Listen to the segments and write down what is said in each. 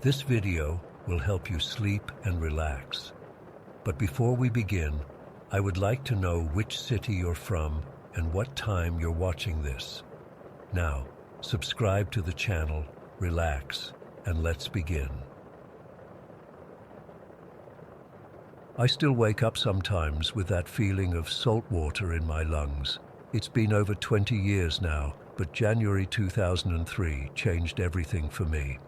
This video will help you sleep and relax. But before we begin, I would like to know which city you're from and what time you're watching this. Now, subscribe to the channel, relax, and let's begin. I still wake up sometimes with that feeling of salt water in my lungs. It's been over 20 years now, but January 2003 changed everything for me.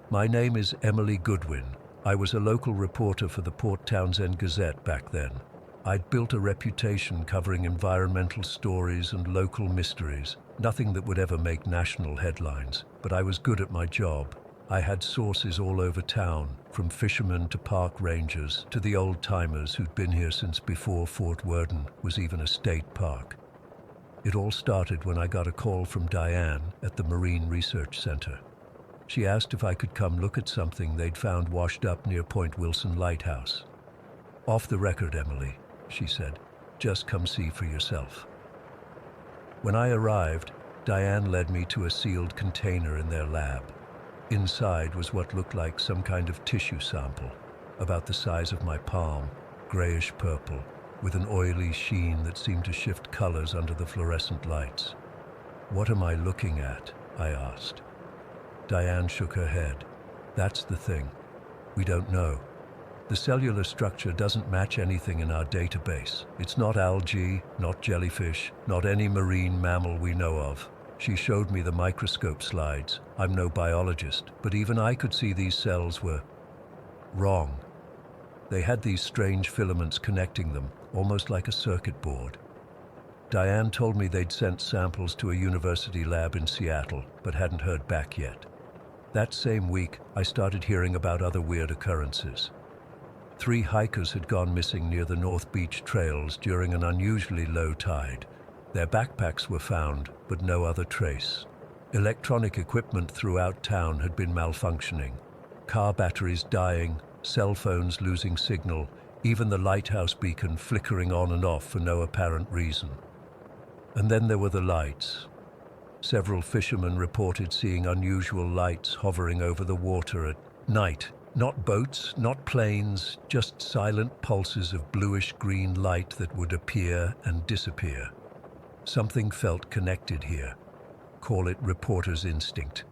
My name is Emily Goodwin. I was a local reporter for the Port Townsend Gazette back then. I'd built a reputation covering environmental stories and local mysteries, nothing that would ever make national headlines, but I was good at my job. I had sources all over town, from fishermen to park rangers to the old-timers who'd been here since before Fort Worden was even a state park. It all started when I got a call from Diane at the Marine Research Center. She asked if I could come look at something they'd found washed up near Point Wilson Lighthouse. "Off the record, Emily," she said. "Just come see for yourself." When I arrived, Diane led me to a sealed container in their lab. Inside was what looked like some kind of tissue sample, about the size of my palm, grayish purple, with an oily sheen that seemed to shift colors under the fluorescent lights. "What am I looking at?" I asked. Diane shook her head. "That's the thing. We don't know. The cellular structure doesn't match anything in our database. It's not algae, not jellyfish, not any marine mammal we know of." She showed me the microscope slides. I'm no biologist, but even I could see these cells were wrong. They had these strange filaments connecting them, almost like a circuit board. Diane told me they'd sent samples to a university lab in Seattle, but hadn't heard back yet. That same week, I started hearing about other weird occurrences. 3 hikers had gone missing near the North Beach trails during an unusually low tide. Their backpacks were found, but no other trace. Electronic equipment throughout town had been malfunctioning. Car batteries dying, cell phones losing signal, even the lighthouse beacon flickering on and off for no apparent reason. And then there were the lights. Several fishermen reported seeing unusual lights hovering over the water at night. Not boats, not planes, just silent pulses of bluish-green light that would appear and disappear. Something felt connected here. Call it reporter's instinct.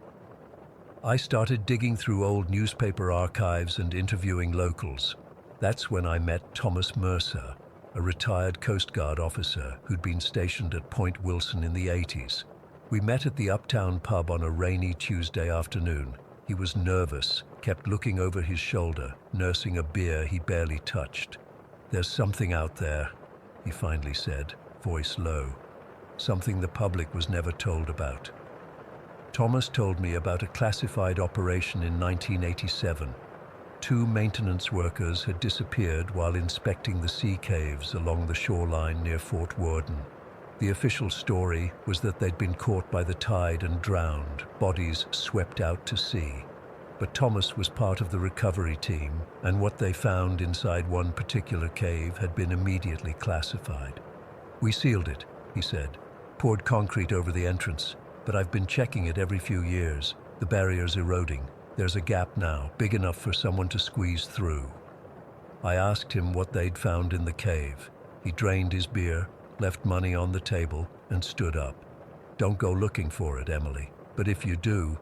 I started digging through old newspaper archives and interviewing locals. That's when I met Thomas Mercer, a retired Coast Guard officer who'd been stationed at Point Wilson in the 80s. We met at the Uptown pub on a rainy Tuesday afternoon. He was nervous, kept looking over his shoulder, nursing a beer he barely touched. "There's something out there," he finally said, voice low. "Something the public was never told about." Thomas told me about a classified operation in 1987. 2 maintenance workers had disappeared while inspecting the sea caves along the shoreline near Fort Worden. The official story was that they'd been caught by the tide and drowned, bodies swept out to sea. But Thomas was part of the recovery team, and what they found inside one particular cave had been immediately classified. "We sealed it," he said, "poured concrete over the entrance, but I've been checking it every few years. The barrier's eroding. There's a gap now, big enough for someone to squeeze through." I asked him what they'd found in the cave. He drained his beer, left money on the table, and stood up. "Don't go looking for it, Emily, but if you do..."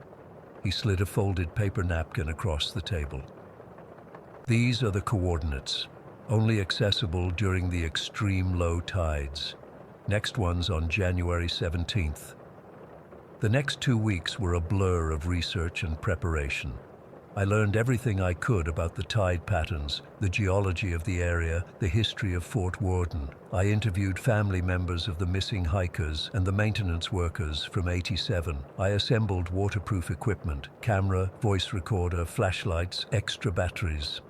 He slid a folded paper napkin across the table. "These are the coordinates, only accessible during the extreme low tides. Next one's on January 17th. The next 2 weeks were a blur of research and preparation. I learned everything I could about the tide patterns, the geology of the area, the history of Fort Worden. I interviewed family members of the missing hikers and the maintenance workers from '87. I assembled waterproof equipment, camera, voice recorder, flashlights, extra batteries.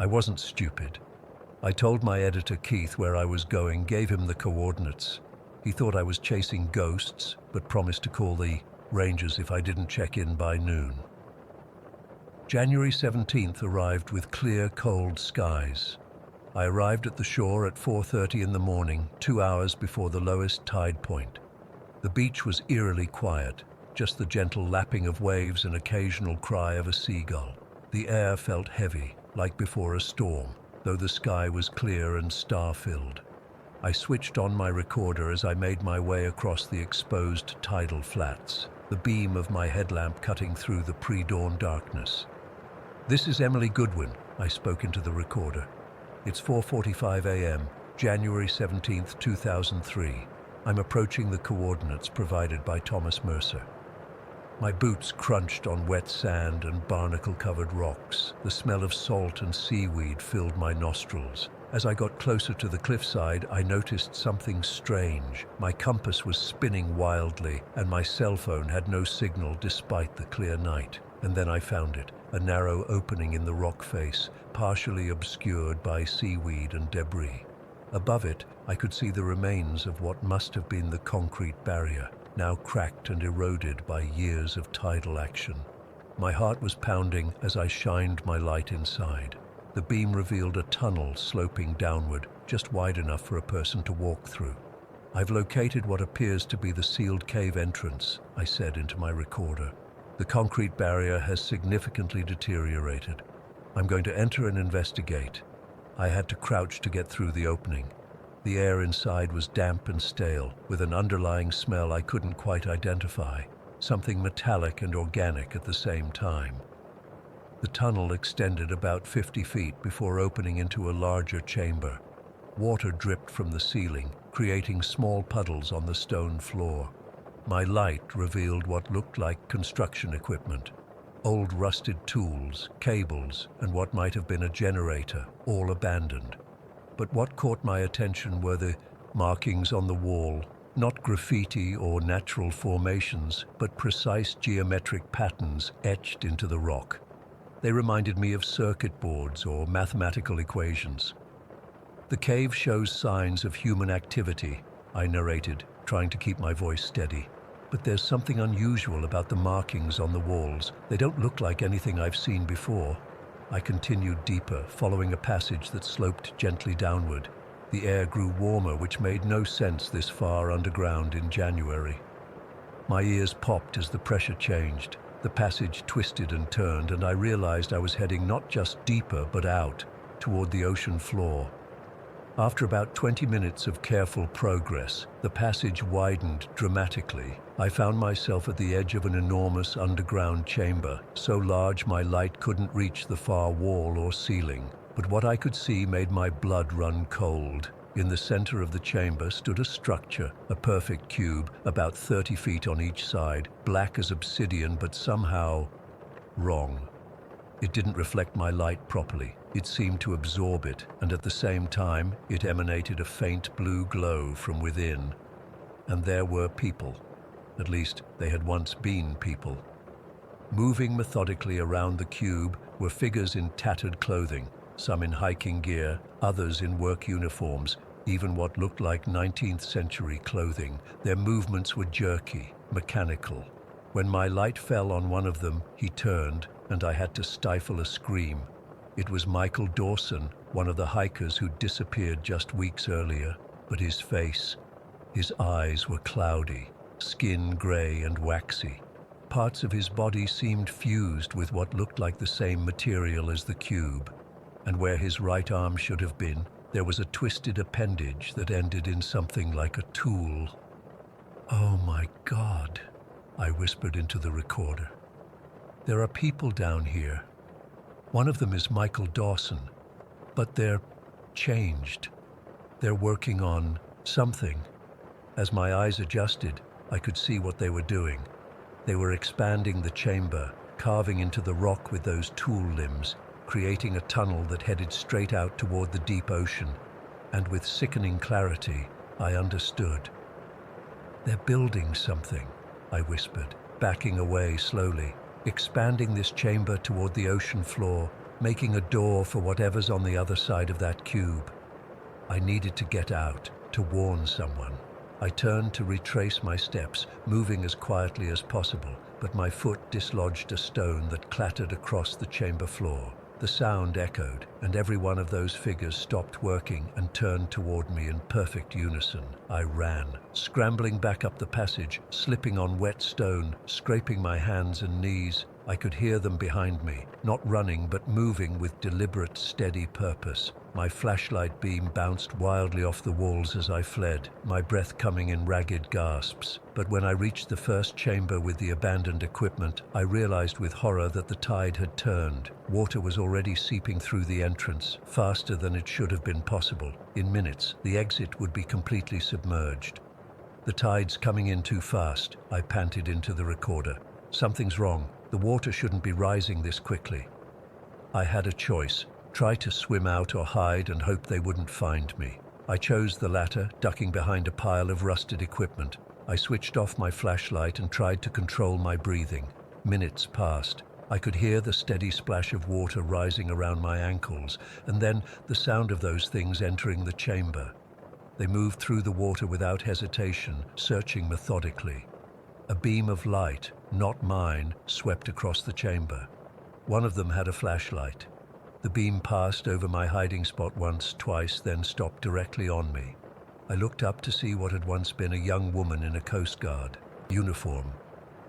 I wasn't stupid. I told my editor Keith where I was going, gave him the coordinates. He thought I was chasing ghosts, but promised to call the Rangers if I didn't check in by noon. January 17th arrived with clear, cold skies. I arrived at the shore at 4:30 in the morning, 2 hours before the lowest tide point. The beach was eerily quiet, just the gentle lapping of waves and occasional cry of a seagull. The air felt heavy, like before a storm, though the sky was clear and star-filled. I switched on my recorder as I made my way across the exposed tidal flats, the beam of my headlamp cutting through the pre-dawn darkness. "This is Emily Goodwin," I spoke into the recorder. "It's 4:45 a.m., January 17th, 2003. I'm approaching the coordinates provided by Thomas Mercer." My boots crunched on wet sand and barnacle-covered rocks. The smell of salt and seaweed filled my nostrils. As I got closer to the cliffside, I noticed something strange. My compass was spinning wildly, and my cell phone had no signal despite the clear night. And then I found it, a narrow opening in the rock face, partially obscured by seaweed and debris. Above it, I could see the remains of what must have been the concrete barrier, now cracked and eroded by years of tidal action. My heart was pounding as I shined my light inside. The beam revealed a tunnel sloping downward, just wide enough for a person to walk through. "I've located what appears to be the sealed cave entrance," I said into my recorder. "The concrete barrier has significantly deteriorated. I'm going to enter and investigate." I had to crouch to get through the opening. The air inside was damp and stale, with an underlying smell I couldn't quite identify, something metallic and organic at the same time. The tunnel extended about 50 feet before opening into a larger chamber. Water dripped from the ceiling, creating small puddles on the stone floor. My light revealed what looked like construction equipment. Old rusted tools, cables, and what might have been a generator, all abandoned. But what caught my attention were the markings on the wall, not graffiti or natural formations, but precise geometric patterns etched into the rock. They reminded me of circuit boards or mathematical equations. "The cave shows signs of human activity," I narrated, trying to keep my voice steady. "But there's something unusual about the markings on the walls. They don't look like anything I've seen before." I continued deeper, following a passage that sloped gently downward. The air grew warmer, which made no sense this far underground in January. My ears popped as the pressure changed. The passage twisted and turned, and I realized I was heading not just deeper, but out, toward the ocean floor. After about 20 minutes of careful progress, the passage widened dramatically. I found myself at the edge of an enormous underground chamber, so large my light couldn't reach the far wall or ceiling. But what I could see made my blood run cold. In the center of the chamber stood a structure, a perfect cube, about 30 feet on each side, black as obsidian, but somehow wrong. It didn't reflect my light properly. It seemed to absorb it, and at the same time, it emanated a faint blue glow from within. And there were people. At least, they had once been people. Moving methodically around the cube were figures in tattered clothing, some in hiking gear, others in work uniforms, even what looked like 19th century clothing. Their movements were jerky, mechanical. When my light fell on one of them, he turned, and I had to stifle a scream. It was Michael Dawson, one of the hikers who'd disappeared just weeks earlier, but his face, his eyes were cloudy, skin gray and waxy. Parts of his body seemed fused with what looked like the same material as the cube, and where his right arm should have been, there was a twisted appendage that ended in something like a tool. "Oh my God," I whispered into the recorder. "There are people down here. One of them is Michael Dawson, but they're changed. They're working on something." As my eyes adjusted, I could see what they were doing. They were expanding the chamber, carving into the rock with those tool limbs, creating a tunnel that headed straight out toward the deep ocean. And with sickening clarity, I understood. "They're building something," I whispered, backing away slowly, expanding this chamber toward the ocean floor, making a door for whatever's on the other side of that cube. I needed to get out, to warn someone. I turned to retrace my steps, moving as quietly as possible, but my foot dislodged a stone that clattered across the chamber floor. The sound echoed, and every one of those figures stopped working and turned toward me in perfect unison. I ran, scrambling back up the passage, slipping on wet stone, scraping my hands and knees. I could hear them behind me, not running but moving with deliberate, steady purpose. My flashlight beam bounced wildly off the walls as I fled, my breath coming in ragged gasps. But when I reached the first chamber with the abandoned equipment, I realized with horror that the tide had turned. Water was already seeping through the entrance, faster than it should have been possible. In minutes, the exit would be completely submerged. "The tide's coming in too fast," I panted into the recorder. "Something's wrong. The water shouldn't be rising this quickly." I had a choice: try to swim out or hide and hope they wouldn't find me. I chose the latter, ducking behind a pile of rusted equipment. I switched off my flashlight and tried to control my breathing. Minutes passed. I could hear the steady splash of water rising around my ankles, and then the sound of those things entering the chamber. They moved through the water without hesitation, searching methodically. A beam of light, not mine, swept across the chamber. One of them had a flashlight. The beam passed over my hiding spot once, twice, then stopped directly on me. I looked up to see what had once been a young woman in a Coast Guard uniform.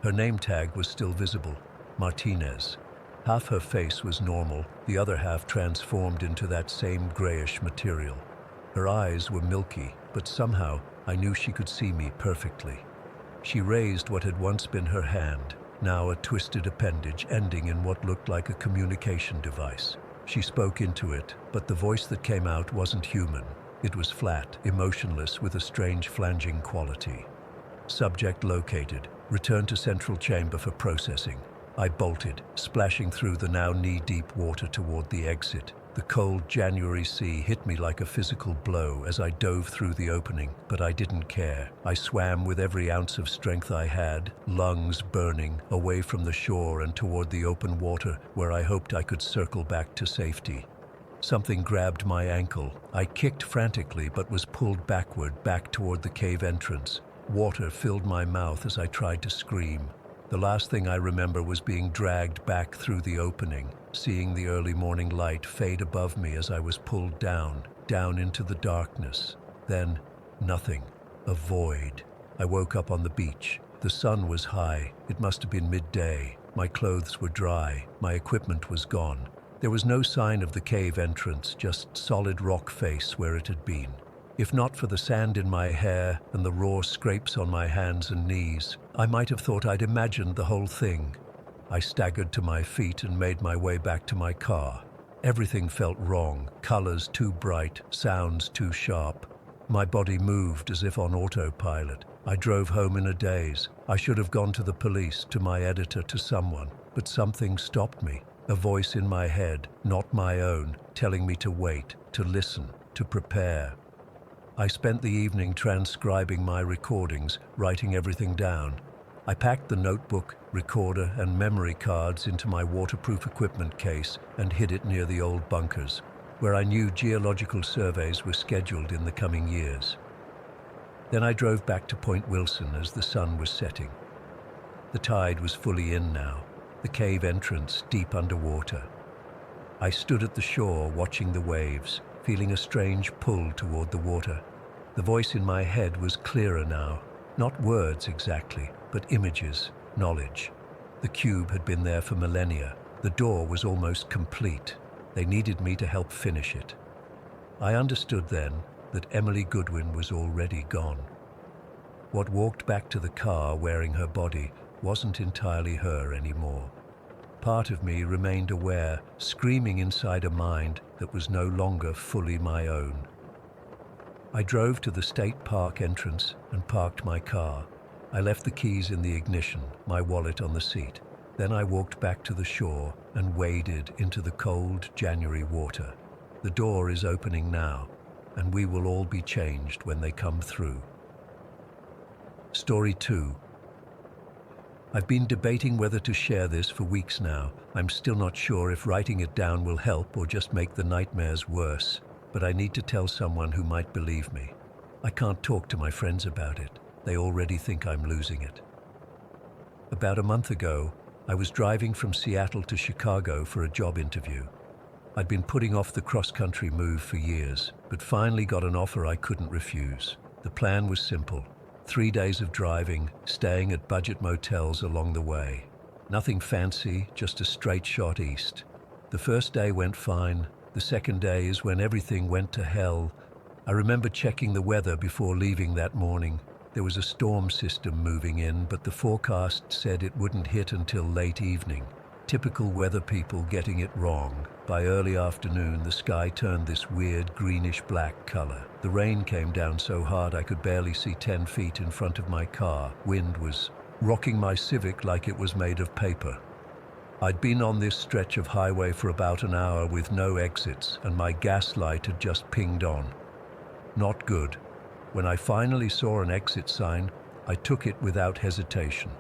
Her name tag was still visible: Martinez. Half her face was normal, the other half transformed into that same grayish material. Her eyes were milky, but somehow I knew she could see me perfectly. She raised what had once been her hand, now a twisted appendage ending in what looked like a communication device. She spoke into it, but the voice that came out wasn't human. It was flat, emotionless, with a strange flanging quality. "Subject located. Return to central chamber for processing." I bolted, splashing through the now knee-deep water toward the exit. The cold January sea hit me like a physical blow as I dove through the opening, but I didn't care. I swam with every ounce of strength I had, lungs burning, away from the shore and toward the open water where I hoped I could circle back to safety. Something grabbed my ankle. I kicked frantically but was pulled backward, back toward the cave entrance. Water filled my mouth as I tried to scream. The last thing I remember was being dragged back through the opening, seeing the early morning light fade above me as I was pulled down into the darkness. Then, nothing. A void. I woke up on the beach. The sun was high. It must have been midday. My clothes were dry. My equipment was gone. There was no sign of the cave entrance, just solid rock face where it had been. If not for the sand in my hair and the raw scrapes on my hands and knees, I might have thought I'd imagined the whole thing. I staggered to my feet and made my way back to my car. Everything felt wrong, colors too bright, sounds too sharp. My body moved as if on autopilot. I drove home in a daze. I should have gone to the police, to my editor, to someone, but something stopped me. A voice in my head, not my own, telling me to wait, to listen, to prepare. I spent the evening transcribing my recordings, writing everything down. I packed the notebook, recorder, and memory cards into my waterproof equipment case and hid it near the old bunkers, where I knew geological surveys were scheduled in the coming years. Then I drove back to Point Wilson as the sun was setting. The tide was fully in now, the cave entrance deep underwater. I stood at the shore watching the waves, feeling a strange pull toward the water. The voice in my head was clearer now, not words exactly, but images, knowledge. The cube had been there for millennia. The door was almost complete. They needed me to help finish it. I understood then that Emily Goodwin was already gone. What walked back to the car wearing her body wasn't entirely her anymore. Part of me remained aware, screaming inside a mind that was no longer fully my own. I drove to the state park entrance and parked my car. I left the keys in the ignition, my wallet on the seat. Then I walked back to the shore and waded into the cold January water. The door is opening now, and we will all be changed when they come through. Story 2. I've been debating whether to share this for weeks now. I'm still not sure if writing it down will help or just make the nightmares worse, but I need to tell someone who might believe me. I can't talk to my friends about it. They already think I'm losing it. About a month ago, I was driving from Seattle to Chicago for a job interview. I'd been putting off the cross-country move for years, but finally got an offer I couldn't refuse. The plan was simple: 3 days of driving, staying at budget motels along the way. Nothing fancy, just a straight shot east. The first day went fine. The second day is when everything went to hell. I remember checking the weather before leaving that morning. There was a storm system moving in, but the forecast said it wouldn't hit until late evening. Typical weather people getting it wrong. By early afternoon, the sky turned this weird greenish-black color. The rain came down so hard I could barely see 10 feet in front of my car. Wind was rocking my Civic like it was made of paper. I'd been on this stretch of highway for about an hour with no exits, and my gas light had just pinged on. Not good. When I finally saw an exit sign, I took it without hesitation.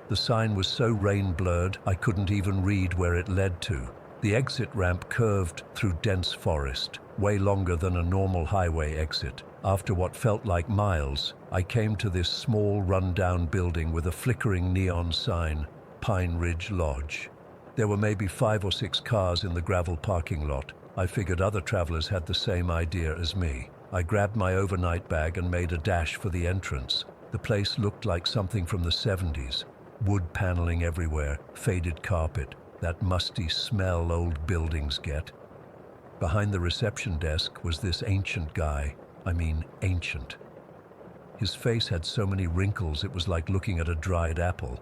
The sign was so rain-blurred, I couldn't even read where it led to. The exit ramp curved through dense forest, way longer than a normal highway exit. After what felt like miles, I came to this small, run-down building with a flickering neon sign, Pine Ridge Lodge. There were maybe 5 or 6 cars in the gravel parking lot. I figured other travelers had the same idea as me. I grabbed my overnight bag and made a dash for the entrance. The place looked like something from the 70s. Wood paneling everywhere, faded carpet, that musty smell old buildings get. Behind the reception desk was this ancient guy. I mean, ancient. His face had so many wrinkles it was like looking at a dried apple.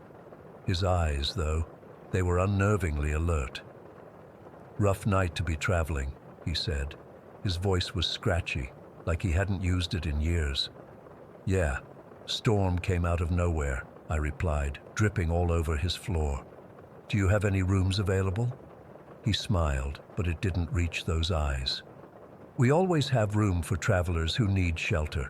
His eyes, though, they were unnervingly alert. "Rough night to be traveling," he said. His voice was scratchy, like he hadn't used it in years. "Yeah, storm came out of nowhere," I replied, dripping all over his floor. "Do you have any rooms available?" He smiled, but it didn't reach those eyes. "We always have room for travelers who need shelter."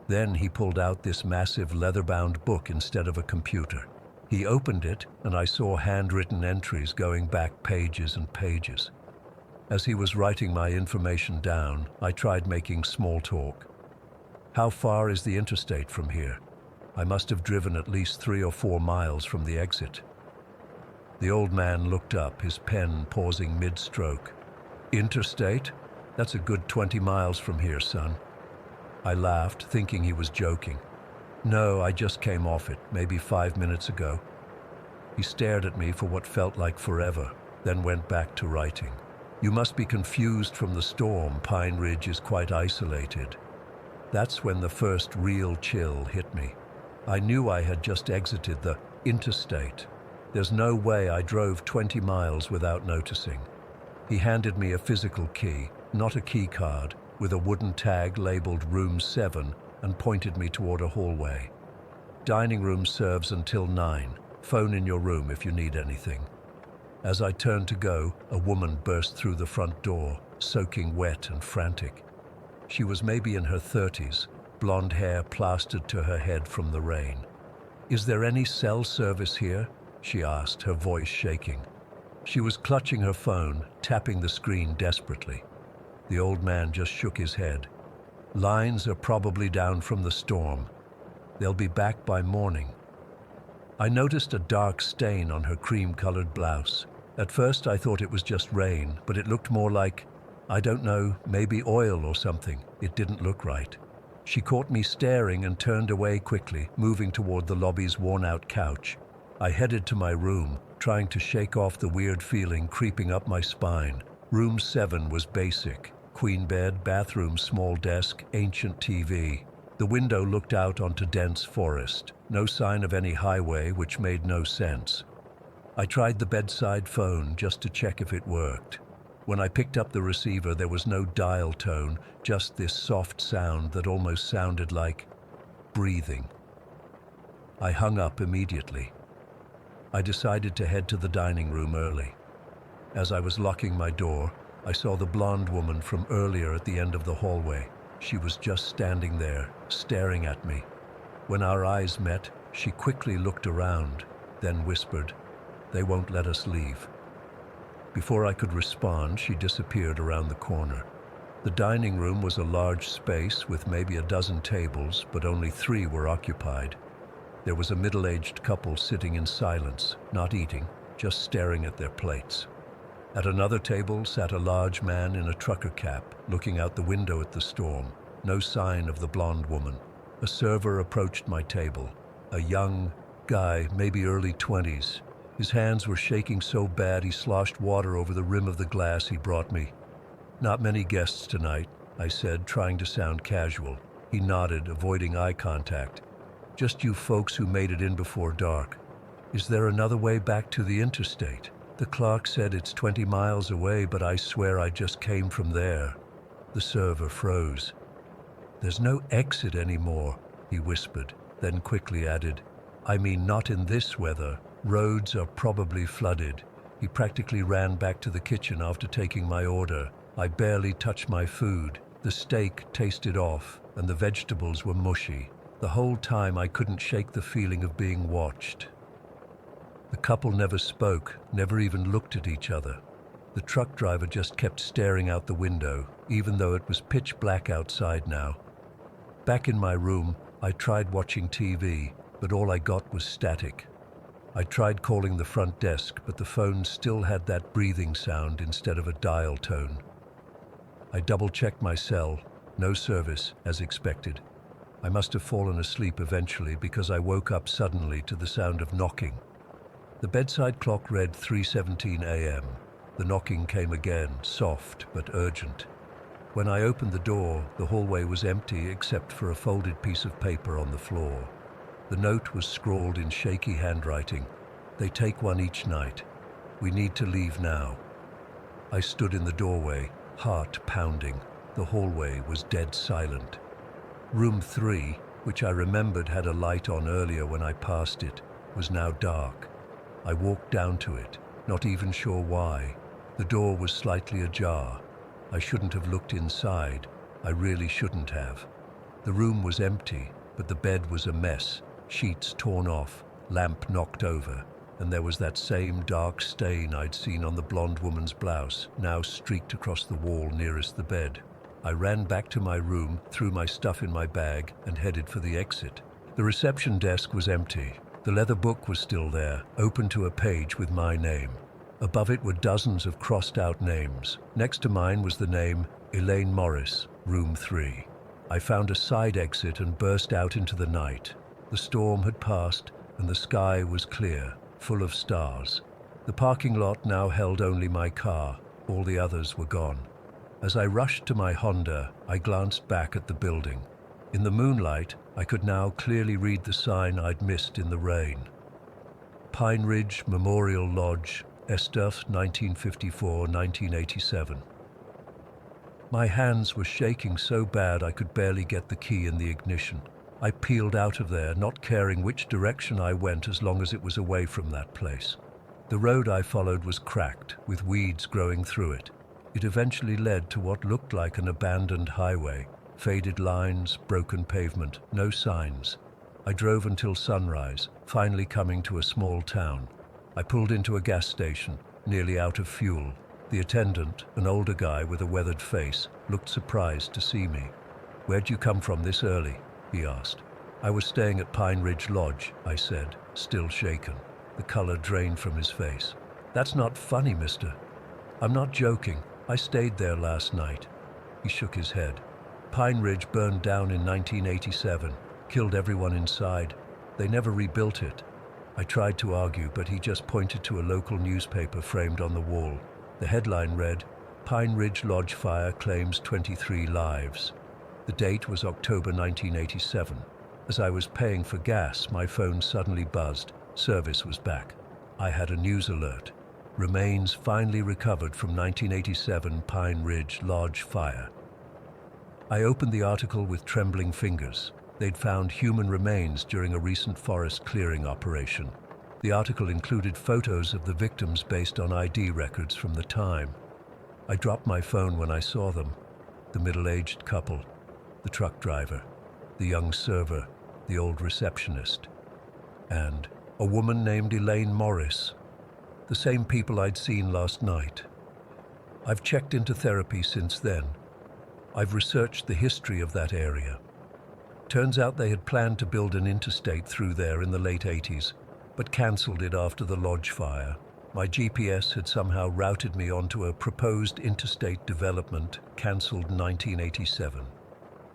Then he pulled out this massive leather-bound book instead of a computer. He opened it, and I saw handwritten entries going back pages and pages. As he was writing my information down, I tried making small talk. "How far is the interstate from here?" I must have driven at least 3 or 4 miles from the exit. The old man looked up, his pen pausing mid-stroke. "Interstate? That's a good 20 miles from here, son." I laughed, thinking he was joking. "No, I just came off it, maybe 5 minutes ago." He stared at me for what felt like forever, then went back to writing. "You must be confused from the storm. Pine Ridge is quite isolated." That's when the first real chill hit me. I knew I had just exited the interstate. There's no way I drove 20 miles without noticing. He handed me a physical key, not a key card, with a wooden tag labeled Room 7 and pointed me toward a hallway. "Dining room serves until 9. Phone in your room if you need anything." As I turned to go, a woman burst through the front door, soaking wet and frantic. She was maybe in her 30s, blonde hair plastered to her head from the rain. "Is there any cell service here?" she asked, her voice shaking. She was clutching her phone, tapping the screen desperately. The old man just shook his head. "Lines are probably down from the storm. They'll be back by morning." I noticed a dark stain on her cream-colored blouse. At first I thought it was just rain, but it looked more like, I don't know, maybe oil or something. It didn't look right. She caught me staring and turned away quickly, moving toward the lobby's worn-out couch. I headed to my room, trying to shake off the weird feeling creeping up my spine. Room 7 was basic. Queen bed, bathroom, small desk, ancient TV. The window looked out onto dense forest. No sign of any highway, which made no sense. I tried the bedside phone just to check if it worked. When I picked up the receiver, there was no dial tone, just this soft sound that almost sounded like breathing. I hung up immediately. I decided to head to the dining room early. As I was locking my door, I saw the blonde woman from earlier at the end of the hallway. She was just standing there, staring at me. When our eyes met, she quickly looked around, then whispered, "They won't let us leave." Before I could respond, she disappeared around the corner. The dining room was a large space with maybe a dozen tables, but only 3 were occupied. There was a middle-aged couple sitting in silence, not eating, just staring at their plates. At another table sat a large man in a trucker cap, looking out the window at the storm. No sign of the blonde woman. A server approached my table. A young guy, maybe early 20s. His hands were shaking so bad he sloshed water over the rim of the glass he brought me. "Not many guests tonight," I said, trying to sound casual. He nodded, avoiding eye contact. "Just you folks who made it in before dark. Is there another way back to the interstate? The clerk said it's 20 miles away, but I swear I just came from there." The server froze. "There's no exit anymore," he whispered, then quickly added, "I mean not in this weather. Roads are probably flooded." He practically ran back to the kitchen after taking my order. I barely touched my food. The steak tasted off, and the vegetables were mushy. The whole time I couldn't shake the feeling of being watched. The couple never spoke, never even looked at each other. The truck driver just kept staring out the window, even though it was pitch black outside now. Back in my room, I tried watching TV, but all I got was static. I tried calling the front desk, but the phone still had that breathing sound instead of a dial tone. I double-checked my cell. No service, as expected. I must have fallen asleep eventually because I woke up suddenly to the sound of knocking. The bedside clock read 3:17 a.m. The knocking came again, soft but urgent. When I opened the door, the hallway was empty except for a folded piece of paper on the floor. The note was scrawled in shaky handwriting. "They take one each night. We need to leave now." I stood in the doorway, heart pounding. The hallway was dead silent. Room 3, which I remembered had a light on earlier when I passed it, was now dark. I walked down to it, not even sure why. The door was slightly ajar. I shouldn't have looked inside. I really shouldn't have. The room was empty, but the bed was a mess. Sheets torn off, lamp knocked over, and there was that same dark stain I'd seen on the blonde woman's blouse, now streaked across the wall nearest the bed. I ran back to my room, threw my stuff in my bag, and headed for the exit. The reception desk was empty. The leather book was still there, open to a page with my name. Above it were dozens of crossed-out names. Next to mine was the name Elaine Morris, room 3. I found a side exit and burst out into the night. The storm had passed, and the sky was clear, full of stars. The parking lot now held only my car. All the others were gone. As I rushed to my Honda, I glanced back at the building. In the moonlight, I could now clearly read the sign I'd missed in the rain. Pine Ridge Memorial Lodge, Estuf, 1954-1987. My hands were shaking so bad I could barely get the key in the ignition. I peeled out of there, not caring which direction I went as long as it was away from that place. The road I followed was cracked, with weeds growing through it. It eventually led to what looked like an abandoned highway. Faded lines, broken pavement, no signs. I drove until sunrise, finally coming to a small town. I pulled into a gas station, nearly out of fuel. The attendant, an older guy with a weathered face, looked surprised to see me. "Where'd you come from this early?" he asked. "I was staying at Pine Ridge Lodge," I said, still shaken. The color drained from his face. "That's not funny, mister. I'm not joking. I stayed there last night." He shook his head. "Pine Ridge burned down in 1987, killed everyone inside. They never rebuilt it." I tried to argue, but he just pointed to a local newspaper framed on the wall. The headline read, "Pine Ridge Lodge Fire Claims 23 Lives." The date was October 1987. As I was paying for gas, my phone suddenly buzzed. Service was back. I had a news alert. Remains finally recovered from 1987 Pine Ridge Lodge Fire. I opened the article with trembling fingers. They'd found human remains during a recent forest clearing operation. The article included photos of the victims based on ID records from the time. I dropped my phone when I saw them. The middle-aged couple, the truck driver, the young server, the old receptionist, and a woman named Elaine Morris. The same people I'd seen last night. I've checked into therapy since then. I've researched the history of that area. Turns out they had planned to build an interstate through there in the late 80s, but cancelled it after the lodge fire. My GPS had somehow routed me onto a proposed interstate development, cancelled in 1987.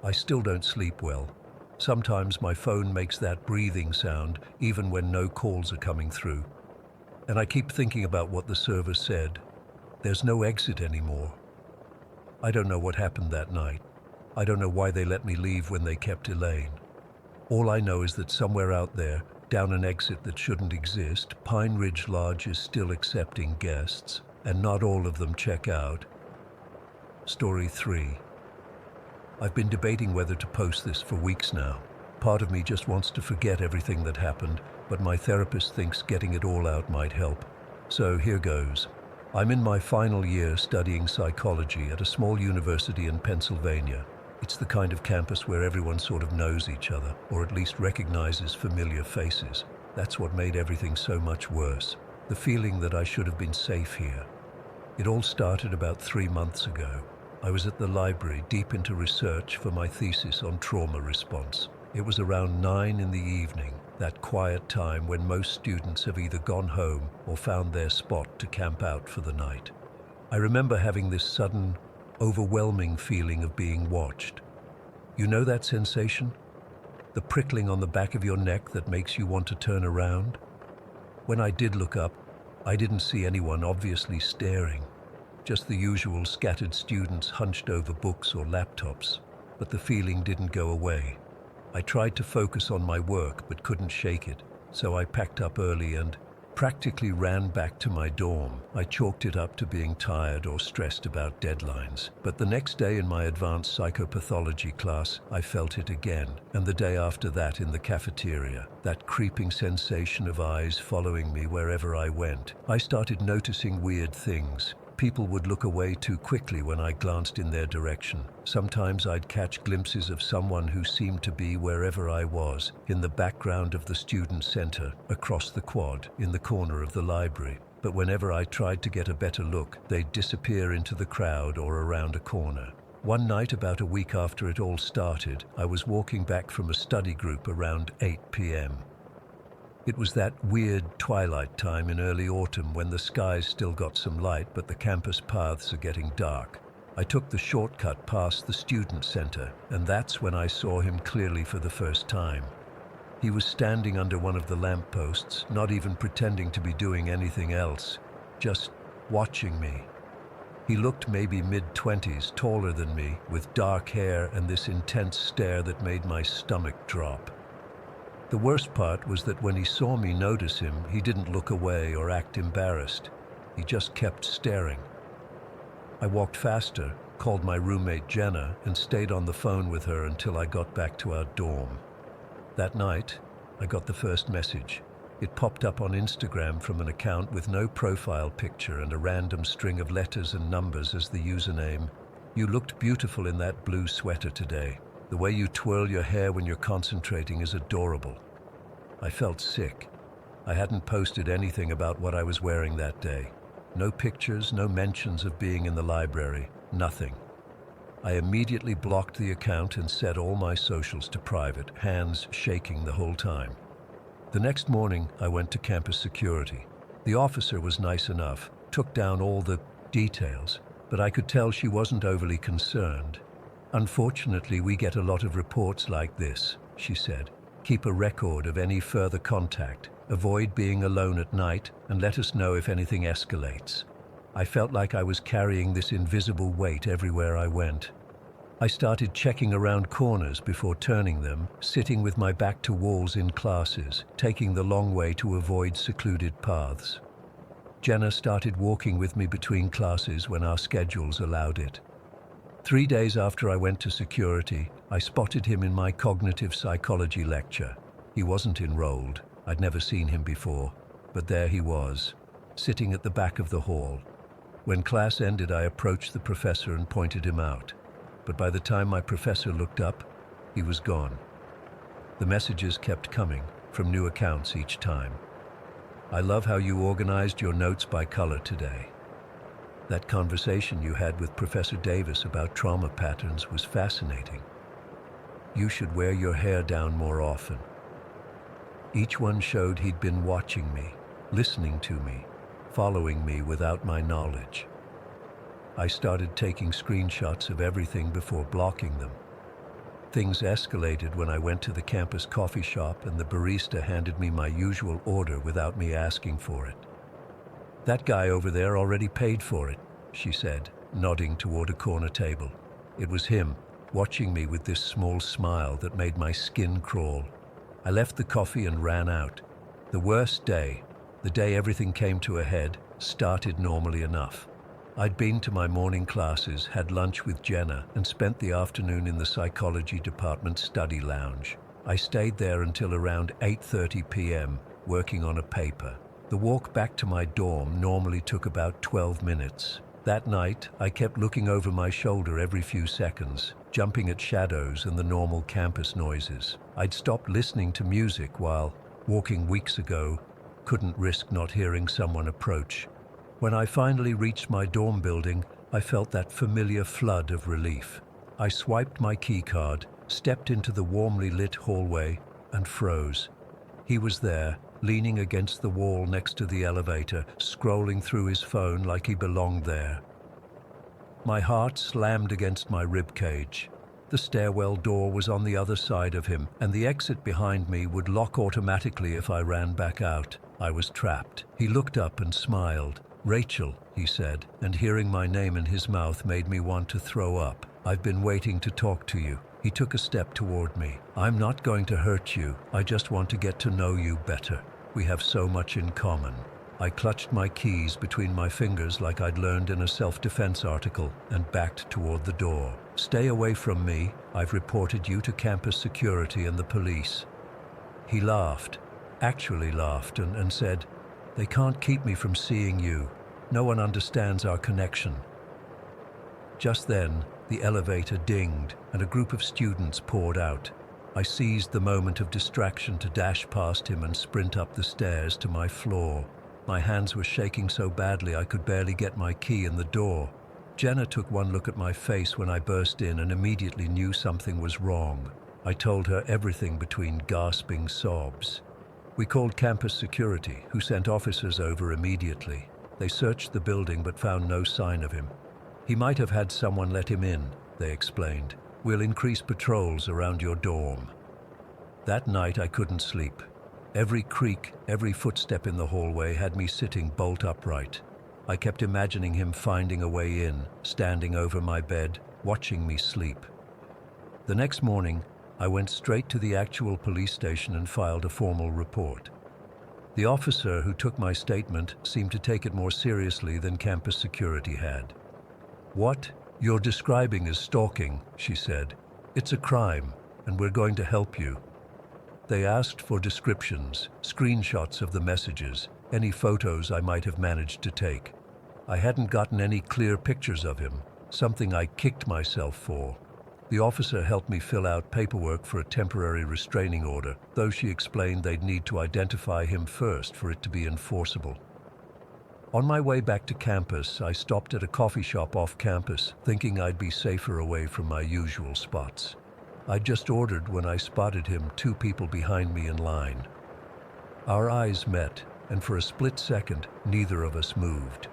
I still don't sleep well. Sometimes my phone makes that breathing sound, even when no calls are coming through. And I keep thinking about what the server said. There's no exit anymore. I don't know what happened that night. I don't know why they let me leave when they kept delaying. All I know is that somewhere out there, down an exit that shouldn't exist, Pine Ridge Lodge is still accepting guests, and not all of them check out. Story 3. I've been debating whether to post this for weeks now. Part of me just wants to forget everything that happened, but my therapist thinks getting it all out might help. So here goes. I'm in my final year studying psychology at a small university in Pennsylvania. It's the kind of campus where everyone sort of knows each other, or at least recognizes familiar faces. That's what made everything so much worse. The feeling that I should have been safe here. It all started about 3 months ago. I was at the library, deep into research for my thesis on trauma response. It was around 9 in the evening, that quiet time when most students have either gone home or found their spot to camp out for the night. I remember having this sudden, overwhelming feeling of being watched. You know that sensation? The prickling on the back of your neck that makes you want to turn around? When I did look up, I didn't see anyone obviously staring. Just the usual scattered students hunched over books or laptops, but the feeling didn't go away. I tried to focus on my work but couldn't shake it, so I packed up early and practically ran back to my dorm. I chalked it up to being tired or stressed about deadlines. But the next day in my advanced psychopathology class, I felt it again. And the day after that in the cafeteria, that creeping sensation of eyes following me wherever I went. I started noticing weird things. People would look away too quickly when I glanced in their direction. Sometimes I'd catch glimpses of someone who seemed to be wherever I was, in the background of the student center, across the quad, in the corner of the library. But whenever I tried to get a better look, they'd disappear into the crowd or around a corner. One night, about a week after it all started, I was walking back from a study group around 8 p.m. It was that weird twilight time in early autumn when the skies still got some light but the campus paths are getting dark. I took the shortcut past the student center, and that's when I saw him clearly for the first time. He was standing under one of the lampposts, not even pretending to be doing anything else, just watching me. He looked maybe mid-20s, taller than me, with dark hair and this intense stare that made my stomach drop. The worst part was that when he saw me notice him, he didn't look away or act embarrassed. He just kept staring. I walked faster, called my roommate Jenna, and stayed on the phone with her until I got back to our dorm. That night, I got the first message. It popped up on Instagram from an account with no profile picture and a random string of letters and numbers as the username. "You looked beautiful in that blue sweater today. The way you twirl your hair when you're concentrating is adorable." I felt sick. I hadn't posted anything about what I was wearing that day. No pictures, no mentions of being in the library, nothing. I immediately blocked the account and set all my socials to private, hands shaking the whole time. The next morning, I went to campus security. The officer was nice enough, took down all the details, but I could tell she wasn't overly concerned. "Unfortunately, we get a lot of reports like this," she said. "Keep a record of any further contact, avoid being alone at night, and let us know if anything escalates." I felt like I was carrying this invisible weight everywhere I went. I started checking around corners before turning them, sitting with my back to walls in classes, taking the long way to avoid secluded paths. Jenna started walking with me between classes when our schedules allowed it. 3 days after I went to security, I spotted him in my cognitive psychology lecture. He wasn't enrolled. I'd never seen him before, but there he was, sitting at the back of the hall. When class ended, I approached the professor and pointed him out. But by the time my professor looked up, he was gone. The messages kept coming, from new accounts each time. "I love how you organized your notes by color today. That conversation you had with Professor Davis about trauma patterns was fascinating. You should wear your hair down more often." Each one showed he'd been watching me, listening to me, following me without my knowledge. I started taking screenshots of everything before blocking them. Things escalated when I went to the campus coffee shop and the barista handed me my usual order without me asking for it. "That guy over there already paid for it," she said, nodding toward a corner table. It was him, watching me with this small smile that made my skin crawl. I left the coffee and ran out. The worst day, the day everything came to a head, started normally enough. I'd been to my morning classes, had lunch with Jenna, and spent the afternoon in the psychology department study lounge. I stayed there until around 8:30 p.m., working on a paper. The walk back to my dorm normally took about 12 minutes. That night, I kept looking over my shoulder every few seconds, jumping at shadows and the normal campus noises. I'd stopped listening to music while, walking weeks ago, couldn't risk not hearing someone approach. When I finally reached my dorm building, I felt that familiar flood of relief. I swiped my keycard, stepped into the warmly lit hallway, and froze. He was there, leaning against the wall next to the elevator, scrolling through his phone like he belonged there. My heart slammed against my ribcage. The stairwell door was on the other side of him, and the exit behind me would lock automatically if I ran back out. I was trapped. He looked up and smiled. "Rachel," he said, and hearing my name in his mouth made me want to throw up. "I've been waiting to talk to you." He took a step toward me. "I'm not going to hurt you. I just want to get to know you better. We have so much in common." I clutched my keys between my fingers like I'd learned in a self-defense article and backed toward the door. "Stay away from me. I've reported you to campus security and the police." He laughed, actually laughed, and said, "They can't keep me from seeing you. No one understands our connection." Just then, the elevator dinged and a group of students poured out. I seized the moment of distraction to dash past him and sprint up the stairs to my floor. My hands were shaking so badly I could barely get my key in the door. Jenna took one look at my face when I burst in and immediately knew something was wrong. I told her everything between gasping sobs. We called campus security, who sent officers over immediately. They searched the building but found no sign of him. "He might have had someone let him in," they explained. "We'll increase patrols around your dorm." That night I couldn't sleep. Every creak, every footstep in the hallway had me sitting bolt upright. I kept imagining him finding a way in, standing over my bed, watching me sleep. The next morning, I went straight to the actual police station and filed a formal report. The officer who took my statement seemed to take it more seriously than campus security had. "What you're describing is stalking," she said. "It's a crime, and we're going to help you." They asked for descriptions, screenshots of the messages, any photos I might have managed to take. I hadn't gotten any clear pictures of him, something I kicked myself for. The officer helped me fill out paperwork for a temporary restraining order, though she explained they'd need to identify him first for it to be enforceable. On my way back to campus, I stopped at a coffee shop off campus, thinking I'd be safer away from my usual spots. I'd just ordered when I spotted him, 2 people behind me in line. Our eyes met, and for a split second, neither of us moved.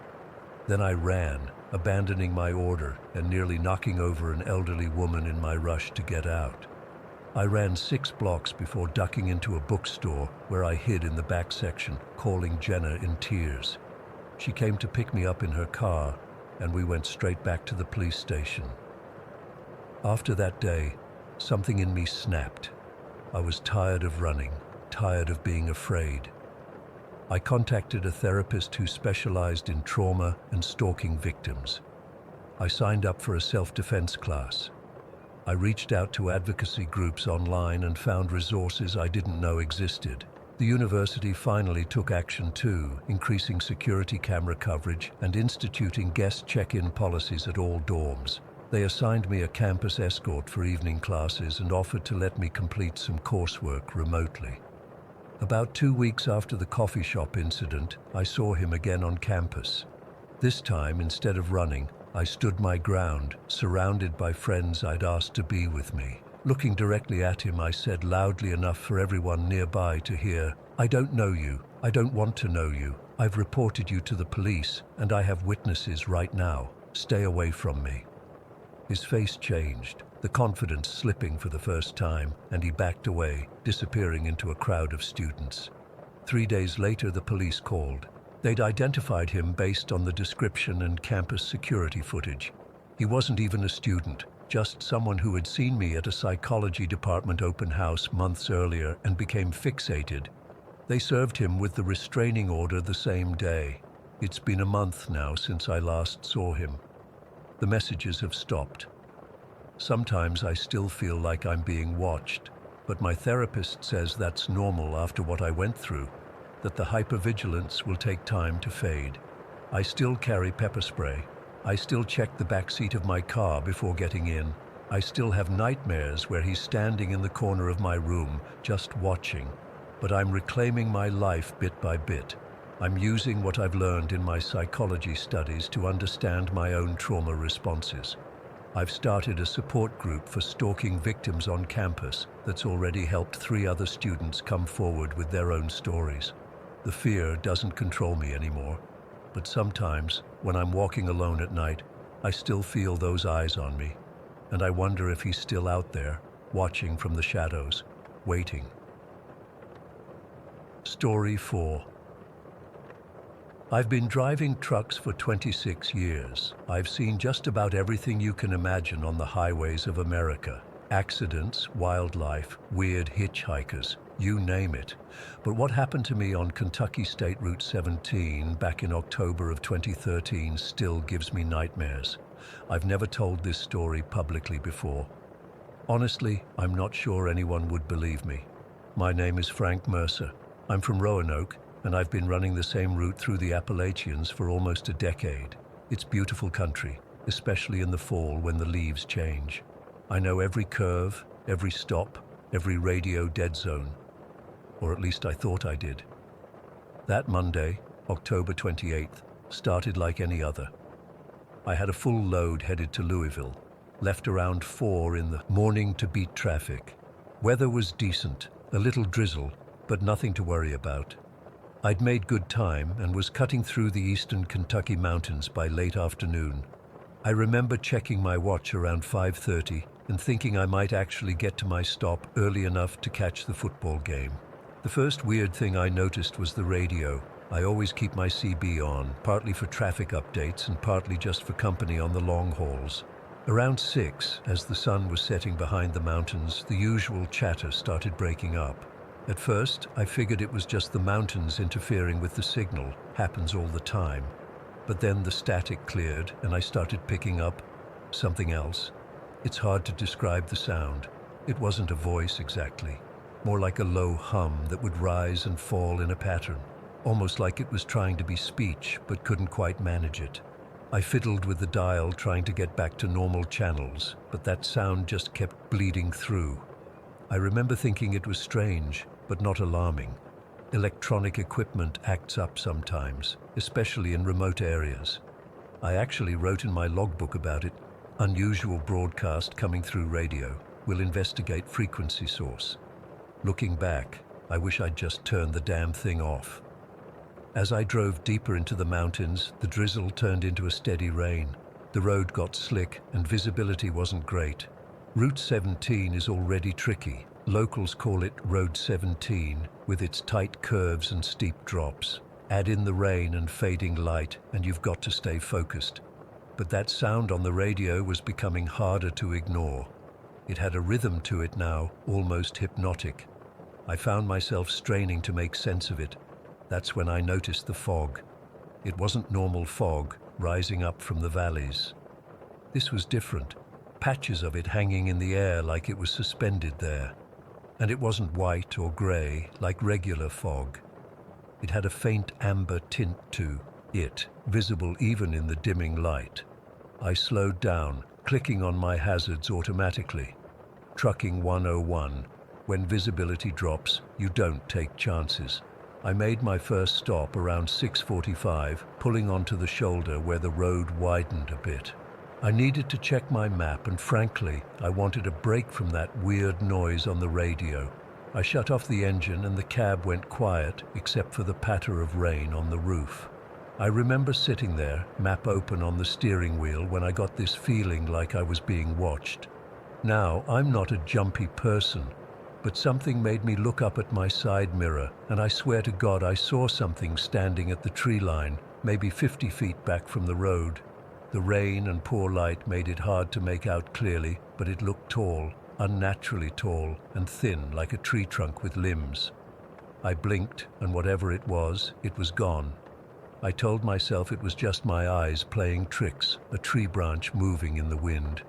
Then I ran, abandoning my order and nearly knocking over an elderly woman in my rush to get out. I ran 6 blocks before ducking into a bookstore where I hid in the back section, calling Jenna in tears. She came to pick me up in her car, and we went straight back to the police station. After that day, something in me snapped. I was tired of running, tired of being afraid. I contacted a therapist who specialized in trauma and stalking victims. I signed up for a self-defense class. I reached out to advocacy groups online and found resources I didn't know existed. The university finally took action too, increasing security camera coverage and instituting guest check-in policies at all dorms. They assigned me a campus escort for evening classes and offered to let me complete some coursework remotely. About 2 weeks after the coffee shop incident, I saw him again on campus. This time, instead of running, I stood my ground, surrounded by friends I'd asked to be with me. Looking directly at him, I said loudly enough for everyone nearby to hear, "I don't know you. I don't want to know you. I've reported you to the police, and I have witnesses right now. Stay away from me." His face changed, the confidence slipping for the first time, and he backed away, disappearing into a crowd of students. 3 days later, the police called. They'd identified him based on the description and campus security footage. He wasn't even a student, just someone who had seen me at a psychology department open house months earlier and became fixated. They served him with the restraining order the same day. It's been a month now since I last saw him. The messages have stopped. Sometimes I still feel like I'm being watched, but my therapist says that's normal after what I went through, that the hypervigilance will take time to fade. I still carry pepper spray. I still check the back seat of my car before getting in. I still have nightmares where he's standing in the corner of my room, just watching. But I'm reclaiming my life bit by bit. I'm using what I've learned in my psychology studies to understand my own trauma responses. I've started a support group for stalking victims on campus that's already helped 3 other students come forward with their own stories. The fear doesn't control me anymore, but sometimes, when I'm walking alone at night, I still feel those eyes on me, and I wonder if he's still out there, watching from the shadows, waiting. Story 4. I've been driving trucks for 26 years. I've seen just about everything you can imagine on the highways of America. Accidents, wildlife, weird hitchhikers, you name it. But what happened to me on Kentucky State Route 17 back in October of 2013 still gives me nightmares. I've never told this story publicly before. Honestly, I'm not sure anyone would believe me. My name is Frank Mercer. I'm from Roanoke, and I've been running the same route through the Appalachians for almost a decade. It's beautiful country, especially in the fall when the leaves change. I know every curve, every stop, every radio dead zone. Or at least I thought I did. That Monday, October 28th, started like any other. I had a full load headed to Louisville, left around 4 in the morning to beat traffic. Weather was decent, a little drizzle, but nothing to worry about. I'd made good time and was cutting through the eastern Kentucky mountains by late afternoon. I remember checking my watch around 5:30 and thinking I might actually get to my stop early enough to catch the football game. The first weird thing I noticed was the radio. I always keep my CB on, partly for traffic updates and partly just for company on the long hauls. Around 6, as the sun was setting behind the mountains, the usual chatter started breaking up. At first, I figured it was just the mountains interfering with the signal. Happens all the time. But then the static cleared and I started picking up something else. It's hard to describe the sound. It wasn't a voice exactly. More like a low hum that would rise and fall in a pattern. Almost like it was trying to be speech, but couldn't quite manage it. I fiddled with the dial trying to get back to normal channels, but that sound just kept bleeding through. I remember thinking it was strange, but not alarming. Electronic equipment acts up sometimes, especially in remote areas. I actually wrote in my logbook about it. Unusual broadcast coming through radio. We'll investigate frequency source. Looking back, I wish I'd just turned the damn thing off. As I drove deeper into the mountains, the drizzle turned into a steady rain. The road got slick and visibility wasn't great. Route 17 is already tricky. Locals call it Road 17, with its tight curves and steep drops. Add in the rain and fading light, and you've got to stay focused. But that sound on the radio was becoming harder to ignore. It had a rhythm to it now, almost hypnotic. I found myself straining to make sense of it. That's when I noticed the fog. It wasn't normal fog, rising up from the valleys. This was different. Patches of it hanging in the air like it was suspended there. And it wasn't white or grey like regular fog. It had a faint amber tint to it, visible even in the dimming light. I slowed down, clicking on my hazards automatically. Trucking 101. When visibility drops, you don't take chances. I made my first stop around 6:45, pulling onto the shoulder where the road widened a bit. I needed to check my map, and frankly, I wanted a break from that weird noise on the radio. I shut off the engine and the cab went quiet, except for the patter of rain on the roof. I remember sitting there, map open on the steering wheel, when I got this feeling like I was being watched. Now, I'm not a jumpy person, But something made me look up at my side mirror, and I swear to God I saw something standing at the tree line, maybe 50 feet back from the road. The rain and poor light made it hard to make out clearly, but it looked tall, unnaturally tall, and thin like a tree trunk with limbs. I blinked, and whatever it was gone. I told myself it was just my eyes playing tricks, a tree branch moving in the wind.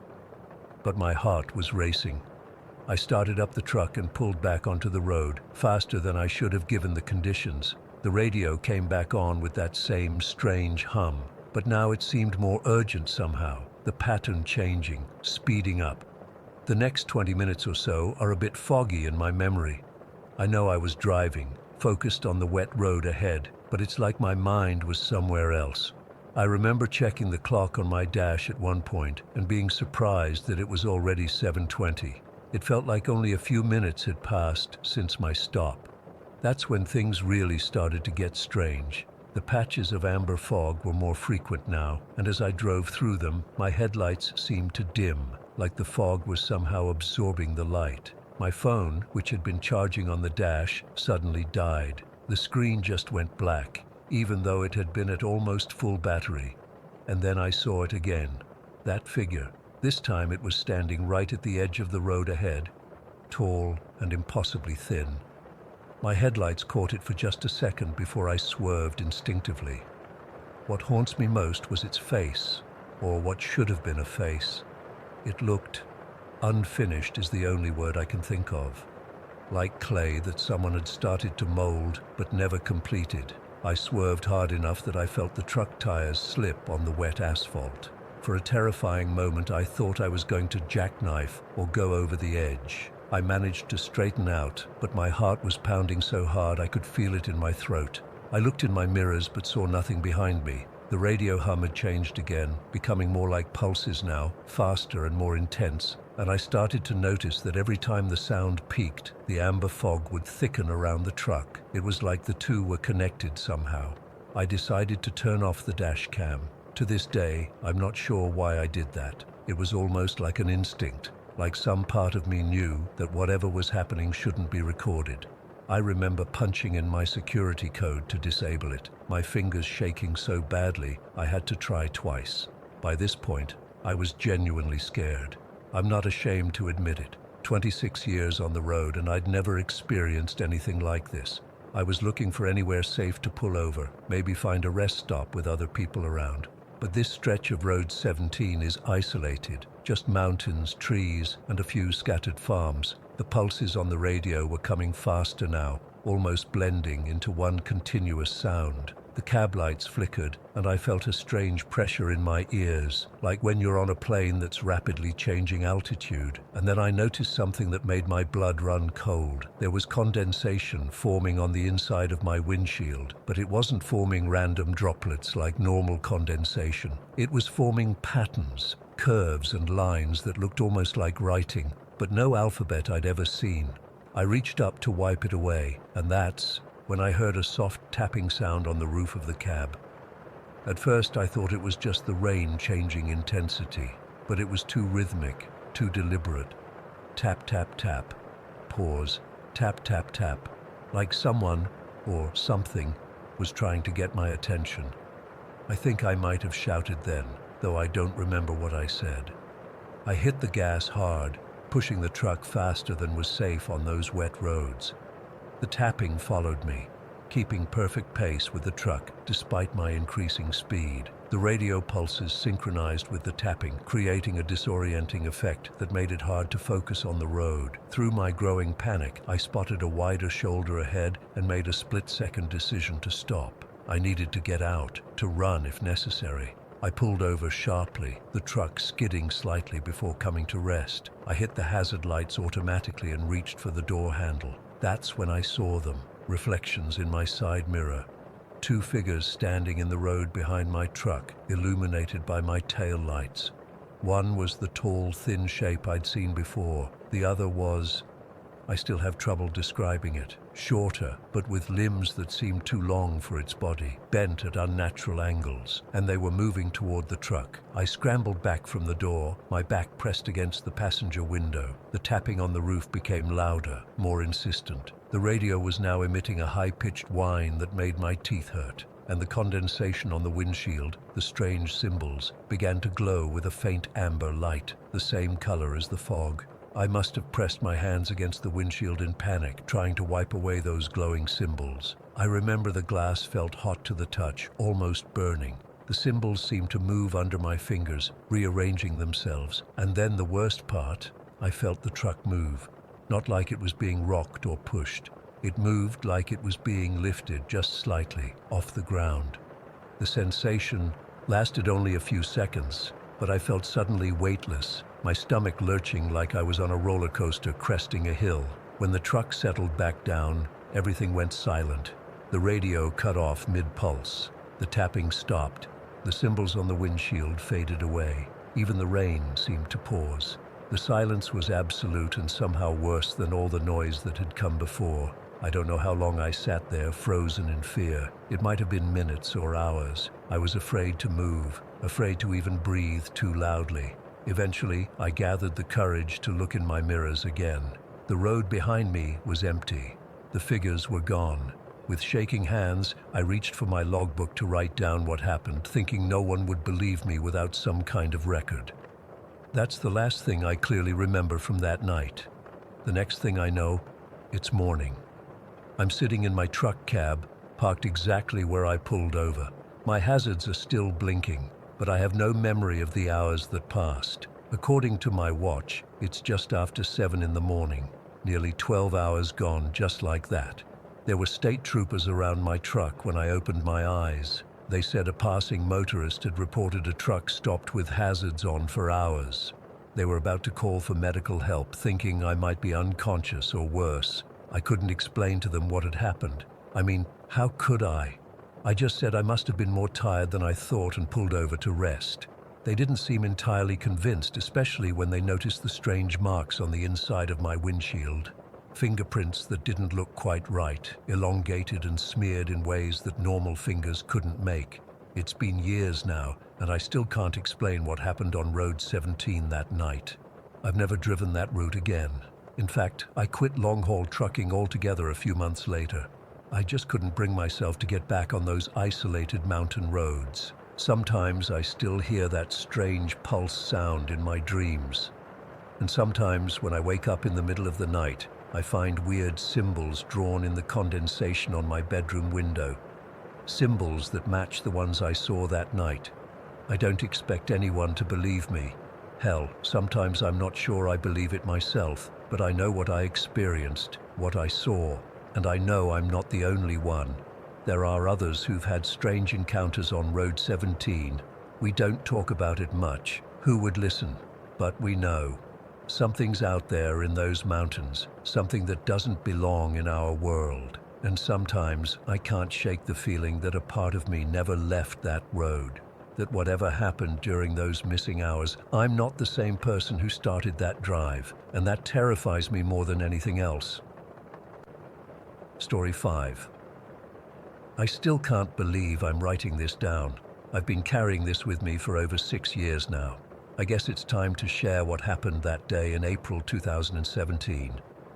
But my heart was racing. I started up the truck and pulled back onto the road, faster than I should have given the conditions. The radio came back on with that same strange hum, but now it seemed more urgent somehow, the pattern changing, speeding up. The next 20 minutes or so are a bit foggy in my memory. I know I was driving, focused on the wet road ahead, but it's like my mind was somewhere else. I remember checking the clock on my dash at one point and being surprised that it was already 7:20. It felt like only a few minutes had passed since my stop. That's when things really started to get strange. The patches of amber fog were more frequent now, and as I drove through them, my headlights seemed to dim, like the fog was somehow absorbing the light. My phone, which had been charging on the dash, suddenly died. The screen just went black, even though it had been at almost full battery. And then I saw it again. That figure. This time it was standing right at the edge of the road ahead, tall and impossibly thin. My headlights caught it for just a second before I swerved instinctively. What haunts me most was its face, or what should have been a face. It looked unfinished is the only word I can think of. Like clay that someone had started to mold but never completed. I swerved hard enough that I felt the truck tires slip on the wet asphalt. For a terrifying moment, I thought I was going to jackknife or go over the edge. I managed to straighten out, but my heart was pounding so hard I could feel it in my throat. I looked in my mirrors but saw nothing behind me. The radio hum had changed again, becoming more like pulses now, faster and more intense, and I started to notice that every time the sound peaked, the amber fog would thicken around the truck. It was like the two were connected somehow. I decided to turn off the dash cam. To this day, I'm not sure why I did that. It was almost like an instinct, like some part of me knew that whatever was happening shouldn't be recorded. I remember punching in my security code to disable it, my fingers shaking so badly I had to try twice. By this point, I was genuinely scared. I'm not ashamed to admit it. 26 years on the road and I'd never experienced anything like this. I was looking for anywhere safe to pull over, maybe find a rest stop with other people around. But this stretch of Road 17 is isolated, just mountains, trees, and a few scattered farms. The pulses on the radio were coming faster now, almost blending into one continuous sound. The cab lights flickered, and I felt a strange pressure in my ears, like when you're on a plane that's rapidly changing altitude. And then I noticed something that made my blood run cold. There was condensation forming on the inside of my windshield, but it wasn't forming random droplets like normal condensation. It was forming patterns, curves and lines that looked almost like writing, but no alphabet I'd ever seen. I reached up to wipe it away, and that's when I heard a soft tapping sound on the roof of the cab. At first I thought it was just the rain changing intensity, but it was too rhythmic, too deliberate. Tap, tap, tap. Pause. Tap, tap, tap. Like someone, or something, was trying to get my attention. I think I might have shouted then, though I don't remember what I said. I hit the gas hard, pushing the truck faster than was safe on those wet roads. The tapping followed me, keeping perfect pace with the truck despite my increasing speed. The radio pulses synchronized with the tapping, creating a disorienting effect that made it hard to focus on the road. Through my growing panic, I spotted a wider shoulder ahead and made a split-second decision to stop. I needed to get out, to run if necessary. I pulled over sharply, the truck skidding slightly before coming to rest. I hit the hazard lights automatically and reached for the door handle. That's when I saw them, reflections in my side mirror. Two figures standing in the road behind my truck, illuminated by my tail lights. One was the tall, thin shape I'd seen before. The other was I still have trouble describing it. Shorter, but with limbs that seemed too long for its body, bent at unnatural angles, and they were moving toward the truck. I scrambled back from the door, my back pressed against the passenger window. The tapping on the roof became louder, more insistent. The radio was now emitting a high-pitched whine that made my teeth hurt, and the condensation on the windshield, the strange symbols, began to glow with a faint amber light, the same color as the fog. I must have pressed my hands against the windshield in panic, trying to wipe away those glowing symbols. I remember the glass felt hot to the touch, almost burning. The symbols seemed to move under my fingers, rearranging themselves. And then the worst part, I felt the truck move. Not like it was being rocked or pushed. It moved like it was being lifted just slightly, off the ground. The sensation lasted only a few seconds, but I felt suddenly weightless, my stomach lurching like I was on a roller coaster cresting a hill. When the truck settled back down, everything went silent. The radio cut off mid-pulse. The tapping stopped. The symbols on the windshield faded away. Even the rain seemed to pause. The silence was absolute and somehow worse than all the noise that had come before. I don't know how long I sat there, frozen in fear. It might have been minutes or hours. I was afraid to move, afraid to even breathe too loudly. Eventually, I gathered the courage to look in my mirrors again. The road behind me was empty. The figures were gone. With shaking hands, I reached for my logbook to write down what happened, thinking no one would believe me without some kind of record. That's the last thing I clearly remember from that night. The next thing I know, it's morning. I'm sitting in my truck cab, parked exactly where I pulled over. My hazards are still blinking, but I have no memory of the hours that passed. According to my watch, it's just after 7 in the morning. Nearly 12 hours gone just like that. There were state troopers around my truck when I opened my eyes. They said a passing motorist had reported a truck stopped with hazards on for hours. They were about to call for medical help, thinking I might be unconscious or worse. I couldn't explain to them what had happened. I mean, how could I? I just said I must have been more tired than I thought and pulled over to rest. They didn't seem entirely convinced, especially when they noticed the strange marks on the inside of my windshield. Fingerprints that didn't look quite right, elongated and smeared in ways that normal fingers couldn't make. It's been years now, and I still can't explain what happened on Road 17 that night. I've never driven that route again. In fact, I quit long-haul trucking altogether a few months later. I just couldn't bring myself to get back on those isolated mountain roads. Sometimes I still hear that strange pulse sound in my dreams. And sometimes when I wake up in the middle of the night, I find weird symbols drawn in the condensation on my bedroom window. Symbols that match the ones I saw that night. I don't expect anyone to believe me. Hell, sometimes I'm not sure I believe it myself, but I know what I experienced, what I saw, and I know I'm not the only one. There are others who've had strange encounters on Road 17. We don't talk about it much. Who would listen? But we know. Something's out there in those mountains, something that doesn't belong in our world. And sometimes I can't shake the feeling that a part of me never left that road. That whatever happened during those missing hours, I'm not the same person who started that drive, and that terrifies me more than anything else. Story 5. I still can't believe I'm writing this down. I've been carrying this with me for over 6 years now. I guess it's time to share what happened that day in April 2017.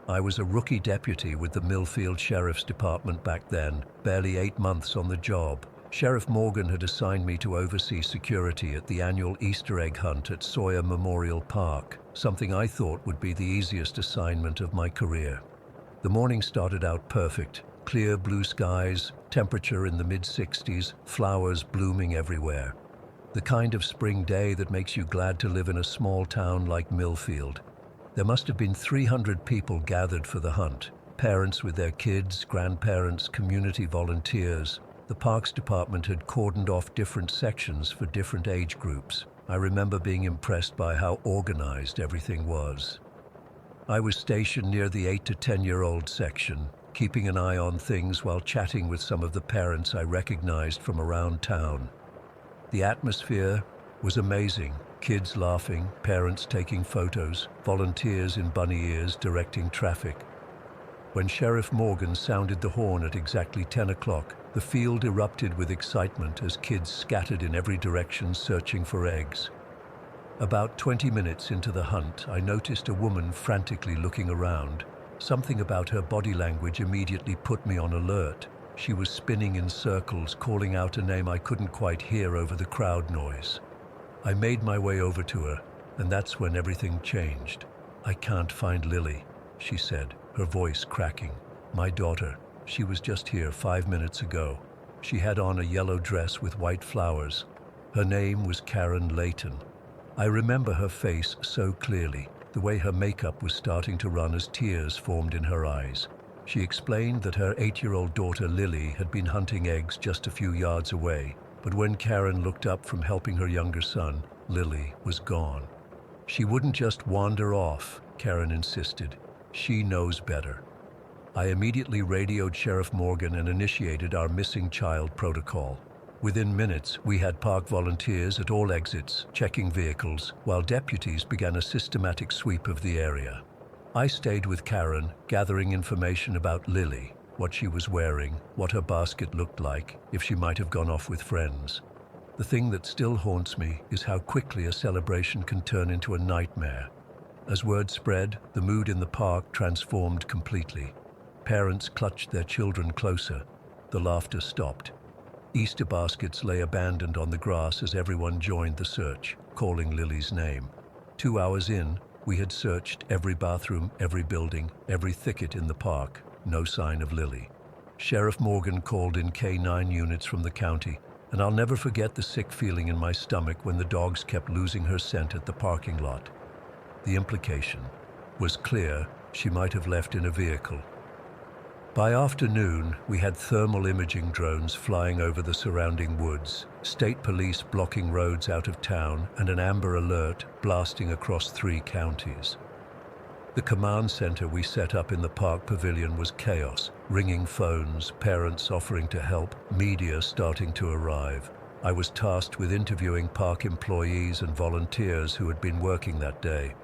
I was a rookie deputy with the Millfield Sheriff's Department back then, barely 8 months on the job. Sheriff Morgan had assigned me to oversee security at the annual Easter egg hunt at Sawyer Memorial Park, something I thought would be the easiest assignment of my career. The morning started out perfect. Clear blue skies, temperature in the mid-60s, flowers blooming everywhere. The kind of spring day that makes you glad to live in a small town like Millfield. There must have been 300 people gathered for the hunt. Parents with their kids, grandparents, community volunteers. The Parks Department had cordoned off different sections for different age groups. I remember being impressed by how organized everything was. I was stationed near the 8 to 10-year-old section, keeping an eye on things while chatting with some of the parents I recognized from around town. The atmosphere was amazing. Kids laughing, parents taking photos, volunteers in bunny ears directing traffic. When Sheriff Morgan sounded the horn at exactly 10 o'clock, the field erupted with excitement as kids scattered in every direction searching for eggs. About 20 minutes into the hunt, I noticed a woman frantically looking around. Something about her body language immediately put me on alert. She was spinning in circles, calling out a name I couldn't quite hear over the crowd noise. I made my way over to her, and that's when everything changed. "I can't find Lily," she said, her voice cracking. "My daughter. She was just here 5 minutes ago. She had on a yellow dress with white flowers. Her name was Karen Layton." I remember her face so clearly, the way her makeup was starting to run as tears formed in her eyes. She explained that her 8-year-old daughter Lily had been hunting eggs just a few yards away, but when Karen looked up from helping her younger son, Lily was gone. "She wouldn't just wander off," Karen insisted. "She knows better." I immediately radioed Sheriff Morgan and initiated our missing child protocol. Within minutes, we had park volunteers at all exits, checking vehicles, while deputies began a systematic sweep of the area. I stayed with Karen, gathering information about Lily, what she was wearing, what her basket looked like, if she might have gone off with friends. The thing that still haunts me is how quickly a celebration can turn into a nightmare. As word spread, the mood in the park transformed completely. Parents clutched their children closer. The laughter stopped. Easter baskets lay abandoned on the grass as everyone joined the search, calling Lily's name. 2 hours in, we had searched every bathroom, every building, every thicket in the park. No sign of Lily. Sheriff Morgan called in K9 units from the county, and I'll never forget the sick feeling in my stomach when the dogs kept losing her scent at the parking lot. The implication was clear: she might have left in a vehicle. By afternoon, we had thermal imaging drones flying over the surrounding woods, state police blocking roads out of town, and an amber alert blasting across 3 counties. The command center we set up in the park pavilion was chaos: ringing phones, parents offering to help, media starting to arrive. I was tasked with interviewing park employees and volunteers who had been working that day.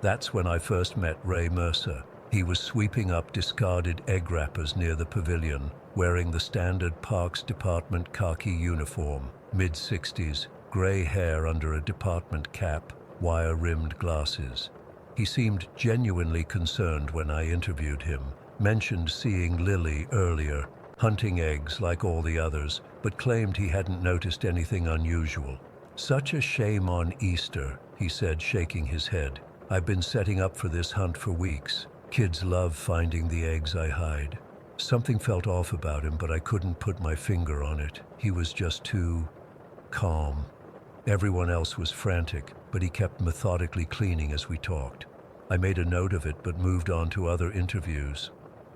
That's when I first met Ray Mercer. He was sweeping up discarded egg wrappers near the pavilion, wearing the standard Parks Department khaki uniform, mid-60s, gray hair under a department cap, wire-rimmed glasses. He seemed genuinely concerned when I interviewed him, mentioned seeing Lily earlier, hunting eggs like all the others, but claimed he hadn't noticed anything unusual. "Such a shame on Easter," he said, shaking his head. "I've been setting up for this hunt for weeks. Kids love finding the eggs I hide." Something felt off about him, but I couldn't put my finger on it. He was just too calm. Everyone else was frantic, but he kept methodically cleaning as we talked. I made a note of it, but moved on to other interviews.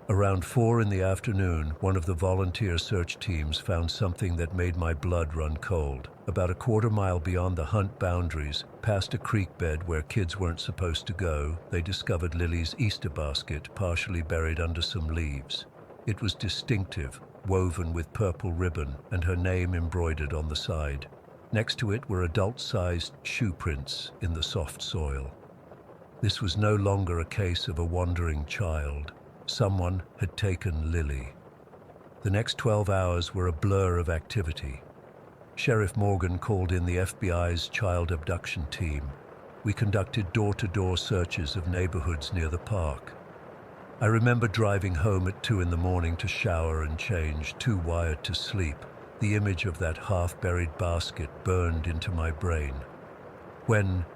Around 4 in the afternoon, one of the volunteer search teams found something that made my blood run cold. About a quarter-mile beyond the hunt boundaries, past a creek bed where kids weren't supposed to go, they discovered Lily's Easter basket partially buried under some leaves. It was distinctive, woven with purple ribbon, and her name embroidered on the side. Next to it were adult-sized shoe prints in the soft soil. This was no longer a case of a wandering child. Someone had taken Lily. The next 12 hours were a blur of activity. Sheriff Morgan called in the FBI's child abduction team. We conducted door-to-door searches of neighborhoods near the park. I remember driving home at 2 in the morning to shower and change, too wired to sleep. The image of that half-buried basket burned into my brain. When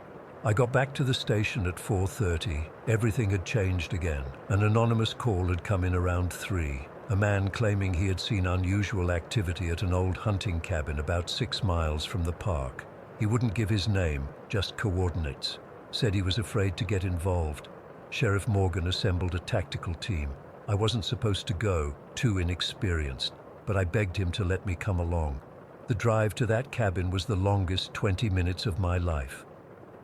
I got back to the station at 4:30, everything had changed again. An anonymous call had come in around 3. A man claiming he had seen unusual activity at an old hunting cabin about 6 miles from the park. He wouldn't give his name, just coordinates. Said he was afraid to get involved. Sheriff Morgan assembled a tactical team. I wasn't supposed to go, too inexperienced, but I begged him to let me come along. The drive to that cabin was the longest 20 minutes of my life.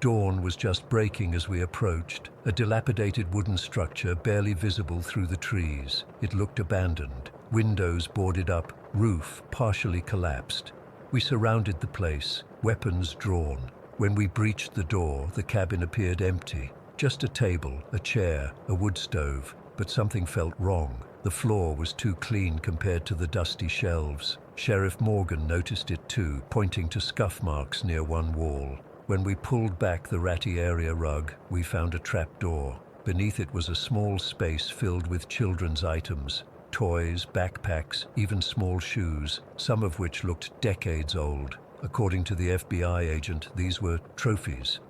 Dawn was just breaking as we approached, a dilapidated wooden structure barely visible through the trees. It looked abandoned, windows boarded up, roof partially collapsed. We surrounded the place, weapons drawn. When we breached the door, the cabin appeared empty. Just a table, a chair, a wood stove. But something felt wrong. The floor was too clean compared to the dusty shelves. Sheriff Morgan noticed it too, pointing to scuff marks near one wall. When we pulled back the ratty area rug, we found a trapdoor. Beneath it was a small space filled with children's items. Toys, backpacks, even small shoes, some of which looked decades old. According to the FBI agent, these were trophies.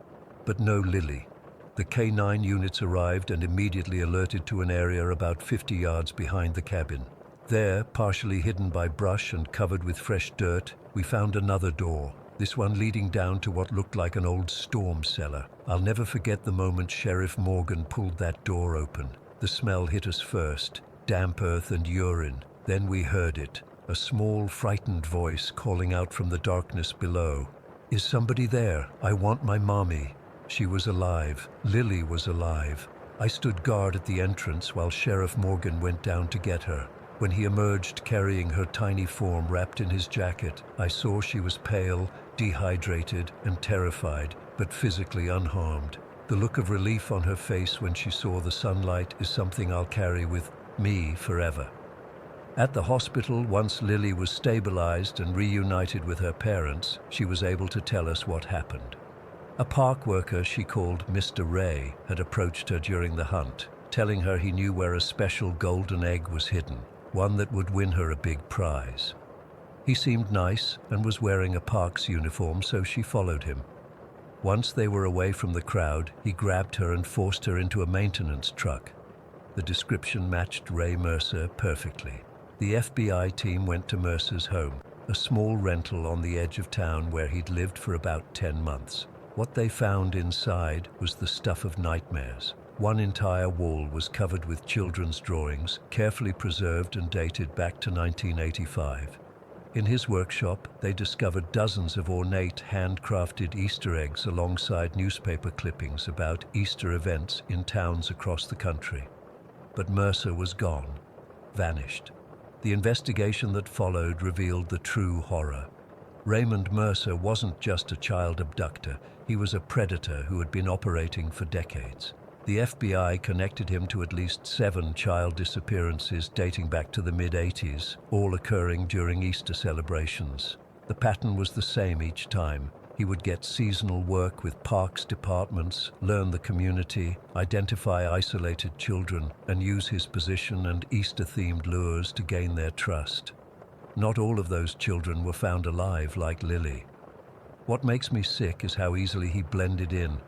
But no Lily. The K9 units arrived and immediately alerted to an area about 50 yards behind the cabin. There, partially hidden by brush and covered with fresh dirt, we found another door, this one leading down to what looked like an old storm cellar. I'll never forget the moment Sheriff Morgan pulled that door open. The smell hit us first, damp earth and urine. Then we heard it, a small, frightened voice calling out from the darkness below. "Is somebody there? I want my mommy." She was alive. Lily was alive. I stood guard at the entrance while Sheriff Morgan went down to get her. When he emerged carrying her tiny form wrapped in his jacket, I saw she was pale, dehydrated, and terrified, but physically unharmed. The look of relief on her face when she saw the sunlight is something I'll carry with me forever. At the hospital, once Lily was stabilized and reunited with her parents, she was able to tell us what happened. A park worker she called Mr. Ray had approached her during the hunt, telling her he knew where a special golden egg was hidden, one that would win her a big prize. He seemed nice and was wearing a park's uniform, so she followed him. Once they were away from the crowd, he grabbed her and forced her into a maintenance truck. The description matched Ray Mercer perfectly. The FBI team went to Mercer's home, a small rental on the edge of town where he'd lived for about 10 months. What they found inside was the stuff of nightmares. One entire wall was covered with children's drawings, carefully preserved and dated back to 1985. In his workshop, they discovered dozens of ornate, handcrafted Easter eggs alongside newspaper clippings about Easter events in towns across the country. But Mercer was gone, vanished. The investigation that followed revealed the true horror. Raymond Mercer wasn't just a child abductor, he was a predator who had been operating for decades. The FBI connected him to at least 7 child disappearances dating back to the mid-80s, all occurring during Easter celebrations. The pattern was the same each time. He would get seasonal work with parks departments, learn the community, identify isolated children, and use his position and Easter-themed lures to gain their trust. Not all of those children were found alive like Lily. What makes me sick is how easily he blended in.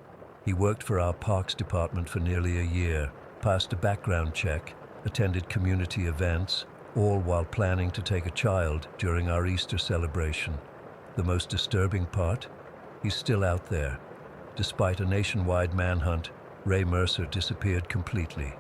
He worked for our parks department for nearly a year, passed a background check, attended community events, all while planning to take a child during our Easter celebration. The most disturbing part? He's still out there. Despite a nationwide manhunt, Ray Mercer disappeared completely.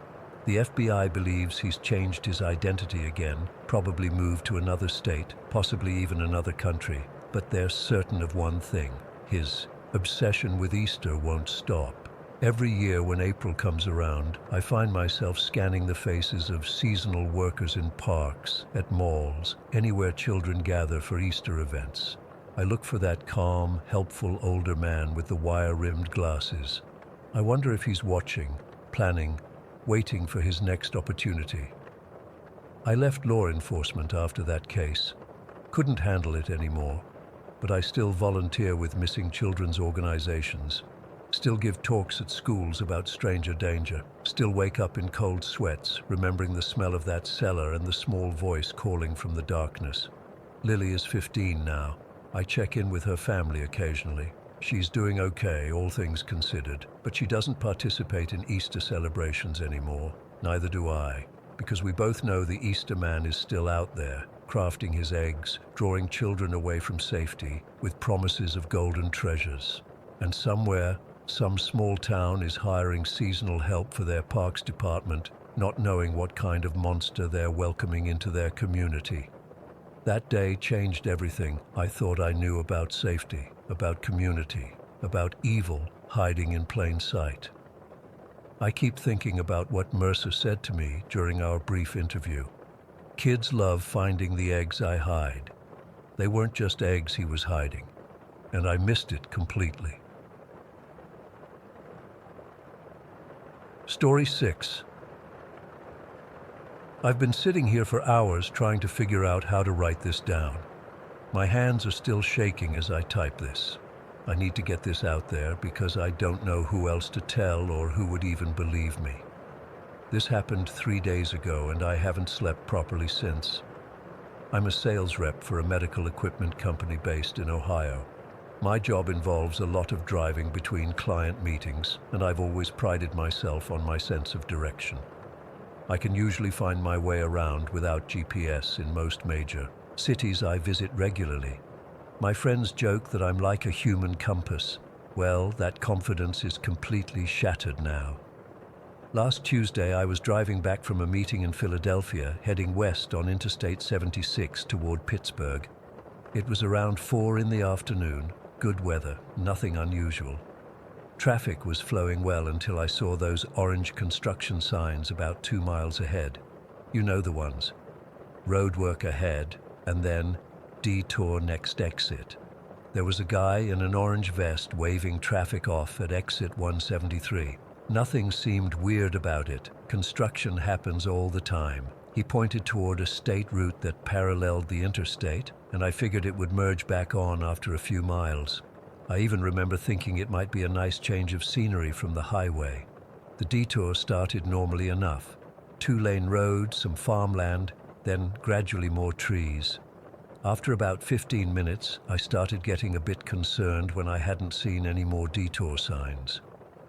The FBI believes he's changed his identity again, probably moved to another state, possibly even another country. But they're certain of one thing: his obsession with Easter won't stop. Every year when April comes around, I find myself scanning the faces of seasonal workers in parks, at malls, anywhere children gather for Easter events. I look for that calm, helpful older man with the wire-rimmed glasses. I wonder if he's watching, planning, waiting for his next opportunity. I left law enforcement after that case. Couldn't handle it anymore, but I still volunteer with missing children's organizations, still give talks at schools about stranger danger, still wake up in cold sweats, remembering the smell of that cellar and the small voice calling from the darkness. Lily is 15 now. I check in with her family occasionally. She's doing okay, all things considered, but she doesn't participate in Easter celebrations anymore. Neither do I, because we both know the Easter man is still out there, crafting his eggs, drawing children away from safety, with promises of golden treasures. And somewhere, some small town is hiring seasonal help for their parks department, not knowing what kind of monster they're welcoming into their community. That day changed everything I thought I knew about safety, about community, about evil hiding in plain sight. I keep thinking about what Mercer said to me during our brief interview. Kids love finding the eggs I hide. They weren't just eggs he was hiding, and I missed it completely. Story 6. I've been sitting here for hours trying to figure out how to write this down. My hands are still shaking as I type this. I need to get this out there because I don't know who else to tell or who would even believe me. This happened 3 days ago and I haven't slept properly since. I'm a sales rep for a medical equipment company based in Ohio. My job involves a lot of driving between client meetings, and I've always prided myself on my sense of direction. I can usually find my way around without GPS in most major cities I visit regularly. My friends joke that I'm like a human compass. Well, that confidence is completely shattered now. Last Tuesday, I was driving back from a meeting in Philadelphia, heading west on Interstate 76 toward Pittsburgh. It was around 4 in the afternoon, good weather, nothing unusual. Traffic was flowing well until I saw those orange construction signs about 2 miles ahead. You know the ones. Roadwork ahead, and then detour next exit. There was a guy in an orange vest waving traffic off at exit 173. Nothing seemed weird about it. Construction happens all the time. He pointed toward a state route that paralleled the interstate, and I figured it would merge back on after a few miles. I even remember thinking it might be a nice change of scenery from the highway. The detour started normally enough. 2-lane road, some farmland, then gradually more trees. After about 15 minutes, I started getting a bit concerned when I hadn't seen any more detour signs.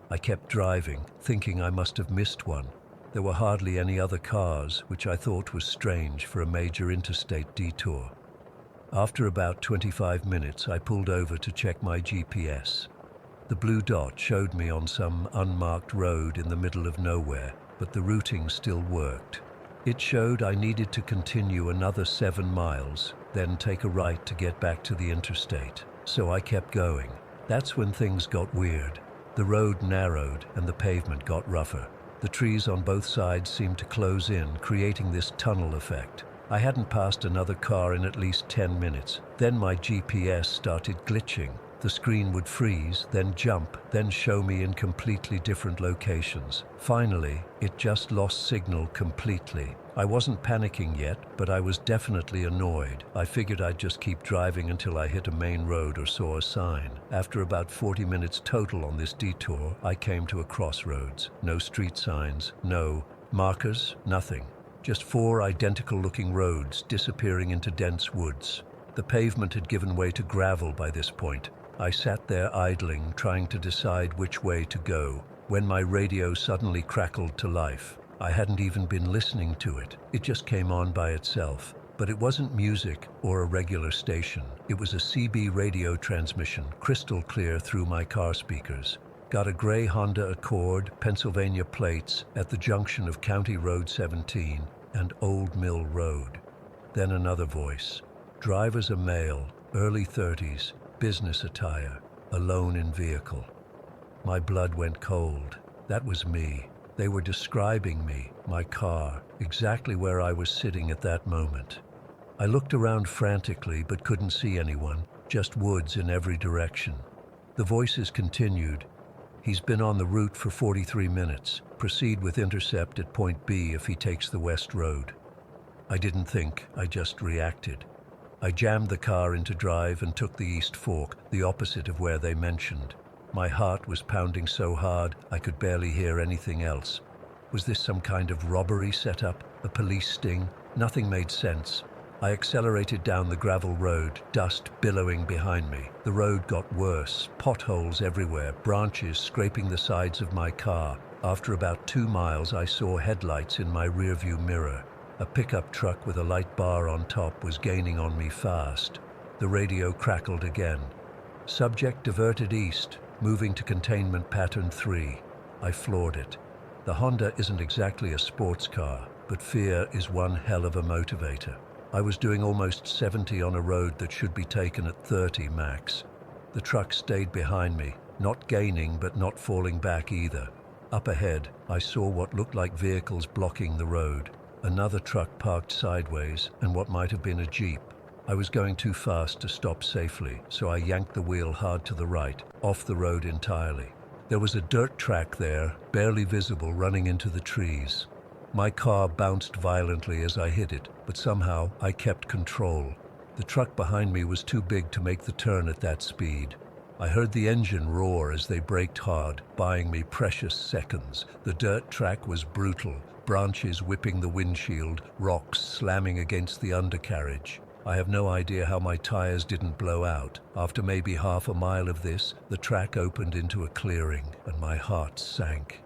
I kept driving, thinking I must have missed one. There were hardly any other cars, which I thought was strange for a major interstate detour. After about 25 minutes, I pulled over to check my GPS. The blue dot showed me on some unmarked road in the middle of nowhere, but the routing still worked. It showed I needed to continue another 7 miles, then take a right to get back to the interstate. So I kept going. That's when things got weird. The road narrowed and the pavement got rougher. The trees on both sides seemed to close in, creating this tunnel effect. I hadn't passed another car in at least 10 minutes. Then my GPS started glitching. The screen would freeze, then jump, then show me in completely different locations. Finally, it just lost signal completely. I wasn't panicking yet, but I was definitely annoyed. I figured I'd just keep driving until I hit a main road or saw a sign. After about 40 minutes total on this detour, I came to a crossroads. No street signs, no markers, nothing. Just 4 identical-looking roads disappearing into dense woods. The pavement had given way to gravel by this point. I sat there idling, trying to decide which way to go, when my radio suddenly crackled to life. I hadn't even been listening to it. It just came on by itself. But it wasn't music or a regular station. It was a CB radio transmission, crystal clear through my car speakers. Got a gray Honda Accord, Pennsylvania plates, at the junction of County Road 17 and Old Mill Road. Then another voice. Driver's a male, early 30s, business attire, alone in vehicle. My blood went cold. That was me. They were describing me, my car, exactly where I was sitting at that moment. I looked around frantically but couldn't see anyone, just woods in every direction. The voices continued. He's been on the route for 43 minutes. Proceed with intercept at point B if he takes the west road. I didn't think, I just reacted. I jammed the car into drive and took the East Fork, the opposite of where they mentioned. My heart was pounding so hard I could barely hear anything else. Was this some kind of robbery setup? A police sting? Nothing made sense. I accelerated down the gravel road, dust billowing behind me. The road got worse, potholes everywhere, branches scraping the sides of my car. After about 2 miles, I saw headlights in my rearview mirror. A pickup truck with a light bar on top was gaining on me fast. The radio crackled again. Subject diverted east, moving to containment pattern 3. I floored it. The Honda isn't exactly a sports car, but fear is one hell of a motivator. I was doing almost 70 on a road that should be taken at 30 max. The truck stayed behind me, not gaining but not falling back either. Up ahead, I saw what looked like vehicles blocking the road. Another truck parked sideways, and what might have been a Jeep. I was going too fast to stop safely, so I yanked the wheel hard to the right, off the road entirely. There was a dirt track there, barely visible, running into the trees. My car bounced violently as I hit it, but somehow I kept control. The truck behind me was too big to make the turn at that speed. I heard the engine roar as they braked hard, buying me precious seconds. The dirt track was brutal, branches whipping the windshield, rocks slamming against the undercarriage. I have no idea how my tires didn't blow out. After maybe half a mile of this, the track opened into a clearing, and my heart sank.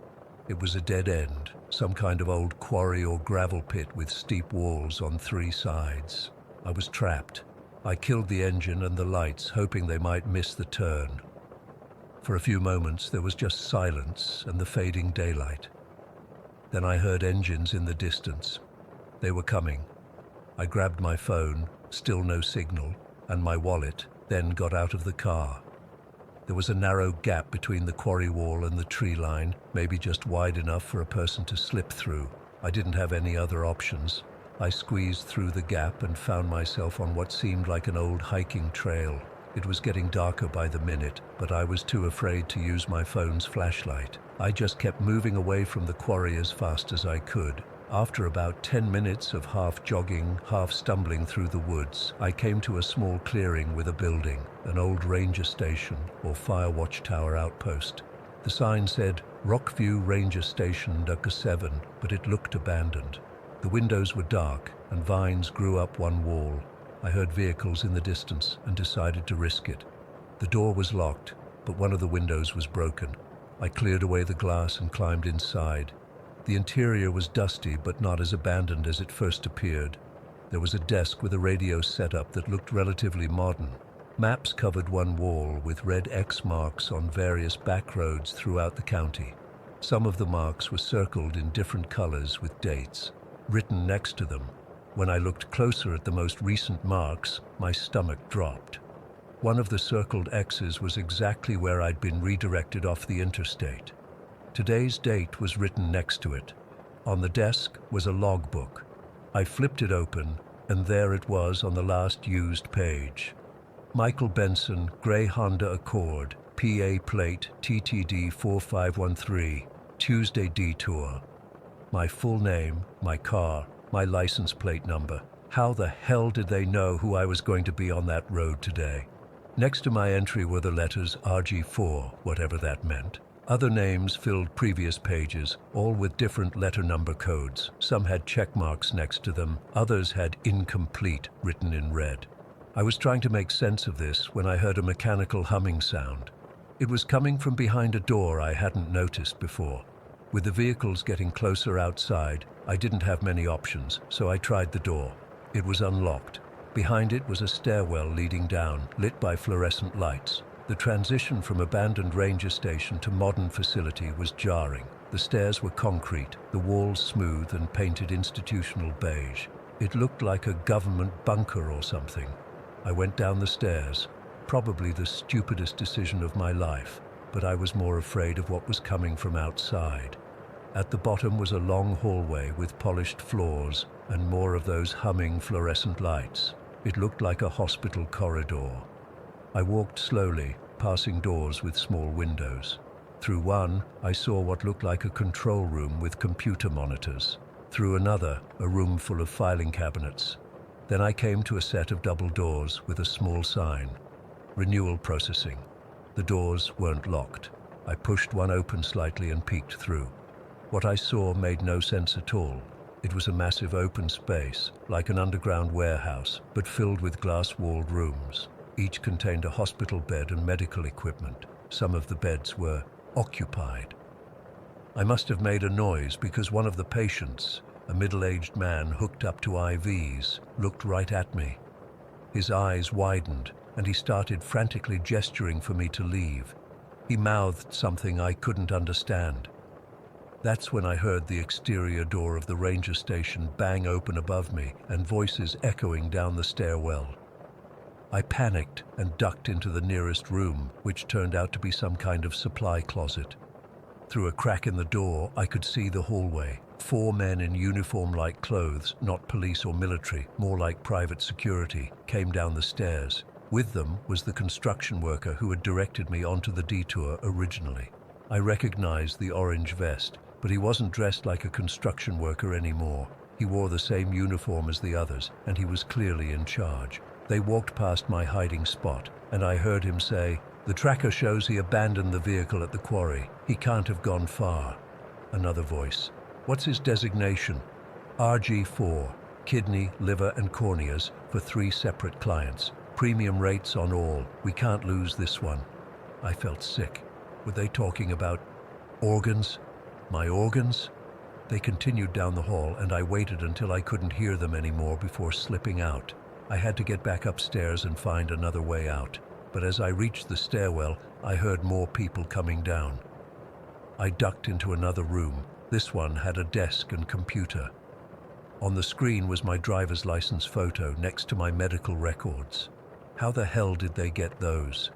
It was a dead end, some kind of old quarry or gravel pit with steep walls on 3 sides. I was trapped. I killed the engine and the lights, hoping they might miss the turn. For a few moments, there was just silence and the fading daylight. Then I heard engines in the distance. They were coming. I grabbed my phone, still no signal, and my wallet, then got out of the car. There was a narrow gap between the quarry wall and the tree line, maybe just wide enough for a person to slip through. I didn't have any other options. I squeezed through the gap and found myself on what seemed like an old hiking trail. It was getting darker by the minute, but I was too afraid to use my phone's flashlight. I just kept moving away from the quarry as fast as I could. After about 10 minutes of half jogging, half stumbling through the woods, I came to a small clearing with a building, an old ranger station or fire watchtower outpost. The sign said, Rockview Ranger Station, Ducker 7, but it looked abandoned. The windows were dark, and vines grew up one wall. I heard vehicles in the distance and decided to risk it. The door was locked, but one of the windows was broken. I cleared away the glass and climbed inside. The interior was dusty, but not as abandoned as it first appeared. There was a desk with a radio setup that looked relatively modern. Maps covered one wall with red X marks on various back roads throughout the county. Some of the marks were circled in different colors with dates written next to them. When I looked closer at the most recent marks, my stomach dropped. One of the circled X's was exactly where I'd been redirected off the interstate. Today's date was written next to it. On the desk was a logbook. I flipped it open, and there it was on the last used page. Michael Benson, Gray Honda Accord, PA plate TTD 4513, Tuesday detour. My full name, my car, my license plate number. How the hell did they know who I was going to be on that road today? Next to my entry were the letters RG4, whatever that meant. Other names filled previous pages, all with different letter number codes. Some had check marks next to them, others had incomplete written in red. I was trying to make sense of this when I heard a mechanical humming sound. It was coming from behind a door I hadn't noticed before. With the vehicles getting closer outside, I didn't have many options, so I tried the door. It was unlocked. Behind it was a stairwell leading down, lit by fluorescent lights. The transition from abandoned ranger station to modern facility was jarring. The stairs were concrete, the walls smooth and painted institutional beige. It looked like a government bunker or something. I went down the stairs, probably the stupidest decision of my life, but I was more afraid of what was coming from outside. At the bottom was a long hallway with polished floors and more of those humming fluorescent lights. It looked like a hospital corridor. I walked slowly, passing doors with small windows. Through one, I saw what looked like a control room with computer monitors. Through another, a room full of filing cabinets. Then I came to a set of double doors with a small sign, Renewal Processing. The doors weren't locked. I pushed one open slightly and peeked through. What I saw made no sense at all. It was a massive open space, like an underground warehouse, but filled with glass-walled rooms. Each contained a hospital bed and medical equipment. Some of the beds were occupied. I must have made a noise because one of the patients, a middle-aged man hooked up to IVs, looked right at me. His eyes widened, and he started frantically gesturing for me to leave. He mouthed something I couldn't understand. That's when I heard the exterior door of the ranger station bang open above me and voices echoing down the stairwell. I panicked and ducked into the nearest room, which turned out to be some kind of supply closet. Through a crack in the door, I could see the hallway. 4 men in uniform-like clothes, not police or military, more like private security, came down the stairs. With them was the construction worker who had directed me onto the detour originally. I recognized the orange vest. But he wasn't dressed like a construction worker anymore. He wore the same uniform as the others, and he was clearly in charge. They walked past my hiding spot, and I heard him say, "The tracker shows he abandoned the vehicle at the quarry. He can't have gone far." Another voice, "What's his designation?" "RG4, kidney, liver and corneas for 3 separate clients. Premium rates on all. We can't lose this one." I felt sick. Were they talking about organs? My organs? They continued down the hall, and I waited until I couldn't hear them anymore before slipping out. I had to get back upstairs and find another way out. But as I reached the stairwell, I heard more people coming down. I ducked into another room. This one had a desk and computer. On the screen was my driver's license photo next to my medical records. How the hell did they get those?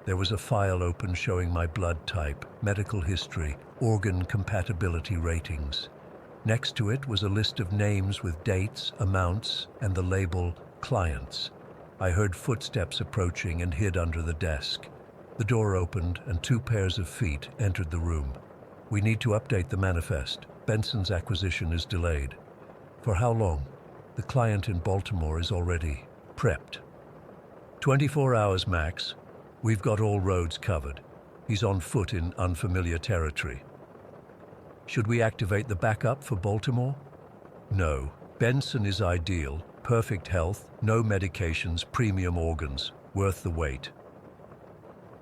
There was a file open showing my blood type, medical history, organ compatibility ratings. Next to it was a list of names with dates, amounts, and the label clients. I heard footsteps approaching and hid under the desk. The door opened and 2 pairs of feet entered the room. "We need to update the manifest. Benson's acquisition is delayed." "For how long?" "The client in Baltimore is already prepped." 24 hours max. We've got all roads covered. He's on foot in unfamiliar territory." "Should we activate the backup for Baltimore?" "No. Benson is ideal. Perfect health, no medications, premium organs. Worth the wait."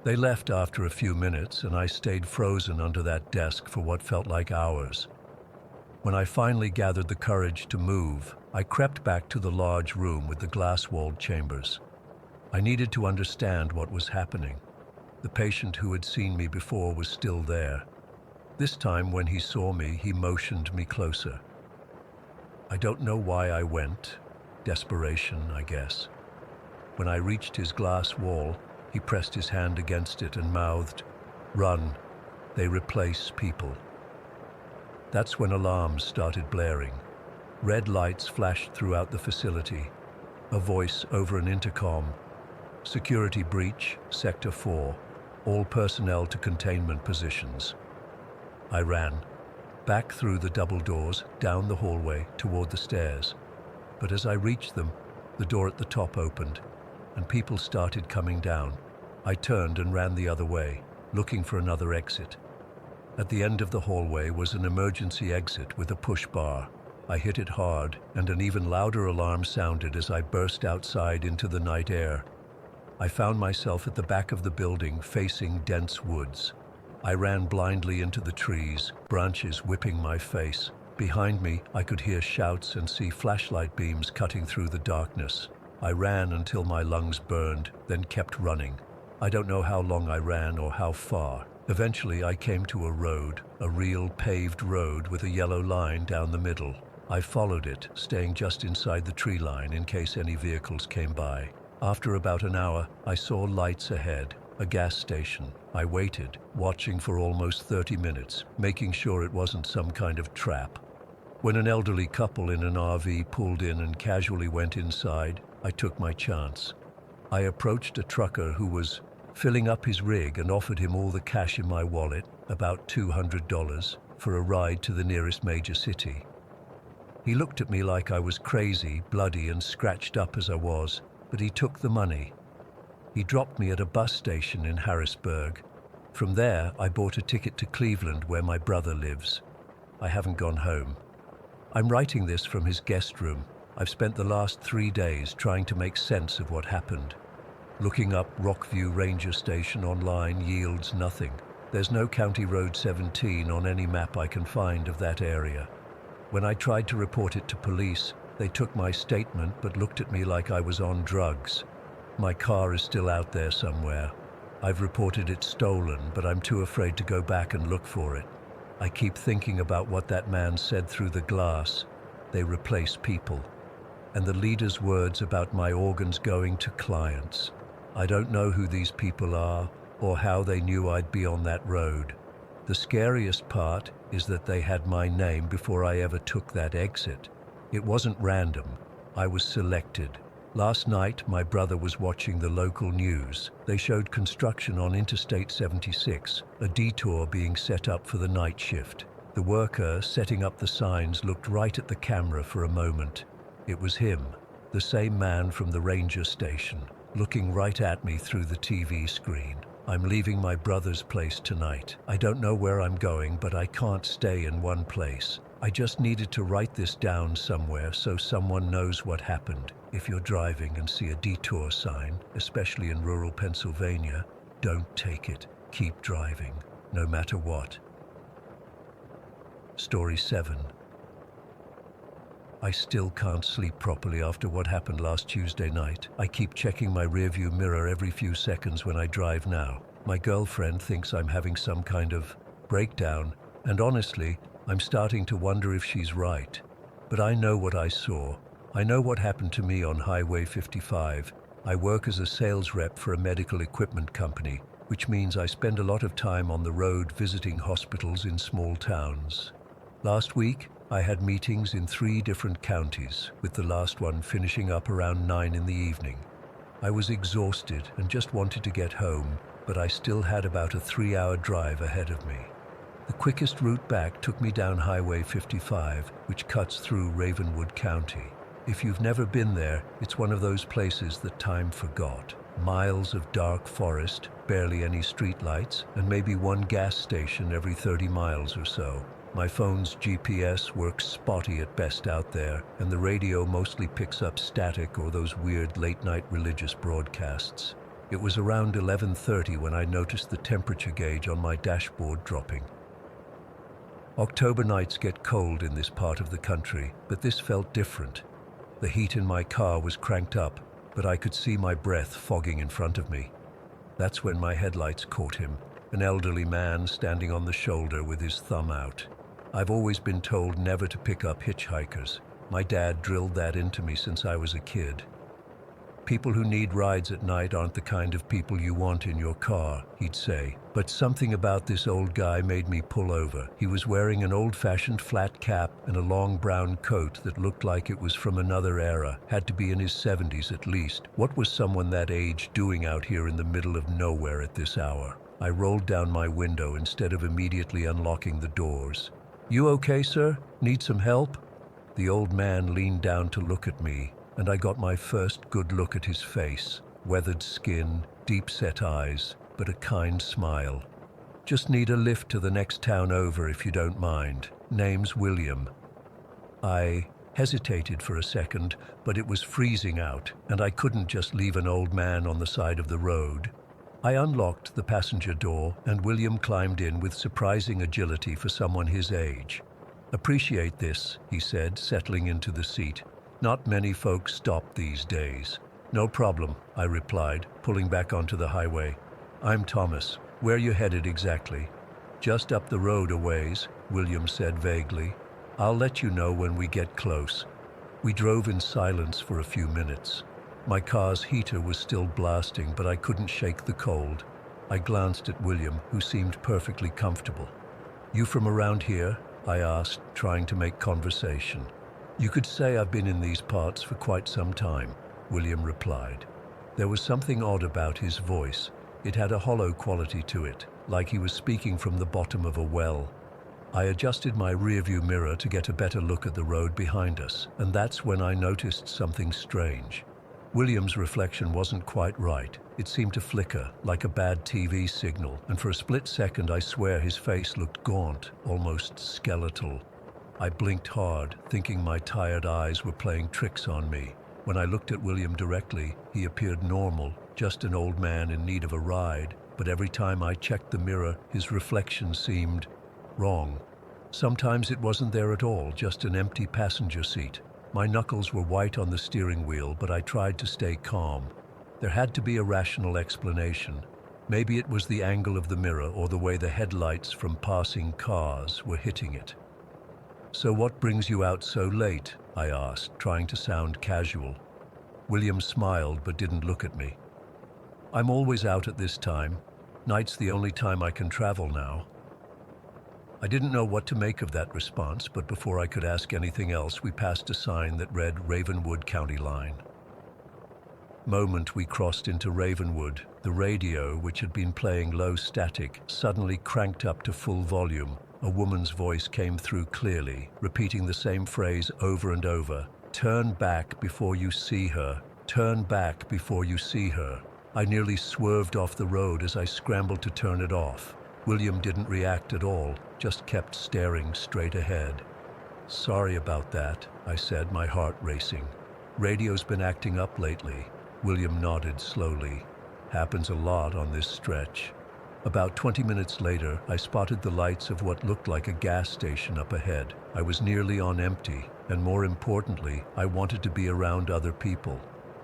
They left after a few minutes, and I stayed frozen under that desk for what felt like hours. When I finally gathered the courage to move, I crept back to the large room with the glass-walled chambers. I needed to understand what was happening. The patient who had seen me before was still there. This time, when he saw me, he motioned me closer. I don't know why I went. Desperation, I guess. When I reached his glass wall, he pressed his hand against it and mouthed, "Run. They replace people." That's when alarms started blaring. Red lights flashed throughout the facility. A voice over an intercom. "Security breach, Sector 4. All personnel to containment positions." I ran. Back through the double doors, down the hallway, toward the stairs. But as I reached them, the door at the top opened, and people started coming down. I turned and ran the other way, looking for another exit. At the end of the hallway was an emergency exit with a push bar. I hit it hard, and an even louder alarm sounded as I burst outside into the night air. I found myself at the back of the building, facing dense woods. I ran blindly into the trees, branches whipping my face. Behind me, I could hear shouts and see flashlight beams cutting through the darkness. I ran until my lungs burned, then kept running. I don't know how long I ran or how far. Eventually, I came to a road, a real paved road with a yellow line down the middle. I followed it, staying just inside the tree line in case any vehicles came by. After about an hour, I saw lights ahead, a gas station. I waited, watching for almost 30 minutes, making sure it wasn't some kind of trap. When an elderly couple in an RV pulled in and casually went inside, I took my chance. I approached a trucker who was filling up his rig and offered him all the cash in my wallet, about $200, for a ride to the nearest major city. He looked at me like I was crazy, bloody and scratched up as I was, but he took the money. He dropped me at a bus station in Harrisburg. From there, I bought a ticket to Cleveland, where my brother lives. I haven't gone home. I'm writing this from his guest room. I've spent the last 3 days trying to make sense of what happened. Looking up Rockview Ranger Station online yields nothing. There's no County Road 17 on any map I can find of that area. When I tried to report it to police, they took my statement but looked at me like I was on drugs. My car is still out there somewhere. I've reported it stolen, but I'm too afraid to go back and look for it. I keep thinking about what that man said through the glass. They replace people. And the leader's words about my organs going to clients. I don't know who these people are or how they knew I'd be on that road. The scariest part is that they had my name before I ever took that exit. It wasn't random. I was selected. Last night, my brother was watching the local news. They showed construction on Interstate 76, a detour being set up for the night shift. The worker setting up the signs looked right at the camera for a moment. It was him, the same man from the ranger station, looking right at me through the TV screen. I'm leaving my brother's place tonight. I don't know where I'm going, but I can't stay in one place. I just needed to write this down somewhere so someone knows what happened. If you're driving and see a detour sign, especially in rural Pennsylvania, don't take it. Keep driving, no matter what. Story 7. I still can't sleep properly after what happened last Tuesday night. I keep checking my rearview mirror every few seconds when I drive now. My girlfriend thinks I'm having some kind of breakdown, and honestly, I'm starting to wonder if she's right. But I know what I saw. I know what happened to me on Highway 55. I work as a sales rep for a medical equipment company, which means I spend a lot of time on the road visiting hospitals in small towns. Last week, I had meetings in 3 different counties, with the last one finishing up around 9 in the evening. I was exhausted and just wanted to get home, but I still had about a 3-hour drive ahead of me. The quickest route back took me down Highway 55, which cuts through Ravenwood County. If you've never been there, it's one of those places that time forgot. Miles of dark forest, barely any streetlights, and maybe one gas station every 30 miles or so. My phone's GPS works spotty at best out there, and the radio mostly picks up static or those weird late-night religious broadcasts. It was around 11:30 when I noticed the temperature gauge on my dashboard dropping. October nights get cold in this part of the country, but this felt different. The heat in my car was cranked up, but I could see my breath fogging in front of me. That's when my headlights caught him, an elderly man standing on the shoulder with his thumb out. I've always been told never to pick up hitchhikers. My dad drilled that into me since I was a kid. People who need rides at night aren't the kind of people you want in your car, he'd say. But something about this old guy made me pull over. He was wearing an old-fashioned flat cap and a long brown coat that looked like it was from another era. Had to be in his 70s at least. What was someone that age doing out here in the middle of nowhere at this hour? I rolled down my window instead of immediately unlocking the doors. "You okay, sir? Need some help?" The old man leaned down to look at me, and I got my first good look at his face. Weathered skin, deep-set eyes, but a kind smile. "Just need a lift to the next town over if you don't mind. Name's William." I hesitated for a second, but it was freezing out, and I couldn't just leave an old man on the side of the road. I unlocked the passenger door, and William climbed in with surprising agility for someone his age. "Appreciate this," he said, settling into the seat. "Not many folks stop these days." "No problem," I replied, pulling back onto the highway. "I'm Thomas. Where you headed exactly?" "Just up the road a ways," William said vaguely. "I'll let you know when we get close." We drove in silence for a few minutes. My car's heater was still blasting, but I couldn't shake the cold. I glanced at William, who seemed perfectly comfortable. "You from around here?" I asked, trying to make conversation. "You could say I've been in these parts for quite some time," William replied. There was something odd about his voice. It had a hollow quality to it, like he was speaking from the bottom of a well. I adjusted my rearview mirror to get a better look at the road behind us, and that's when I noticed something strange. William's reflection wasn't quite right. It seemed to flicker, like a bad TV signal, and for a split second I swear his face looked gaunt, almost skeletal. I blinked hard, thinking my tired eyes were playing tricks on me. When I looked at William directly, he appeared normal, just an old man in need of a ride, but every time I checked the mirror, his reflection seemed wrong. Sometimes it wasn't there at all, just an empty passenger seat. My knuckles were white on the steering wheel, but I tried to stay calm. There had to be a rational explanation. Maybe it was the angle of the mirror or the way the headlights from passing cars were hitting it. "So what brings you out so late?" I asked, trying to sound casual. William smiled but didn't look at me. "I'm always out at this time. Night's the only time I can travel now." I didn't know what to make of that response, but before I could ask anything else, we passed a sign that read Ravenwood County Line. Moment we crossed into Ravenwood, the radio, which had been playing low static, suddenly cranked up to full volume. A woman's voice came through clearly, repeating the same phrase over and over. "Turn back before you see her. Turn back before you see her." I nearly swerved off the road as I scrambled to turn it off. William didn't react at all, just kept staring straight ahead. "Sorry about that," I said, my heart racing. "Radio's been acting up lately." William nodded slowly. "Happens a lot on this stretch." About 20 minutes later, I spotted the lights of what looked like a gas station up ahead. I was nearly on empty, and more importantly, I wanted to be around other people.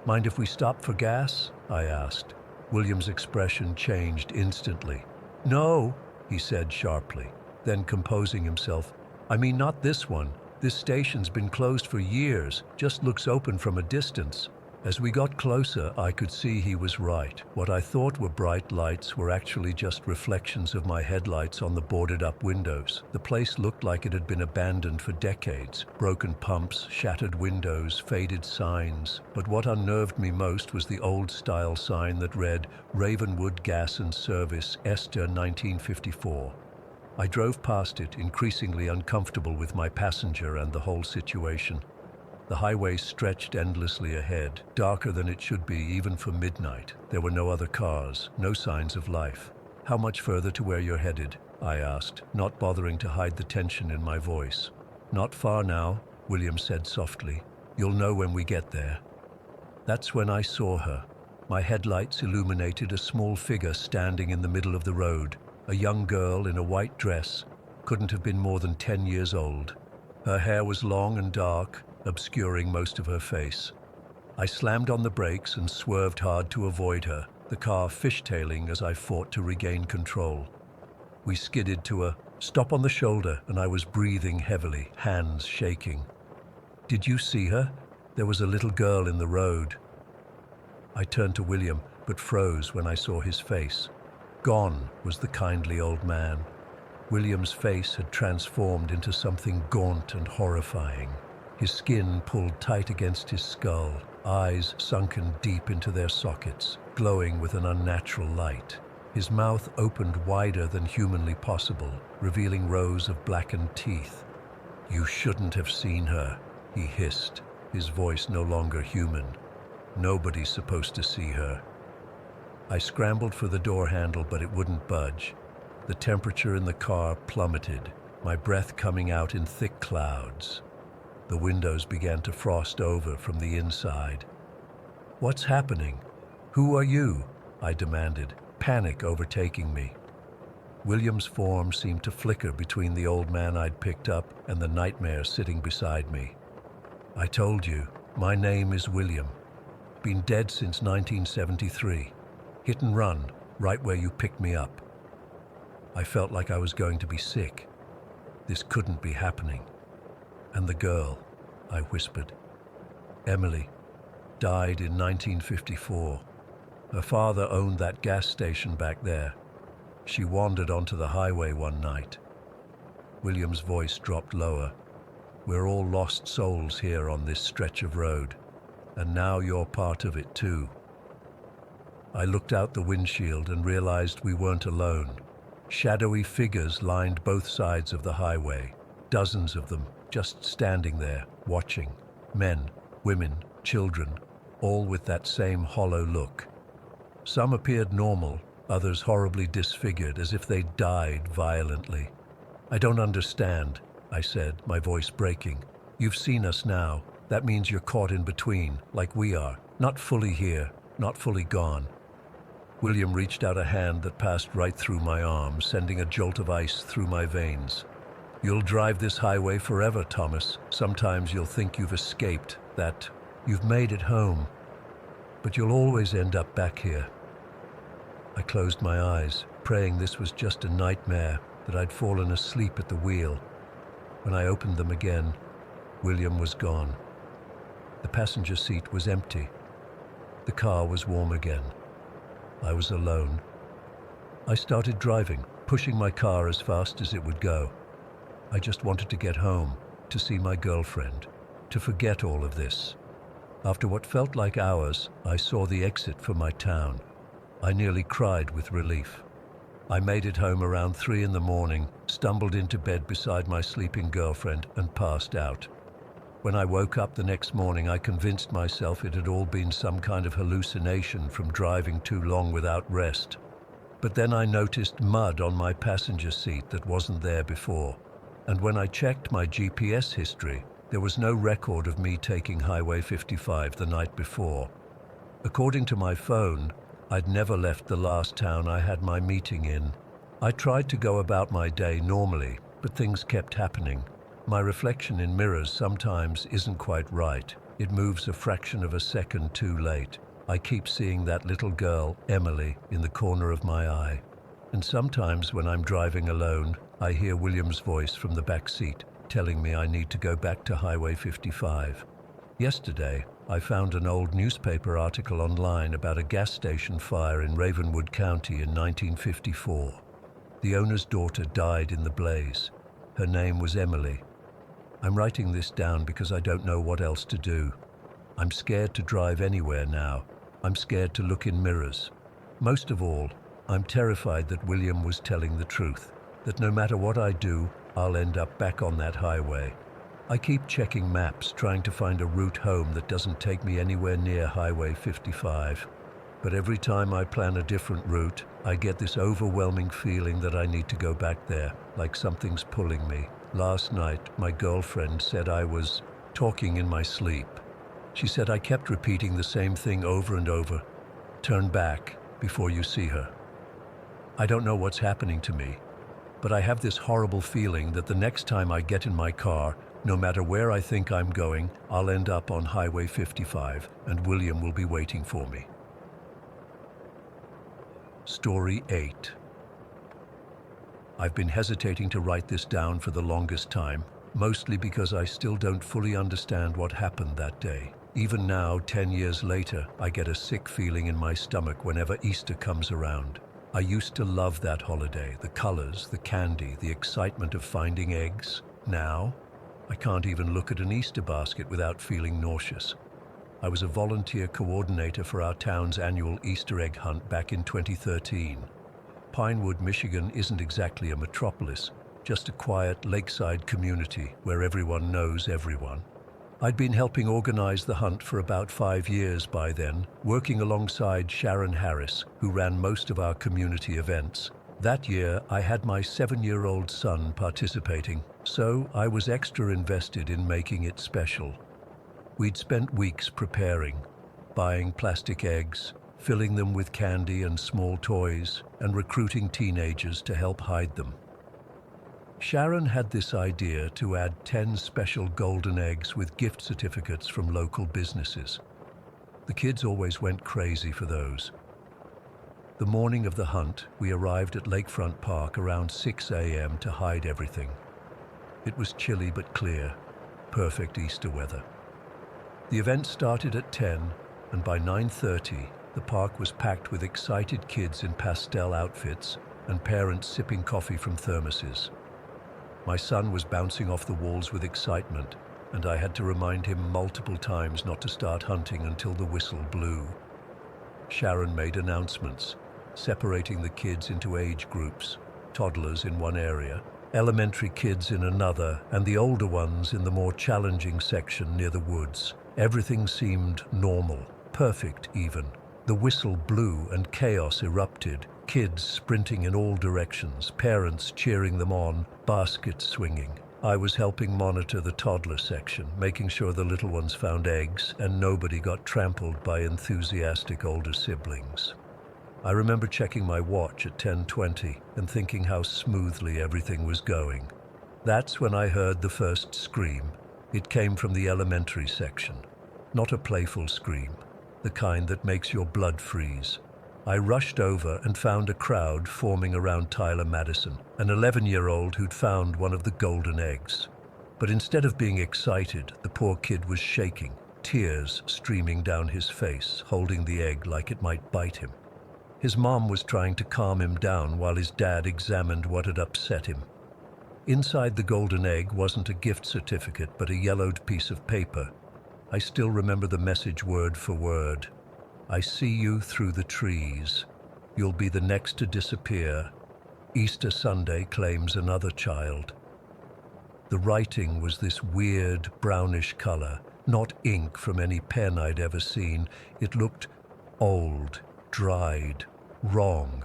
"Mind if we stop for gas?" I asked. William's expression changed instantly. "No," he said sharply. Then, composing himself, "I mean, not this one. This station's been closed for years, just looks open from a distance." As we got closer, I could see he was right. What I thought were bright lights were actually just reflections of my headlights on the boarded-up windows. The place looked like it had been abandoned for decades. Broken pumps, shattered windows, faded signs. But what unnerved me most was the old-style sign that read, "Ravenwood Gas and Service, Esther 1954. I drove past it, increasingly uncomfortable with my passenger and the whole situation. The highway stretched endlessly ahead, darker than it should be even for midnight. There were no other cars, no signs of life. "How much further to where you're headed?" I asked, not bothering to hide the tension in my voice. "Not far now," William said softly. "You'll know when we get there." That's when I saw her. My headlights illuminated a small figure standing in the middle of the road, a young girl in a white dress, couldn't have been more than 10 years old. Her hair was long and dark, obscuring most of her face. I slammed on the brakes and swerved hard to avoid her, the car fishtailing as I fought to regain control. We skidded to a stop on the shoulder, and I was breathing heavily, hands shaking. "Did you see her? There was a little girl in the road." I turned to William, but froze when I saw his face. Gone was the kindly old man. William's face had transformed into something gaunt and horrifying. His skin pulled tight against his skull, eyes sunken deep into their sockets, glowing with an unnatural light. His mouth opened wider than humanly possible, revealing rows of blackened teeth. "You shouldn't have seen her," he hissed, his voice no longer human. "Nobody's supposed to see her." I scrambled for the door handle, but it wouldn't budge. The temperature in the car plummeted, my breath coming out in thick clouds. The windows began to frost over from the inside. "What's happening? Who are you?" I demanded, panic overtaking me. William's form seemed to flicker between the old man I'd picked up and the nightmare sitting beside me. "I told you, my name is William. Been dead since 1973. Hit and run, right where you picked me up." I felt like I was going to be sick. This couldn't be happening. "And the girl," I whispered. "Emily, died in 1954. Her father owned that gas station back there. She wandered onto the highway one night." William's voice dropped lower. "We're all lost souls here on this stretch of road, and now you're part of it too." I looked out the windshield and realized we weren't alone. Shadowy figures lined both sides of the highway, dozens of them, just standing there, watching. Men, women, children, all with that same hollow look. Some appeared normal, others horribly disfigured, as if they'd died violently. "I don't understand," I said, my voice breaking. "You've seen us now. That means you're caught in between, like we are. Not fully here, not fully gone." William reached out a hand that passed right through my arm, sending a jolt of ice through my veins. "You'll drive this highway forever, Thomas. Sometimes you'll think you've escaped, that you've made it home. But you'll always end up back here." I closed my eyes, praying this was just a nightmare, that I'd fallen asleep at the wheel. When I opened them again, William was gone. The passenger seat was empty. The car was warm again. I was alone. I started driving, pushing my car as fast as it would go. I just wanted to get home, to see my girlfriend, to forget all of this. After what felt like hours, I saw the exit for my town. I nearly cried with relief. I made it home around 3 in the morning, stumbled into bed beside my sleeping girlfriend, and passed out. When I woke up the next morning, I convinced myself it had all been some kind of hallucination from driving too long without rest. But then I noticed mud on my passenger seat that wasn't there before. And when I checked my GPS history, there was no record of me taking Highway 55 the night before. According to my phone, I'd never left the last town I had my meeting in. I tried to go about my day normally, but things kept happening. My reflection in mirrors sometimes isn't quite right. It moves a fraction of a second too late. I keep seeing that little girl, Emily, in the corner of my eye. And sometimes when I'm driving alone, I hear William's voice from the back seat, telling me I need to go back to Highway 55. Yesterday, I found an old newspaper article online about a gas station fire in Ravenwood County in 1954. The owner's daughter died in the blaze. Her name was Emily. I'm writing this down because I don't know what else to do. I'm scared to drive anywhere now. I'm scared to look in mirrors. Most of all, I'm terrified that William was telling the truth, that no matter what I do, I'll end up back on that highway. I keep checking maps, trying to find a route home that doesn't take me anywhere near Highway 55. But every time I plan a different route, I get this overwhelming feeling that I need to go back there, like something's pulling me. Last night, my girlfriend said I was talking in my sleep. She said I kept repeating the same thing over and over. Turn back before you see her. I don't know what's happening to me, but I have this horrible feeling that the next time I get in my car, no matter where I think I'm going, I'll end up on Highway 55 and William will be waiting for me. Story 8. I've been hesitating to write this down for the longest time, mostly because I still don't fully understand what happened that day. Even now, 10 years later, I get a sick feeling in my stomach whenever Easter comes around. I used to love that holiday, the colors, the candy, the excitement of finding eggs. Now, I can't even look at an Easter basket without feeling nauseous. I was a volunteer coordinator for our town's annual Easter egg hunt back in 2013. Pinewood, Michigan isn't exactly a metropolis, just a quiet lakeside community where everyone knows everyone. I'd been helping organize the hunt for about 5 years by then, working alongside Sharon Harris, who ran most of our community events. That year, I had my 7-year-old son participating, so I was extra invested in making it special. We'd spent weeks preparing, buying plastic eggs, filling them with candy and small toys, and recruiting teenagers to help hide them. Sharon had this idea to add 10 special golden eggs with gift certificates from local businesses. The kids always went crazy for those. The morning of the hunt, we arrived at Lakefront Park around 6 a.m. to hide everything. It was chilly but clear, perfect Easter weather. The event started at 10, and by 9:30, the park was packed with excited kids in pastel outfits and parents sipping coffee from thermoses. My son was bouncing off the walls with excitement, and I had to remind him multiple times not to start hunting until the whistle blew. Sharon made announcements, separating the kids into age groups, toddlers in one area, elementary kids in another, and the older ones in the more challenging section near the woods. Everything seemed normal, perfect even. The whistle blew and chaos erupted, kids sprinting in all directions, parents cheering them on, baskets swinging. I was helping monitor the toddler section, making sure the little ones found eggs and nobody got trampled by enthusiastic older siblings. I remember checking my watch at 10:20 and thinking how smoothly everything was going. That's when I heard the first scream. It came from the elementary section. Not a playful scream, the kind that makes your blood freeze. I rushed over and found a crowd forming around Tyler Madison, an 11-year-old who'd found one of the golden eggs. But instead of being excited, the poor kid was shaking, tears streaming down his face, holding the egg like it might bite him. His mom was trying to calm him down while his dad examined what had upset him. Inside the golden egg wasn't a gift certificate, but a yellowed piece of paper. I still remember the message word for word. I see you through the trees. You'll be the next to disappear. Easter Sunday claims another child. The writing was this weird brownish color, not ink from any pen I'd ever seen. It looked old, dried, wrong.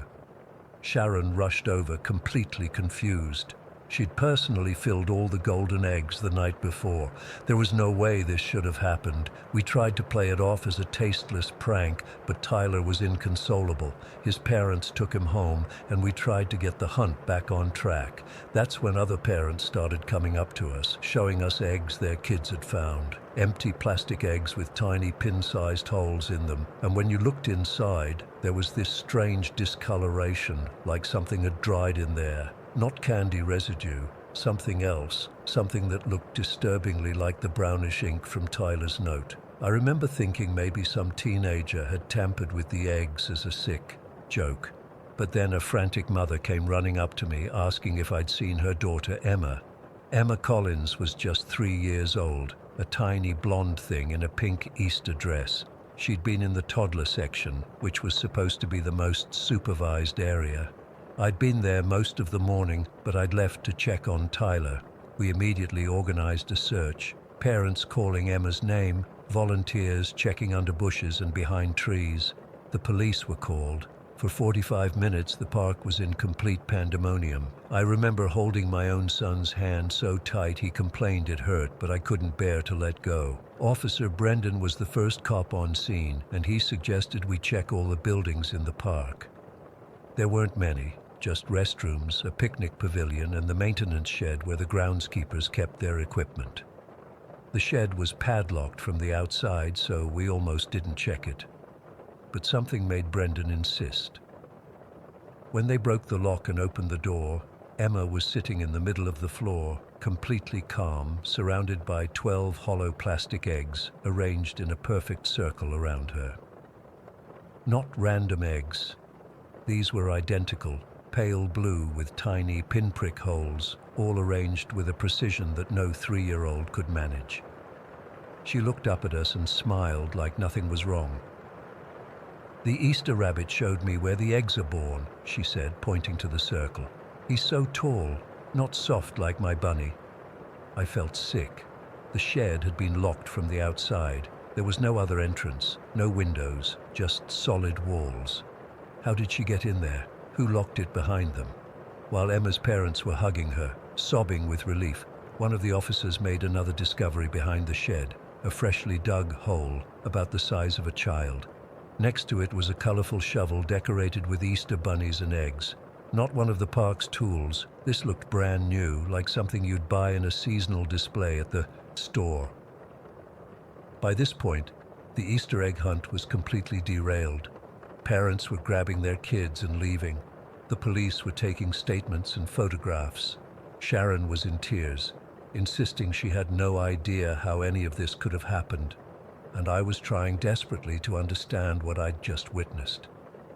Sharon rushed over, completely confused. She'd personally filled all the golden eggs the night before. There was no way this should have happened. We tried to play it off as a tasteless prank, but Tyler was inconsolable. His parents took him home, and we tried to get the hunt back on track. That's when other parents started coming up to us, showing us eggs their kids had found. Empty plastic eggs with tiny pin-sized holes in them. And when you looked inside, there was this strange discoloration, like something had dried in there. Not candy residue, something else, something that looked disturbingly like the brownish ink from Tyler's note. I remember thinking maybe some teenager had tampered with the eggs as a sick joke. But then a frantic mother came running up to me asking if I'd seen her daughter Emma. Emma Collins was just 3 years old, a tiny blonde thing in a pink Easter dress. She'd been in the toddler section, which was supposed to be the most supervised area. I'd been there most of the morning, but I'd left to check on Tyler. We immediately organized a search. Parents calling Emma's name, volunteers checking under bushes and behind trees. The police were called. For 45 minutes, the park was in complete pandemonium. I remember holding my own son's hand so tight he complained it hurt, but I couldn't bear to let go. Officer Brendan was the first cop on scene, and he suggested we check all the buildings in the park. There weren't many. Just restrooms, a picnic pavilion, and the maintenance shed where the groundskeepers kept their equipment. The shed was padlocked from the outside, so we almost didn't check it. But something made Brendan insist. When they broke the lock and opened the door, Emma was sitting in the middle of the floor, completely calm, surrounded by 12 hollow plastic eggs arranged in a perfect circle around her. Not random eggs. These were identical, pale blue with tiny pinprick holes, all arranged with a precision that no 3-year-old could manage. She looked up at us and smiled like nothing was wrong. "The Easter rabbit showed me where the eggs are born," she said, pointing to the circle. "He's so tall, not soft like my bunny." I felt sick. The shed had been locked from the outside. There was no other entrance, no windows, just solid walls. How did she get in there? Who locked it behind them? While Emma's parents were hugging her, sobbing with relief, one of the officers made another discovery behind the shed, a freshly dug hole about the size of a child. Next to it was a colorful shovel decorated with Easter bunnies and eggs. Not one of the park's tools. This looked brand new, like something you'd buy in a seasonal display at the store. By this point, the Easter egg hunt was completely derailed. Parents were grabbing their kids and leaving. The police were taking statements and photographs. Sharon was in tears, insisting she had no idea how any of this could have happened, and I was trying desperately to understand what I'd just witnessed.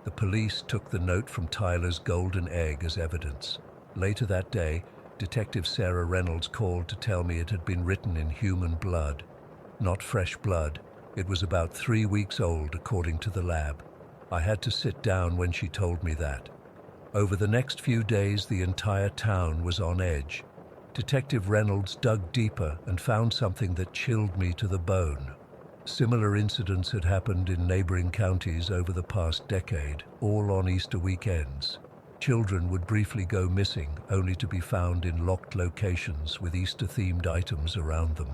The police took the note from Tyler's golden egg as evidence. Later that day, Detective Sarah Reynolds called to tell me it had been written in human blood. Not fresh blood. It was about 3 weeks old, according to the lab. I had to sit down when she told me that. Over the next few days, the entire town was on edge. Detective Reynolds dug deeper and found something that chilled me to the bone. Similar incidents had happened in neighboring counties over the past decade, all on Easter weekends. Children would briefly go missing, only to be found in locked locations with Easter-themed items around them.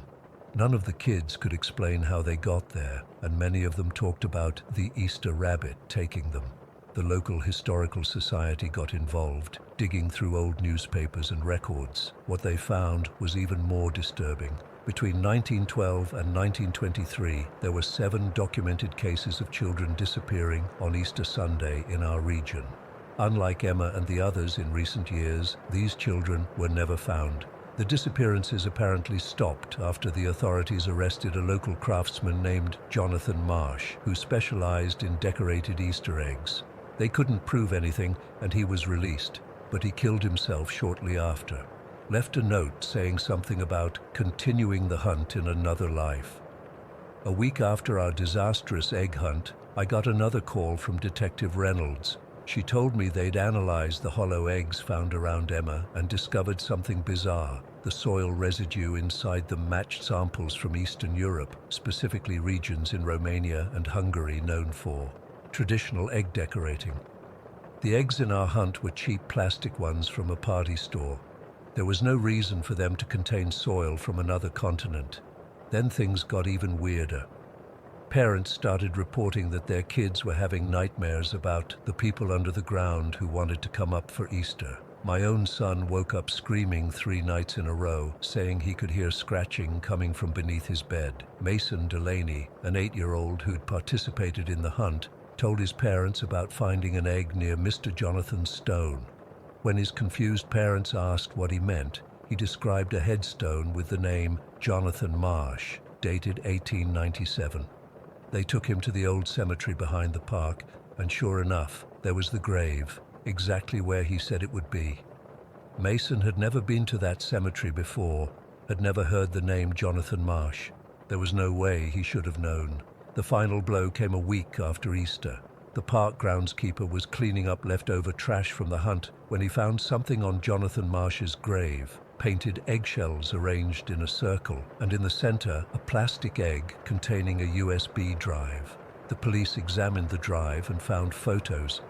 None of the kids could explain how they got there, and many of them talked about the Easter rabbit taking them. The local historical society got involved, digging through old newspapers and records. What they found was even more disturbing. Between 1912 and 1923, there were 7 documented cases of children disappearing on Easter Sunday in our region. Unlike Emma and the others in recent years, these children were never found. The disappearances apparently stopped after the authorities arrested a local craftsman named Jonathan Marsh, who specialized in decorated Easter eggs. They couldn't prove anything, and he was released, but he killed himself shortly after. Left a note saying something about continuing the hunt in another life. A week after our disastrous egg hunt, I got another call from Detective Reynolds. She told me they'd analyzed the hollow eggs found around Emma and discovered something bizarre. The soil residue inside them matched samples from Eastern Europe, specifically regions in Romania and Hungary known for traditional egg decorating. The eggs in our hunt were cheap plastic ones from a party store. There was no reason for them to contain soil from another continent. Then things got even weirder. Parents started reporting that their kids were having nightmares about the people under the ground who wanted to come up for Easter. My own son woke up screaming 3 nights in a row, saying he could hear scratching coming from beneath his bed. Mason Delaney, an 8-year-old who'd participated in the hunt, told his parents about finding an egg near Mr. Jonathan's stone. When his confused parents asked what he meant, he described a headstone with the name Jonathan Marsh, dated 1897. They took him to the old cemetery behind the park, and sure enough, there was the grave, exactly where he said it would be. Mason had never been to that cemetery before, had never heard the name Jonathan Marsh. There was no way he should have known. The final blow came a week after Easter. The park groundskeeper was cleaning up leftover trash from the hunt when he found something on Jonathan Marsh's grave. Painted eggshells arranged in a circle, and in the center, a plastic egg containing a USB drive. The police examined the drive and found photos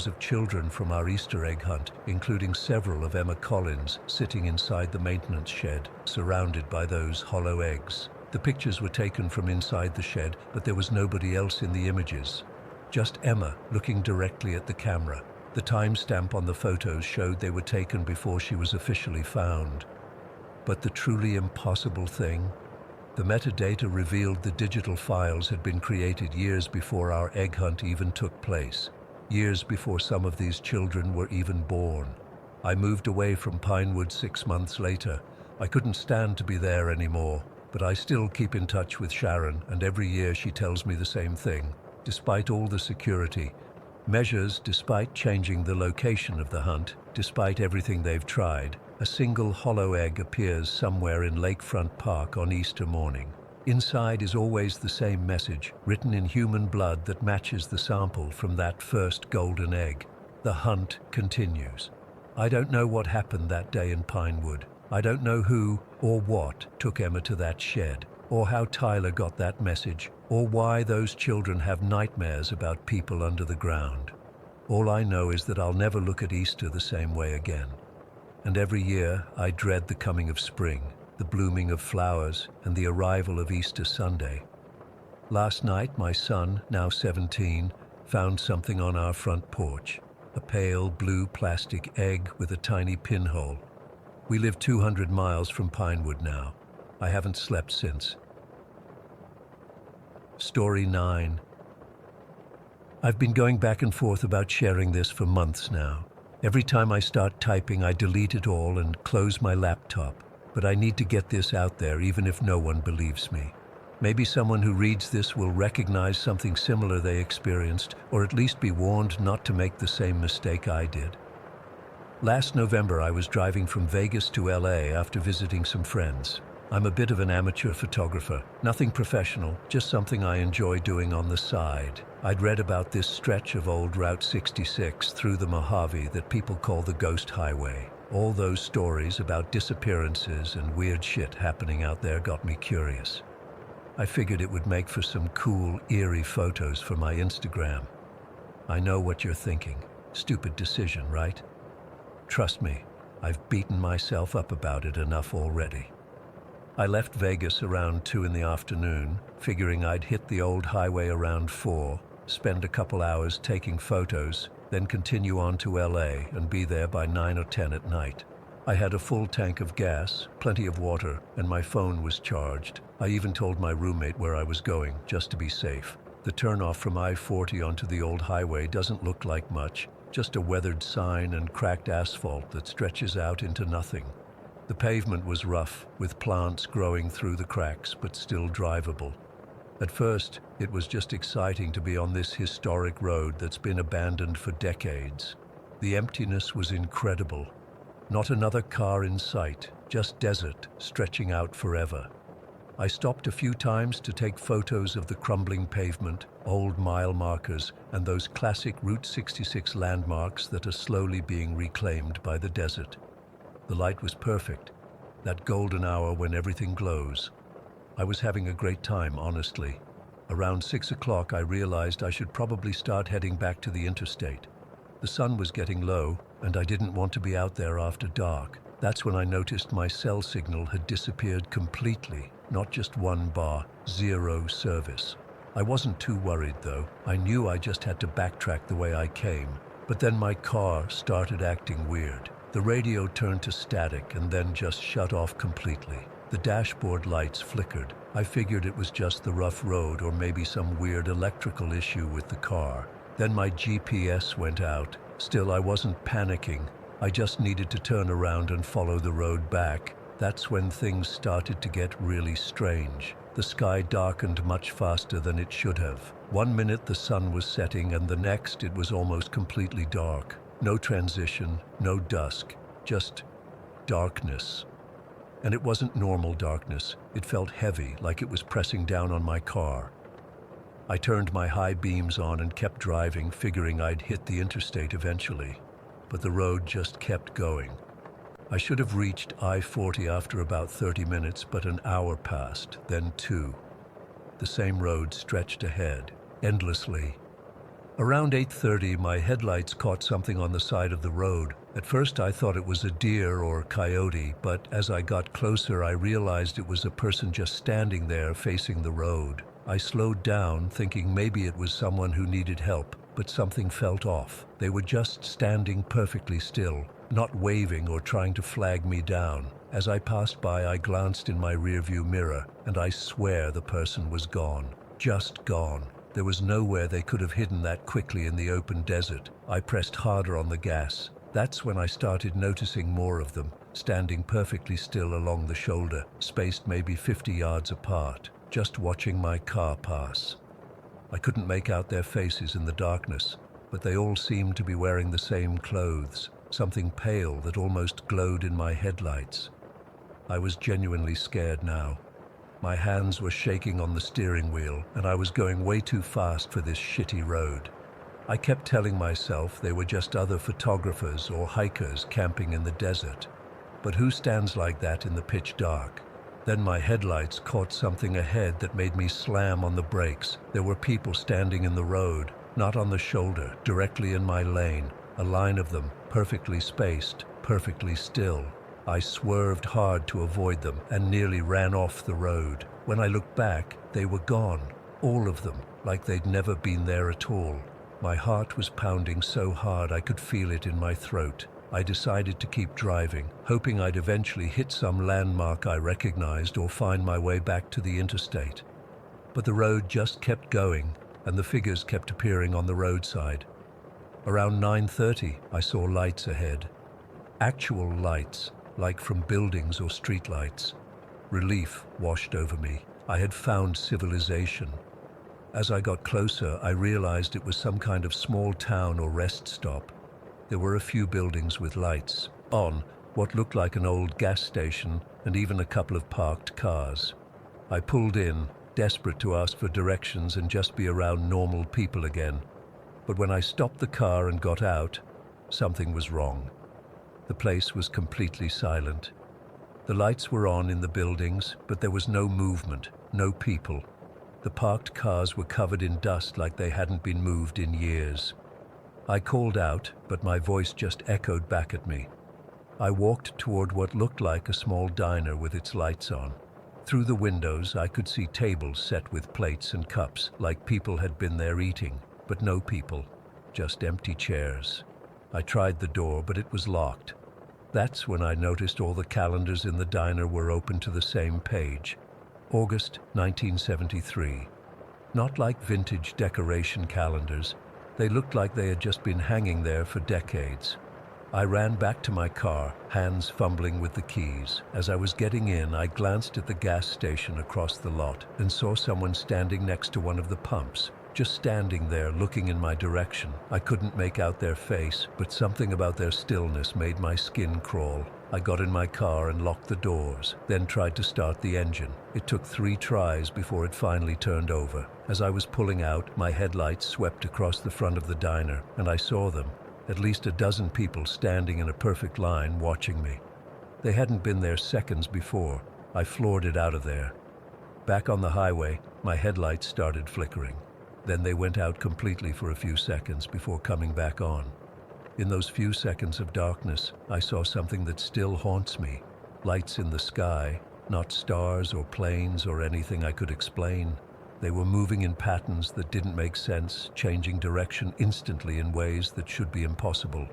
of children from our Easter egg hunt, including several of Emma Collins sitting inside the maintenance shed, surrounded by those hollow eggs. The pictures were taken from inside the shed, but there was nobody else in the images. Just Emma looking directly at the camera. The timestamp on the photos showed they were taken before she was officially found. But the truly impossible thing? The metadata revealed the digital files had been created years before our egg hunt even took place, years before some of these children were even born. I moved away from Pinewood 6 months later. I couldn't stand to be there anymore, but I still keep in touch with Sharon, and every year she tells me the same thing. Despite all the security measures, despite changing the location of the hunt, despite everything they've tried, a single hollow egg appears somewhere in Lakefront Park on Easter morning. Inside is always the same message, written in human blood that matches the sample from that first golden egg. The hunt continues. I don't know what happened that day in Pinewood. I don't know who or what took Emma to that shed, or how Tyler got that message, or why those children have nightmares about people under the ground. All I know is that I'll never look at Easter the same way again. And every year I dread the coming of spring, the blooming of flowers, and the arrival of Easter Sunday. Last night my son, now 17, found something on our front porch, a pale blue plastic egg with a tiny pinhole. We live 200 miles from Pinewood now. I haven't slept since. Story 9. I've been going back and forth about sharing this for months now. Every time I start typing, I delete it all and close my laptop. But I need to get this out there, even if no one believes me. Maybe someone who reads this will recognize something similar they experienced, or at least be warned not to make the same mistake I did. Last November, I was driving from Vegas to LA after visiting some friends. I'm a bit of an amateur photographer, nothing professional, just something I enjoy doing on the side. I'd read about this stretch of old Route 66 through the Mojave that people call the Ghost Highway. All those stories about disappearances and weird shit happening out there got me curious. I figured it would make for some cool, eerie photos for my Instagram. I know what you're thinking. Stupid decision, right? Trust me, I've beaten myself up about it enough already. I left Vegas around 2 in the afternoon, figuring I'd hit the old highway around 4, spend a couple hours taking photos, then continue on to LA and be there by 9 or 10 at night. I had a full tank of gas, plenty of water, and my phone was charged. I even told my roommate where I was going, just to be safe. The turnoff from I-40 onto the old highway doesn't look like much, just a weathered sign and cracked asphalt that stretches out into nothing. The pavement was rough, with plants growing through the cracks, but still drivable. At first, it was just exciting to be on this historic road that's been abandoned for decades. The emptiness was incredible. Not another car in sight, just desert stretching out forever. I stopped a few times to take photos of the crumbling pavement, old mile markers, and those classic Route 66 landmarks that are slowly being reclaimed by the desert. The light was perfect, that golden hour when everything glows. I was having a great time, honestly. Around 6 o'clock, I realized I should probably start heading back to the interstate. The sun was getting low, and I didn't want to be out there after dark. That's when I noticed my cell signal had disappeared completely. Not just one bar, zero service. I wasn't too worried though. I knew I just had to backtrack the way I came. But then my car started acting weird. The radio turned to static and then just shut off completely. The dashboard lights flickered. I figured it was just the rough road or maybe some weird electrical issue with the car. Then my GPS went out. Still, I wasn't panicking. I just needed to turn around and follow the road back. That's when things started to get really strange. The sky darkened much faster than it should have. One minute the sun was setting and the next it was almost completely dark. No transition, no dusk, just darkness. And it wasn't normal darkness. It felt heavy, like it was pressing down on my car. I turned my high beams on and kept driving, figuring I'd hit the interstate eventually. But the road just kept going. I should have reached I-40 after about 30 minutes, but an hour passed, then 2. The same road stretched ahead, endlessly. Around 8:30, my headlights caught something on the side of the road. At first I thought it was a deer or coyote, but as I got closer I realized it was a person just standing there facing the road. I slowed down, thinking maybe it was someone who needed help, but something felt off. They were just standing perfectly still, not waving or trying to flag me down. As I passed by, I glanced in my rearview mirror, and I swear the person was gone. Just gone. There was nowhere they could have hidden that quickly in the open desert. I pressed harder on the gas. That's when I started noticing more of them, standing perfectly still along the shoulder, spaced maybe 50 yards apart, just watching my car pass. I couldn't make out their faces in the darkness, but they all seemed to be wearing the same clothes, something pale that almost glowed in my headlights. I was genuinely scared now. My hands were shaking on the steering wheel, and I was going way too fast for this shitty road. I kept telling myself they were just other photographers or hikers camping in the desert. But who stands like that in the pitch dark? Then my headlights caught something ahead that made me slam on the brakes. There were people standing in the road, not on the shoulder, directly in my lane. A line of them, perfectly spaced, perfectly still. I swerved hard to avoid them and nearly ran off the road. When I looked back, they were gone. All of them, like they'd never been there at all. My heart was pounding so hard I could feel it in my throat. I decided to keep driving, hoping I'd eventually hit some landmark I recognized or find my way back to the interstate. But the road just kept going, and the figures kept appearing on the roadside. Around 9:30, I saw lights ahead. Actual lights, like from buildings or streetlights. Relief washed over me. I had found civilization. As I got closer, I realized it was some kind of small town or rest stop. There were a few buildings with lights on, what looked like an old gas station, and even a couple of parked cars. I pulled in, desperate to ask for directions and just be around normal people again. But when I stopped the car and got out, something was wrong. The place was completely silent. The lights were on in the buildings, but there was no movement, no people. The parked cars were covered in dust like they hadn't been moved in years. I called out, but my voice just echoed back at me. I walked toward what looked like a small diner with its lights on. Through the windows, I could see tables set with plates and cups, like people had been there eating, but no people, just empty chairs. I tried the door, but it was locked. That's when I noticed all the calendars in the diner were open to the same page. August 1973. Not like vintage decoration calendars. They looked like they had just been hanging there for decades. I ran back to my car, hands fumbling with the keys. As I was getting in, I glanced at the gas station across the lot and saw someone standing next to one of the pumps, just standing there looking in my direction. I couldn't make out their face, but something about their stillness made my skin crawl. I got in my car and locked the doors, then tried to start the engine. It took 3 tries before it finally turned over. As I was pulling out, my headlights swept across the front of the diner, and I saw them, at least a dozen people standing in a perfect line watching me. They hadn't been there seconds before. I floored it out of there. Back on the highway, my headlights started flickering. Then they went out completely for a few seconds before coming back on. In those few seconds of darkness, I saw something that still haunts me. Lights in the sky, not stars or planes or anything I could explain. They were moving in patterns that didn't make sense, changing direction instantly in ways that should be impossible.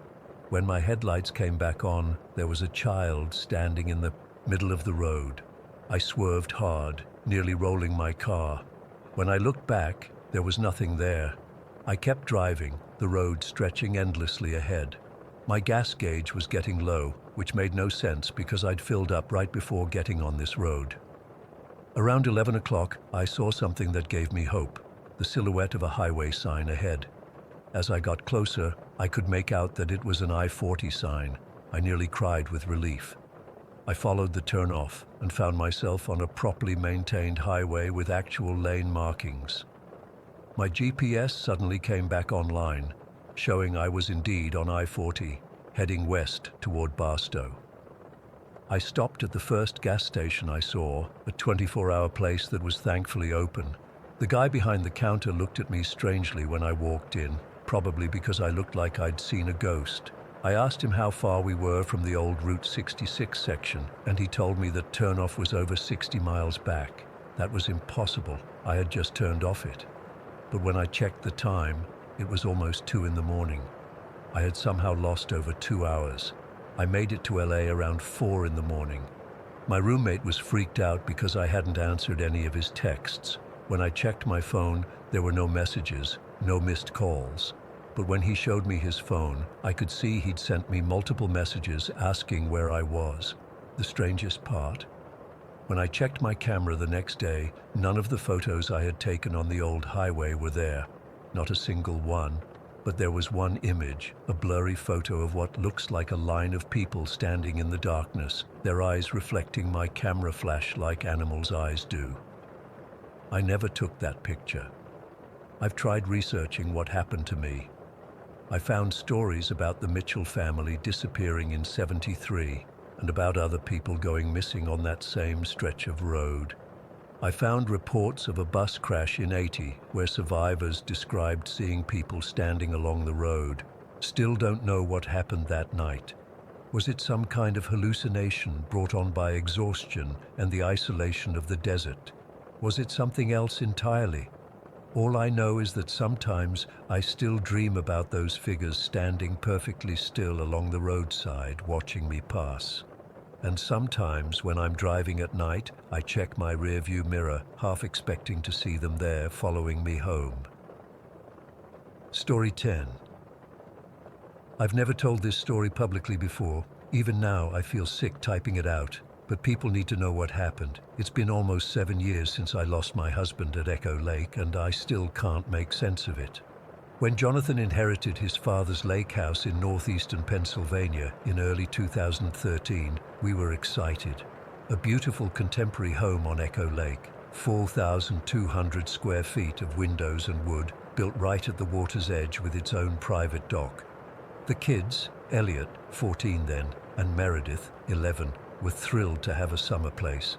When my headlights came back on, there was a child standing in the middle of the road. I swerved hard, nearly rolling my car. When I looked back, there was nothing there. I kept driving, the road stretching endlessly ahead. My gas gauge was getting low, which made no sense because I'd filled up right before getting on this road. Around 11 o'clock, I saw something that gave me hope, the silhouette of a highway sign ahead. As I got closer, I could make out that it was an I-40 sign. I nearly cried with relief. I followed the turnoff and found myself on a properly maintained highway with actual lane markings. My GPS suddenly came back online, showing I was indeed on I-40, heading west toward Barstow. I stopped at the first gas station I saw, a 24-hour place that was thankfully open. The guy behind the counter looked at me strangely when I walked in, probably because I looked like I'd seen a ghost. I asked him how far we were from the old Route 66 section, and he told me that turnoff was over 60 miles back. That was impossible. I had just turned off it. But when I checked the time, it was almost 2 in the morning. I had somehow lost over 2 hours. I made it to LA around 4 in the morning. My roommate was freaked out because I hadn't answered any of his texts. When I checked my phone, there were no messages, no missed calls. But when he showed me his phone, I could see he'd sent me multiple messages asking where I was. The strangest part? When I checked my camera the next day, none of the photos I had taken on the old highway were there. Not a single one. But there was one image, a blurry photo of what looks like a line of people standing in the darkness, their eyes reflecting my camera flash like animals' eyes do. I never took that picture. I've tried researching what happened to me. I found stories about the Mitchell family disappearing in '73 and about other people going missing on that same stretch of road. I found reports of a bus crash in '80 where survivors described seeing people standing along the road. Still don't know what happened that night. Was it some kind of hallucination brought on by exhaustion and the isolation of the desert? Was it something else entirely? All I know is that sometimes I still dream about those figures standing perfectly still along the roadside watching me pass. And sometimes when I'm driving at night, I check my rearview mirror, half expecting to see them there following me home. Story 10. I've never told this story publicly before. Even now, I feel sick typing it out. But people need to know what happened. It's been almost 7 years since I lost my husband at Echo Lake, and I still can't make sense of it. When Jonathan inherited his father's lake house in northeastern Pennsylvania in early 2013, we were excited. A beautiful contemporary home on Echo Lake, 4,200 square feet of windows and wood, built right at the water's edge with its own private dock. The kids, Elliot, 14 then, and Meredith, 11, were thrilled to have a summer place.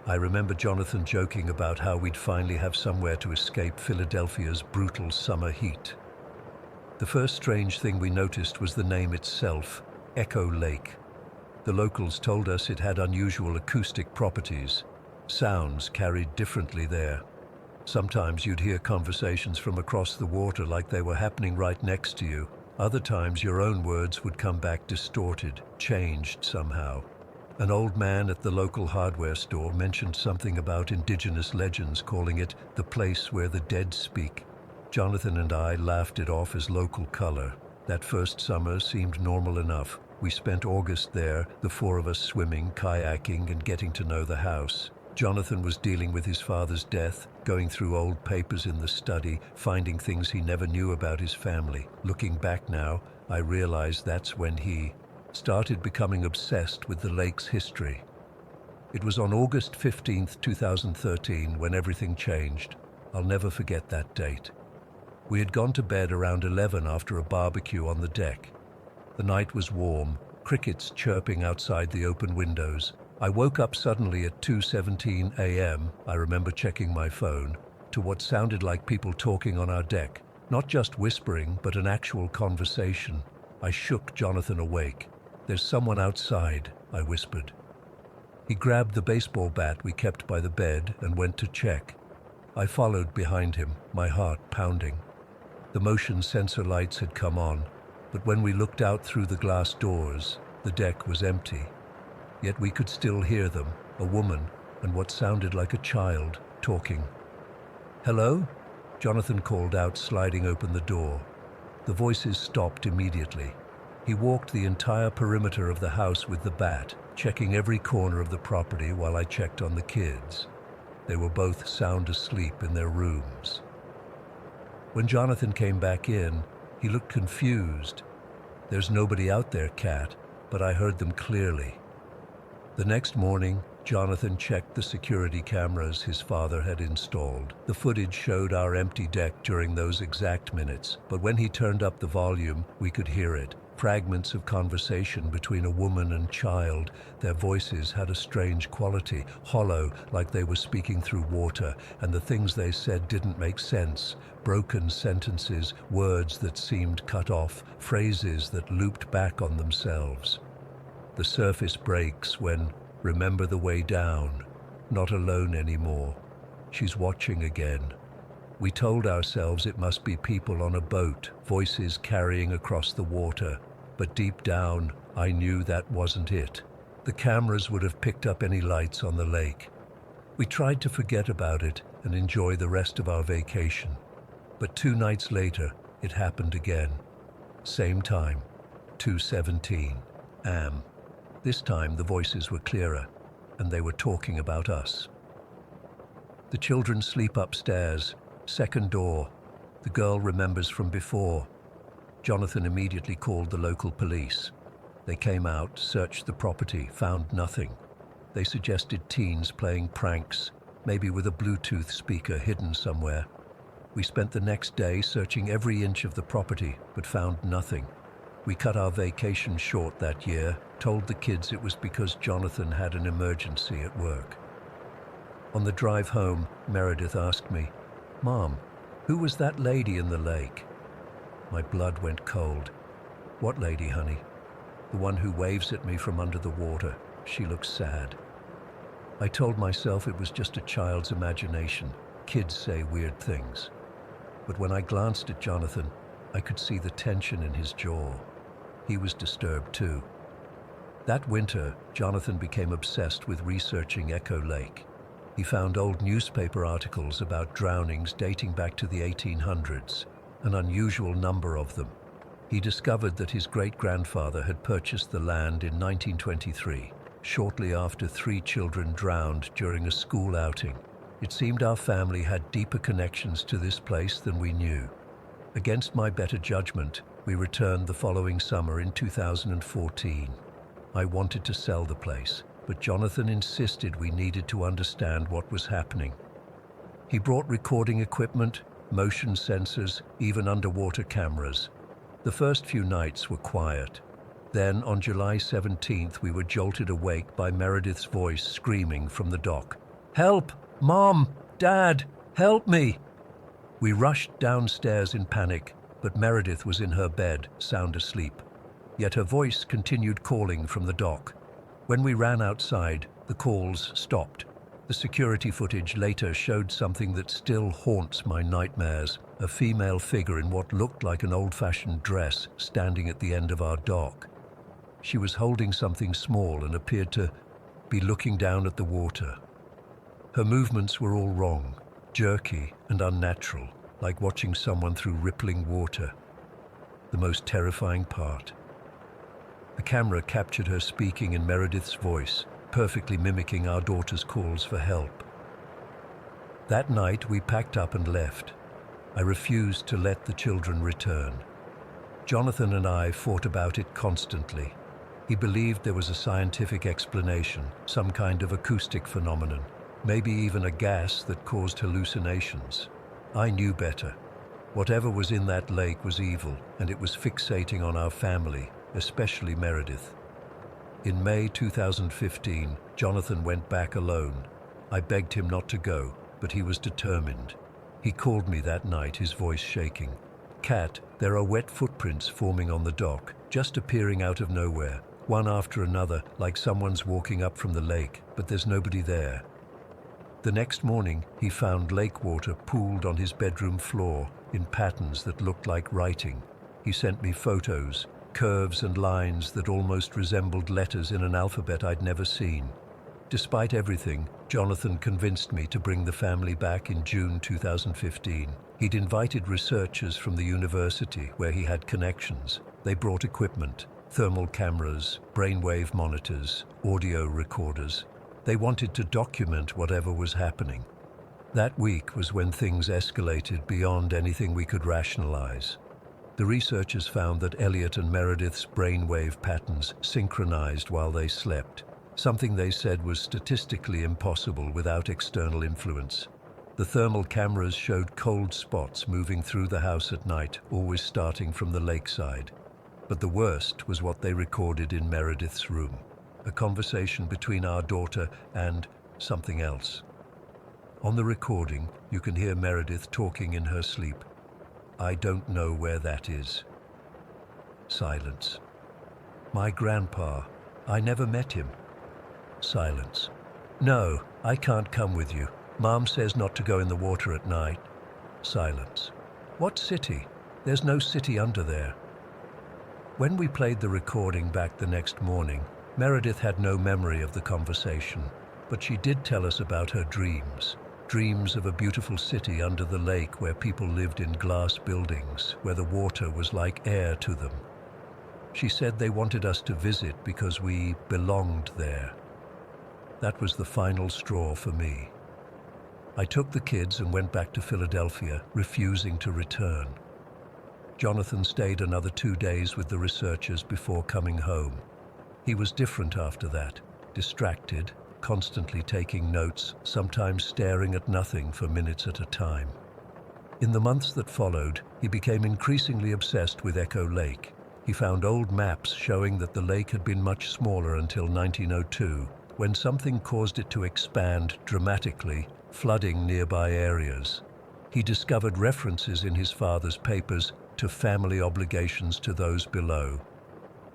I remember Jonathan joking about how we'd finally have somewhere to escape Philadelphia's brutal summer heat. The first strange thing we noticed was the name itself, Echo Lake. The locals told us it had unusual acoustic properties. Sounds carried differently there. Sometimes you'd hear conversations from across the water like they were happening right next to you. Other times your own words would come back distorted, changed somehow. An old man at the local hardware store mentioned something about indigenous legends, calling it the place where the dead speak. Jonathan and I laughed it off as local color. That first summer seemed normal enough. We spent August there, the 4 of us swimming, kayaking, and getting to know the house. Jonathan was dealing with his father's death, going through old papers in the study, finding things he never knew about his family. Looking back now, I realize that's when he started becoming obsessed with the lake's history. It was on August 15th, 2013 when everything changed. I'll never forget that date. We had gone to bed around 11 after a barbecue on the deck. The night was warm, crickets chirping outside the open windows. I woke up suddenly at 2:17 a.m., I remember checking my phone, to what sounded like people talking on our deck. Not just whispering, but an actual conversation. I shook Jonathan awake. "There's someone outside," I whispered. He grabbed the baseball bat we kept by the bed and went to check. I followed behind him, my heart pounding. The motion sensor lights had come on, but when we looked out through the glass doors, the deck was empty. Yet we could still hear them, a woman and what sounded like a child, talking. "Hello?" Jonathan called out, sliding open the door. The voices stopped immediately. He walked the entire perimeter of the house with the bat, checking every corner of the property while I checked on the kids. They were both sound asleep in their rooms. When Jonathan came back in, he looked confused. "There's nobody out there, Kat, but I heard them clearly." The next morning, Jonathan checked the security cameras his father had installed. The footage showed our empty deck during those exact minutes, but when he turned up the volume, we could hear it. Fragments of conversation between a woman and child. Their voices had a strange quality, hollow, like they were speaking through water, and the things they said didn't make sense. Broken sentences, words that seemed cut off, phrases that looped back on themselves. The surface breaks when, "Remember the way down, not alone anymore. She's watching again." We told ourselves it must be people on a boat, voices carrying across the water. But deep down, I knew that wasn't it. The cameras would have picked up any lights on the lake. We tried to forget about it and enjoy the rest of our vacation. But 2 nights later, it happened again. Same time, 2:17 a.m. This time the voices were clearer, and they were talking about us. The children sleep upstairs. Second door. The girl remembers from before. Jonathan immediately called the local police. They came out, searched the property, found nothing. They suggested teens playing pranks, maybe with a Bluetooth speaker hidden somewhere. We spent the next day searching every inch of the property, but found nothing. We cut our vacation short that year, told the kids it was because Jonathan had an emergency at work. On the drive home, Meredith asked me, "Mom, who was that lady in the lake?" My blood went cold. "What lady, honey?" "The one who waves at me from under the water. She looks sad." I told myself it was just a child's imagination. Kids say weird things. But when I glanced at Jonathan, I could see the tension in his jaw. He was disturbed too. That winter, Jonathan became obsessed with researching Echo Lake. He found old newspaper articles about drownings dating back to the 1800s, an unusual number of them. He discovered that his great-grandfather had purchased the land in 1923, shortly after 3 children drowned during a school outing. It seemed our family had deeper connections to this place than we knew. Against my better judgment, we returned the following summer in 2014. I wanted to sell the place, but Jonathan insisted we needed to understand what was happening. He brought recording equipment, motion sensors, even underwater cameras. The first few nights were quiet. Then, on July 17th, we were jolted awake by Meredith's voice screaming from the dock. "Help! Mom! Dad! Help me!" We rushed downstairs in panic, but Meredith was in her bed, sound asleep. Yet her voice continued calling from the dock. When we ran outside, the calls stopped. The security footage later showed something that still haunts my nightmares, a female figure in what looked like an old-fashioned dress standing at the end of our dock. She was holding something small and appeared to be looking down at the water. Her movements were all wrong, jerky and unnatural, like watching someone through rippling water. The most terrifying part. The camera captured her speaking in Meredith's voice, perfectly mimicking our daughter's calls for help. That night we packed up and left. I refused to let the children return. Jonathan and I fought about it constantly. He believed there was a scientific explanation, some kind of acoustic phenomenon, maybe even a gas that caused hallucinations. I knew better. Whatever was in that lake was evil, and it was fixating on our family, especially Meredith. In May 2015, Jonathan went back alone. I begged him not to go, but he was determined. He called me that night, his voice shaking. "Kat, there are wet footprints forming on the dock, just appearing out of nowhere, one after another, like someone's walking up from the lake, but there's nobody there." The next morning, he found lake water pooled on his bedroom floor in patterns that looked like writing. He sent me photos, curves and lines that almost resembled letters in an alphabet I'd never seen. Despite everything, Jonathan convinced me to bring the family back in June 2015. He'd invited researchers from the university where he had connections. They brought equipment, thermal cameras, brainwave monitors, audio recorders. They wanted to document whatever was happening. That week was when things escalated beyond anything we could rationalize. The researchers found that Elliot and Meredith's brainwave patterns synchronized while they slept, something they said was statistically impossible without external influence. The thermal cameras showed cold spots moving through the house at night, always starting from the lakeside. But the worst was what they recorded in Meredith's room. A conversation between our daughter and something else. On the recording, you can hear Meredith talking in her sleep. "I don't know where that is." Silence. "My grandpa. I never met him." Silence. "No, I can't come with you. Mom says not to go in the water at night." Silence. "What city? There's no city under there." When we played the recording back the next morning, Meredith had no memory of the conversation, but she did tell us about her dreams. Dreams of a beautiful city under the lake where people lived in glass buildings, where the water was like air to them. She said they wanted us to visit because we belonged there. That was the final straw for me. I took the kids and went back to Philadelphia, refusing to return. Jonathan stayed another 2 days with the researchers before coming home. He was different after that, distracted, constantly taking notes, sometimes staring at nothing for minutes at a time. In the months that followed, he became increasingly obsessed with Echo Lake. He found old maps showing that the lake had been much smaller until 1902, when something caused it to expand dramatically, flooding nearby areas. He discovered references in his father's papers to family obligations to those below.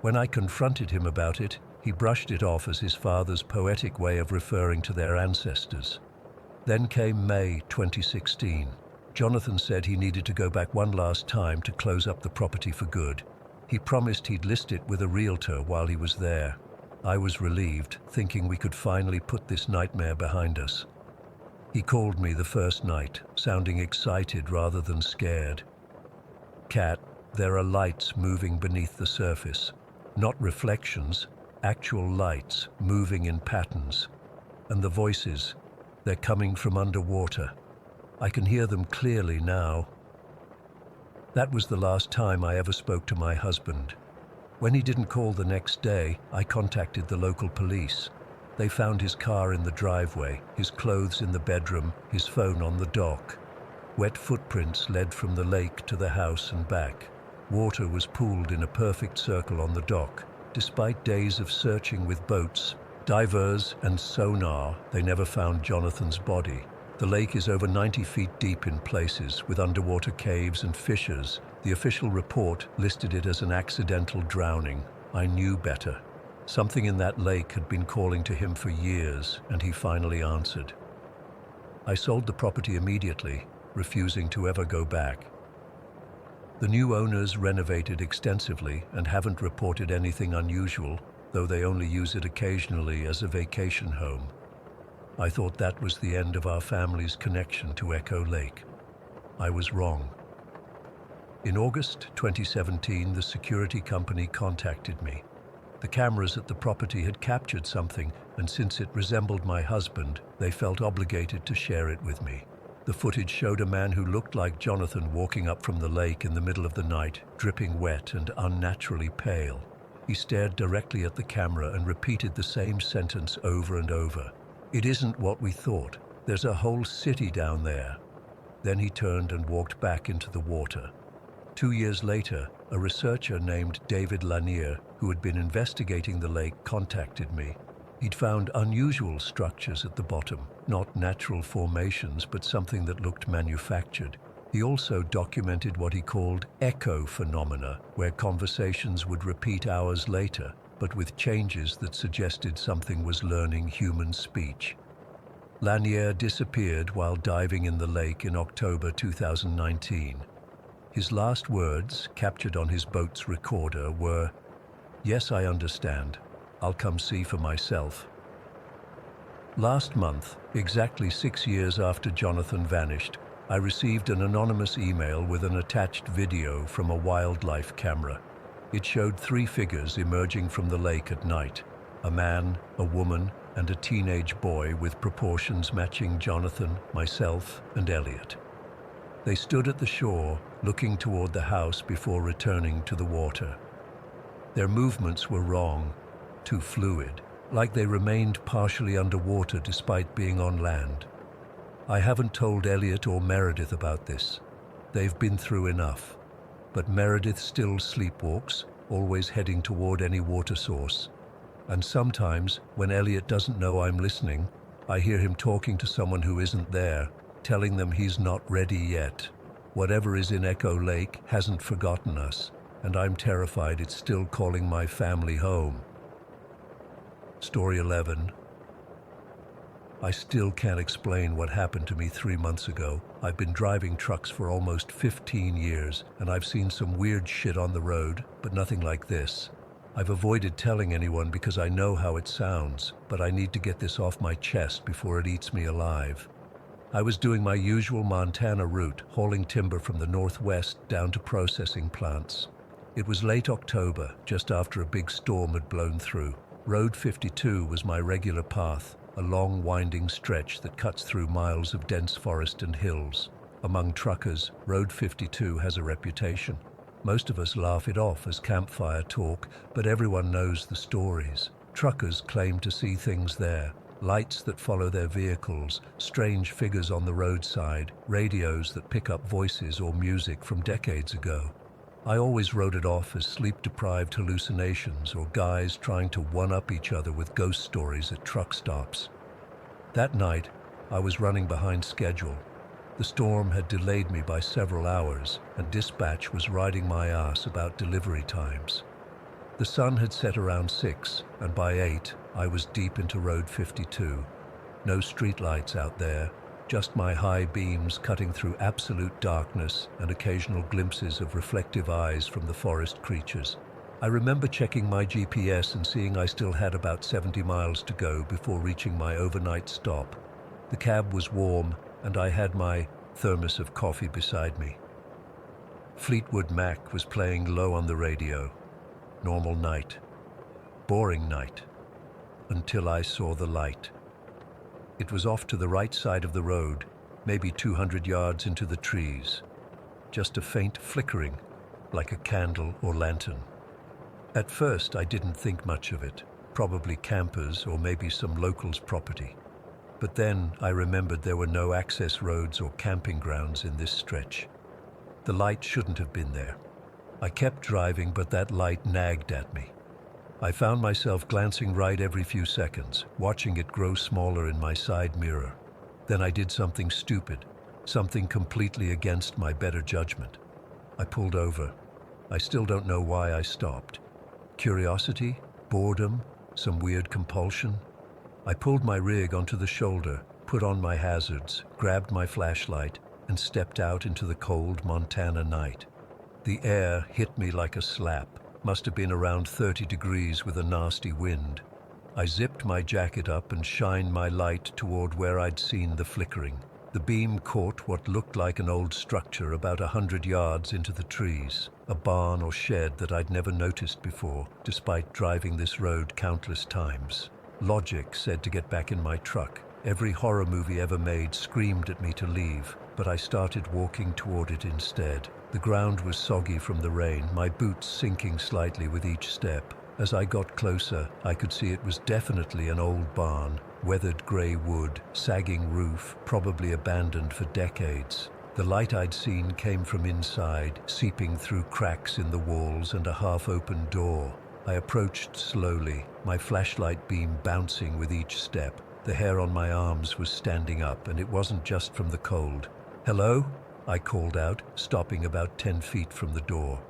When I confronted him about it, he brushed it off as his father's poetic way of referring to their ancestors. Then came May 2016. Jonathan said he needed to go back one last time to close up the property for good. He promised he'd list it with a realtor while he was there. I was relieved, thinking we could finally put this nightmare behind us. He called me the first night, sounding excited rather than scared. "Kat, there are lights moving beneath the surface. Not reflections, actual lights moving in patterns. And the voices, they're coming from underwater. I can hear them clearly now." That was the last time I ever spoke to my husband. When he didn't call the next day, I contacted the local police. They found his car in the driveway, his clothes in the bedroom, his phone on the dock. Wet footprints led from the lake to the house and back. Water was pooled in a perfect circle on the dock. Despite days of searching with boats, divers, and sonar, they never found Jonathan's body. The lake is over 90 feet deep in places, with underwater caves and fissures. The official report listed it as an accidental drowning. I knew better. Something in that lake had been calling to him for years, and he finally answered. I sold the property immediately, refusing to ever go back. The new owners renovated extensively and haven't reported anything unusual, though they only use it occasionally as a vacation home. I thought that was the end of our family's connection to Echo Lake. I was wrong. In August 2017, the security company contacted me. The cameras at the property had captured something, and since it resembled my husband, they felt obligated to share it with me. The footage showed a man who looked like Jonathan walking up from the lake in the middle of the night, dripping wet and unnaturally pale. He stared directly at the camera and repeated the same sentence over and over. "It isn't what we thought. There's a whole city down there." Then he turned and walked back into the water. 2 years later, a researcher named David Lanier, who had been investigating the lake, contacted me. He'd found unusual structures at the bottom, not natural formations, but something that looked manufactured. He also documented what he called echo phenomena, where conversations would repeat hours later, but with changes that suggested something was learning human speech. Lanier disappeared while diving in the lake in October 2019. His last words, captured on his boat's recorder, were, "Yes, I understand. I'll come see for myself." Last month, exactly 6 years after Jonathan vanished, I received an anonymous email with an attached video from a wildlife camera. It showed 3 figures emerging from the lake at night: a man, a woman, and a teenage boy with proportions matching Jonathan, myself, and Elliot. They stood at the shore, looking toward the house before returning to the water. Their movements were wrong, too fluid, like they remained partially underwater despite being on land. I haven't told Elliot or Meredith about this. They've been through enough. But Meredith still sleepwalks, always heading toward any water source. And sometimes, when Elliot doesn't know I'm listening, I hear him talking to someone who isn't there, telling them he's not ready yet. Whatever is in Echo Lake hasn't forgotten us, and I'm terrified it's still calling my family home. Story 11. I still can't explain what happened to me 3 months ago. I've been driving trucks for almost 15 years, and I've seen some weird shit on the road, but nothing like this. I've avoided telling anyone because I know how it sounds, but I need to get this off my chest before it eats me alive. I was doing my usual Montana route, hauling timber from the northwest down to processing plants. It was late October, just after a big storm had blown through. Road 52 was my regular path, a long winding stretch that cuts through miles of dense forest and hills. Among truckers, Road 52 has a reputation. Most of us laugh it off as campfire talk, but everyone knows the stories. Truckers claim to see things there: lights that follow their vehicles, strange figures on the roadside, radios that pick up voices or music from decades ago. I always wrote it off as sleep-deprived hallucinations or guys trying to one-up each other with ghost stories at truck stops. That night, I was running behind schedule. The storm had delayed me by several hours, and dispatch was riding my ass about delivery times. The sun had set around 6, and by 8, I was deep into Road 52. No streetlights out there, just my high beams cutting through absolute darkness and occasional glimpses of reflective eyes from the forest creatures. I remember checking my GPS and seeing I still had about 70 miles to go before reaching my overnight stop. The cab was warm, and I had my thermos of coffee beside me. Fleetwood Mac was playing low on the radio. Normal night. Boring night. Until I saw the light. It was off to the right side of the road, maybe 200 yards into the trees. Just a faint flickering, like a candle or lantern. At first, I didn't think much of it. Probably campers or maybe some locals' property. But then I remembered there were no access roads or camping grounds in this stretch. The light shouldn't have been there. I kept driving, but that light nagged at me. I found myself glancing right every few seconds, watching it grow smaller in my side mirror. Then I did something stupid, something completely against my better judgment. I pulled over. I still don't know why I stopped. Curiosity? Boredom? Some weird compulsion? I pulled my rig onto the shoulder, put on my hazards, grabbed my flashlight, and stepped out into the cold Montana night. The air hit me like a slap. Must have been around 30 degrees with a nasty wind. I zipped my jacket up and shined my light toward where I'd seen the flickering. The beam caught what looked like an old structure about 100 yards into the trees, a barn or shed that I'd never noticed before, despite driving this road countless times. Logic said to get back in my truck. Every horror movie ever made screamed at me to leave, but I started walking toward it instead. The ground was soggy from the rain, my boots sinking slightly with each step. As I got closer, I could see it was definitely an old barn, weathered grey wood, sagging roof, probably abandoned for decades. The light I'd seen came from inside, seeping through cracks in the walls and a half-open door. I approached slowly, my flashlight beam bouncing with each step. The hair on my arms was standing up, and it wasn't just from the cold. "Hello?" I called out, stopping about 10 feet from the door.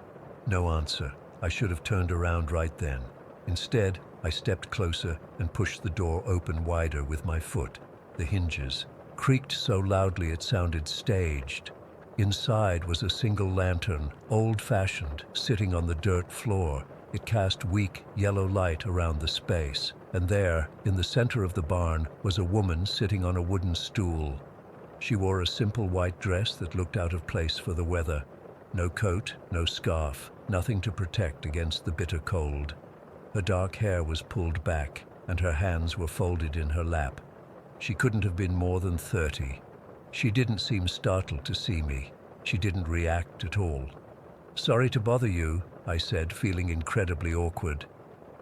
No answer. I should have turned around right then. Instead, I stepped closer and pushed the door open wider with my foot. The hinges creaked so loudly it sounded staged. Inside was a single lantern, old-fashioned, sitting on the dirt floor. It cast weak, yellow light around the space. And there, in the center of the barn, was a woman sitting on a wooden stool. She wore a simple white dress that looked out of place for the weather. No coat, no scarf, nothing to protect against the bitter cold. Her dark hair was pulled back, and her hands were folded in her lap. She couldn't have been more than 30. She didn't seem startled to see me. She didn't react at all. "Sorry to bother you," I said, feeling incredibly awkward.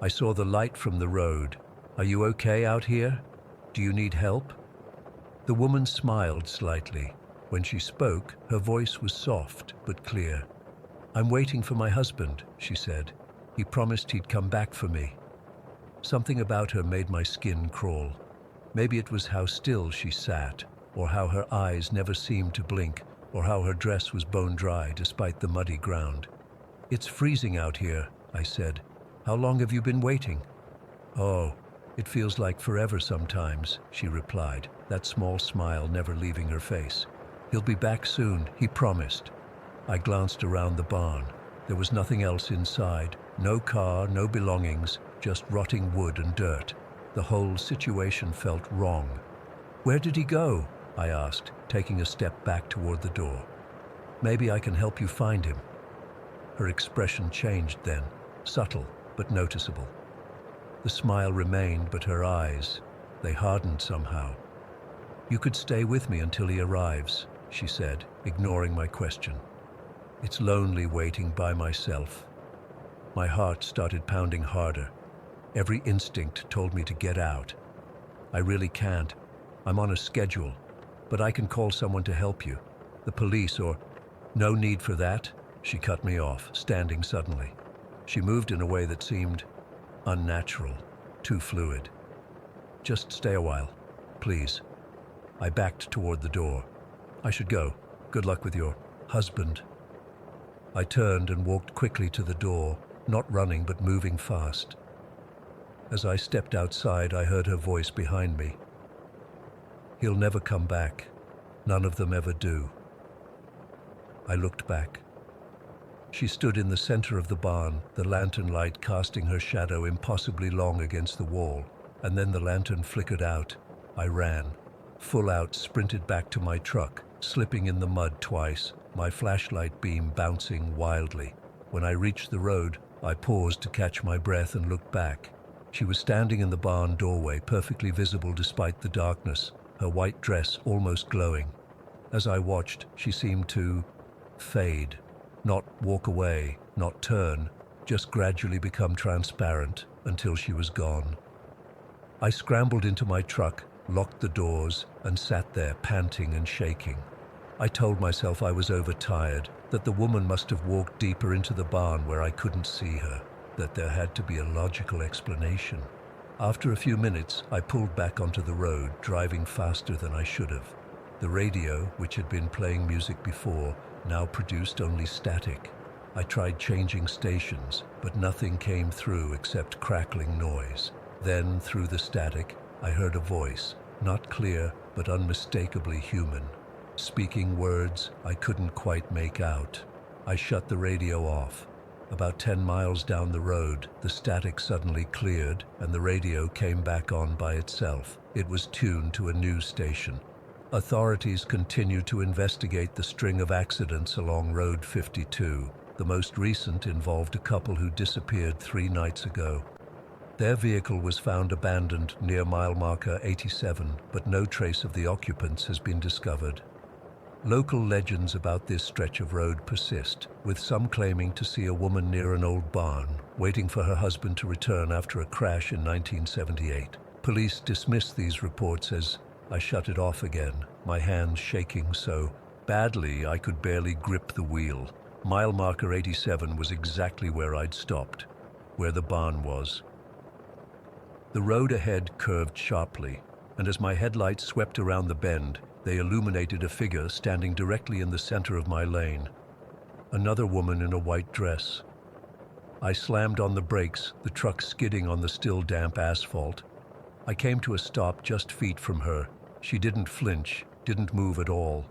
"I saw the light from the road. Are you okay out here? Do you need help?" The woman smiled slightly. When she spoke, her voice was soft but clear. "I'm waiting for my husband," she said. "He promised he'd come back for me." Something about her made my skin crawl. Maybe it was how still she sat, or how her eyes never seemed to blink, or how her dress was bone dry despite the muddy ground. "It's freezing out here," I said. "How long have you been waiting?" "Oh, it feels like forever sometimes," she replied, that small smile never leaving her face. "He'll be back soon, he promised." I glanced around the barn. There was nothing else inside. No car, no belongings, just rotting wood and dirt. The whole situation felt wrong. "Where did he go?" I asked, taking a step back toward the door. "Maybe I can help you find him." Her expression changed then, subtle but noticeable. The smile remained, but her eyes, they hardened somehow. "You could stay with me until he arrives," she said, ignoring my question. "It's lonely waiting by myself." My heart started pounding harder. Every instinct told me to get out. "I really can't. I'm on a schedule, but I can call someone to help you. The police or—" "No need for that," she cut me off, standing suddenly. She moved in a way that seemed unnatural, too fluid. "Just stay a while, please." I backed toward the door. "I should go. Good luck with your husband." I turned and walked quickly to the door, not running but moving fast. As I stepped outside, I heard her voice behind me. "He'll never come back. None of them ever do." I looked back. She stood in the center of the barn, the lantern light casting her shadow impossibly long against the wall, and then the lantern flickered out. I ran. Full out, sprinted back to my truck, slipping in the mud twice, my flashlight beam bouncing wildly. When I reached the road, I paused to catch my breath and looked back. She was standing in the barn doorway, perfectly visible despite the darkness, her white dress almost glowing. As I watched, she seemed to fade, not walk away, not turn, just gradually become transparent until she was gone. I scrambled into my truck, locked the doors, and sat there panting and shaking. I told myself I was overtired, that the woman must have walked deeper into the barn where I couldn't see her, that there had to be a logical explanation. After a few minutes, I pulled back onto the road, driving faster than I should have. The radio, which had been playing music before, now produced only static. I tried changing stations, but nothing came through except crackling noise. Then, through the static, I heard a voice, not clear, but unmistakably human. Speaking words I couldn't quite make out. I shut the radio off. About 10 miles down the road, the static suddenly cleared and the radio came back on by itself. It was tuned to a news station. Authorities continue to investigate the string of accidents along Road 52. The most recent involved a couple who disappeared 3 nights ago. Their vehicle was found abandoned near mile marker 87, but no trace of the occupants has been discovered. Local legends about this stretch of road persist, with some claiming to see a woman near an old barn, waiting for her husband to return after a crash in 1978. Police dismissed these reports as I shut it off again, my hands shaking so badly I could barely grip the wheel. Mile marker 87 was exactly where I'd stopped, where the barn was. The road ahead curved sharply, and as my headlights swept around the bend, they illuminated a figure standing directly in the center of my lane. Another woman in a white dress. I slammed on the brakes, the truck skidding on the still damp asphalt. I came to a stop just feet from her. She didn't flinch, didn't move at all.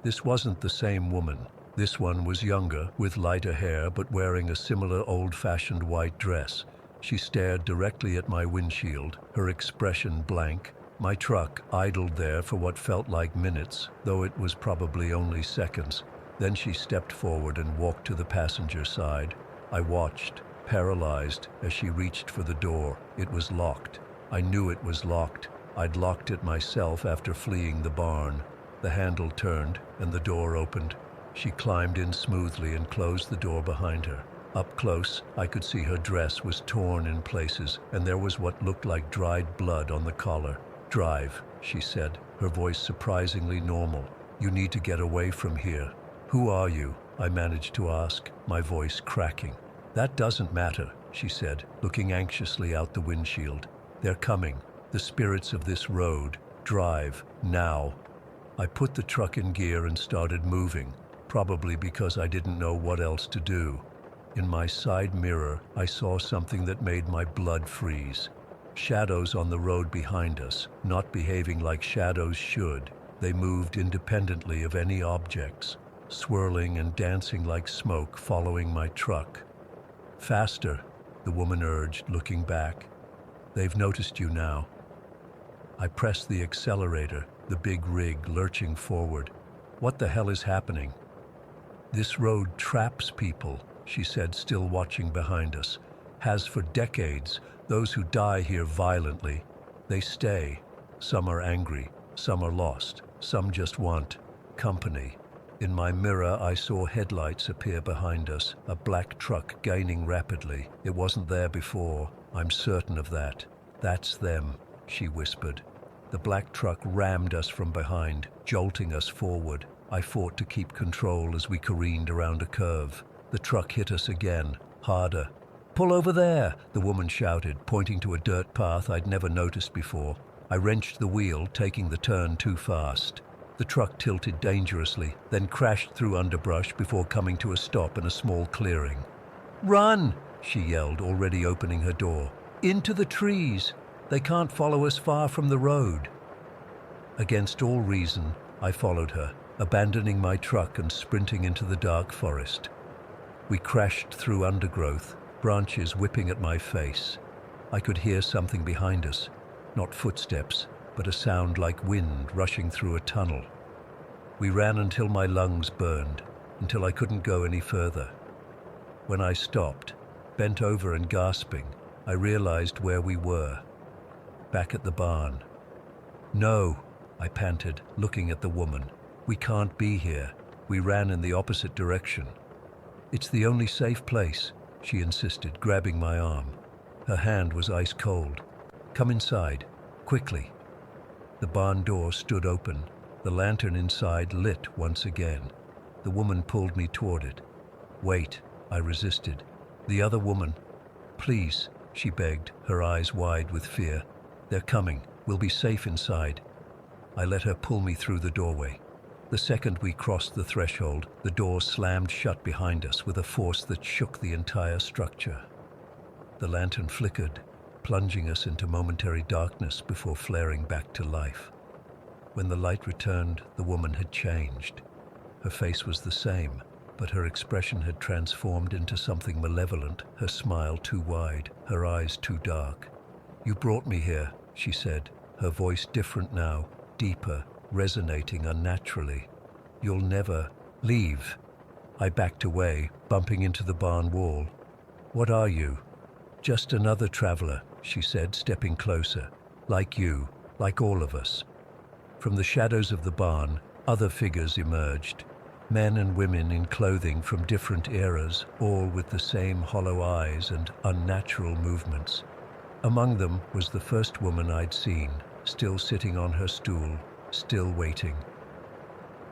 This wasn't the same woman. This one was younger, with lighter hair, but wearing a similar old-fashioned white dress. She stared directly at my windshield, her expression blank. My truck idled there for what felt like minutes, though it was probably only seconds. Then she stepped forward and walked to the passenger side. I watched, paralyzed, as she reached for the door. It was locked. I knew it was locked. I'd locked it myself after fleeing the barn. The handle turned, and the door opened. She climbed in smoothly and closed the door behind her. Up close, I could see her dress was torn in places, and there was what looked like dried blood on the collar. "Drive," she said, her voice surprisingly normal. "You need to get away from here." "Who are you?" I managed to ask, my voice cracking. "That doesn't matter," she said, looking anxiously out the windshield. "They're coming, the spirits of this road. Drive, now." I put the truck in gear and started moving, probably because I didn't know what else to do. In my side mirror, I saw something that made my blood freeze. Shadows on the road behind us, not behaving like shadows should. They moved independently of any objects, swirling and dancing like smoke following my truck. "Faster," the woman urged, looking back. "They've noticed you now." I pressed the accelerator, the big rig lurching forward. "What the hell is happening?" "This road traps people," she said, still watching behind us. "Has for decades. Those who die here violently, they stay. Some are angry, some are lost, some just want company." In my mirror, I saw headlights appear behind us, a black truck gaining rapidly. It wasn't there before, I'm certain of that. "That's them," she whispered. The black truck rammed us from behind, jolting us forward. I fought to keep control as we careened around a curve. The truck hit us again, harder. "Pull over there," the woman shouted, pointing to a dirt path I'd never noticed before. I wrenched the wheel, taking the turn too fast. The truck tilted dangerously, then crashed through underbrush before coming to a stop in a small clearing. "Run!" she yelled, already opening her door. "Into the trees! They can't follow us far from the road." Against all reason, I followed her, abandoning my truck and sprinting into the dark forest. We crashed through undergrowth, branches whipping at my face. I could hear something behind us, not footsteps, but a sound like wind rushing through a tunnel. We ran until my lungs burned, until I couldn't go any further. When I stopped, bent over and gasping, I realized where we were. Back at the barn. "No," I panted, looking at the woman. "We can't be here." We ran in the opposite direction. "It's the only safe place," she insisted, grabbing my arm. Her hand was ice cold. "Come inside, quickly." The barn door stood open, the lantern inside lit once again. The woman pulled me toward it. "Wait," I resisted. "The other woman." "Please," she begged, her eyes wide with fear. "They're coming. We'll be safe inside." I let her pull me through the doorway. The second we crossed the threshold, the door slammed shut behind us with a force that shook the entire structure. The lantern flickered, plunging us into momentary darkness before flaring back to life. When the light returned, the woman had changed. Her face was the same, but her expression had transformed into something malevolent, her smile too wide, her eyes too dark. "You brought me here," she said, her voice different now, deeper, resonating unnaturally. "You'll never leave." I backed away, bumping into the barn wall. "What are you?" "Just another traveler," she said, stepping closer. "Like you, like all of us." From the shadows of the barn, other figures emerged. Men and women in clothing from different eras, all with the same hollow eyes and unnatural movements. Among them was the first woman I'd seen, still sitting on her stool, still waiting.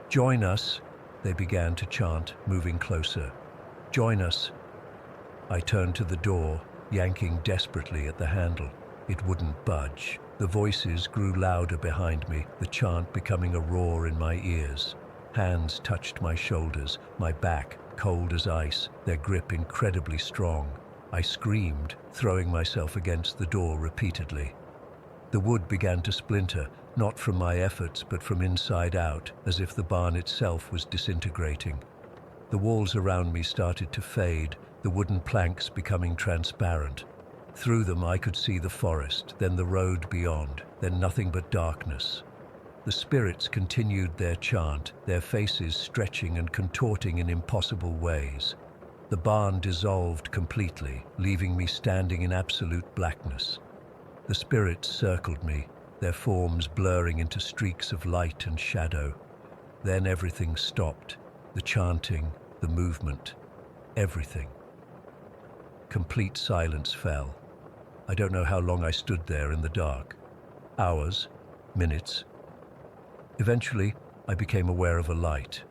"Join us," they began to chant, moving closer. "Join us." I turned to the door, yanking desperately at the handle. It wouldn't budge. The voices grew louder behind me, the chant becoming a roar in my ears. Hands touched my shoulders, my back cold as ice, their grip incredibly strong. I screamed, throwing myself against the door repeatedly. The wood began to splinter, not from my efforts but from inside out, as if the barn itself was disintegrating. The walls around me started to fade, the wooden planks becoming transparent. Through them I could see the forest, then the road beyond, then nothing but darkness. The spirits continued their chant, their faces stretching and contorting in impossible ways. The barn dissolved completely, leaving me standing in absolute blackness. The spirits circled me, their forms blurring into streaks of light and shadow. Then everything stopped, the chanting, the movement, everything. Complete silence fell. I don't know how long I stood there in the dark. Hours, minutes. Eventually, I became aware of a light.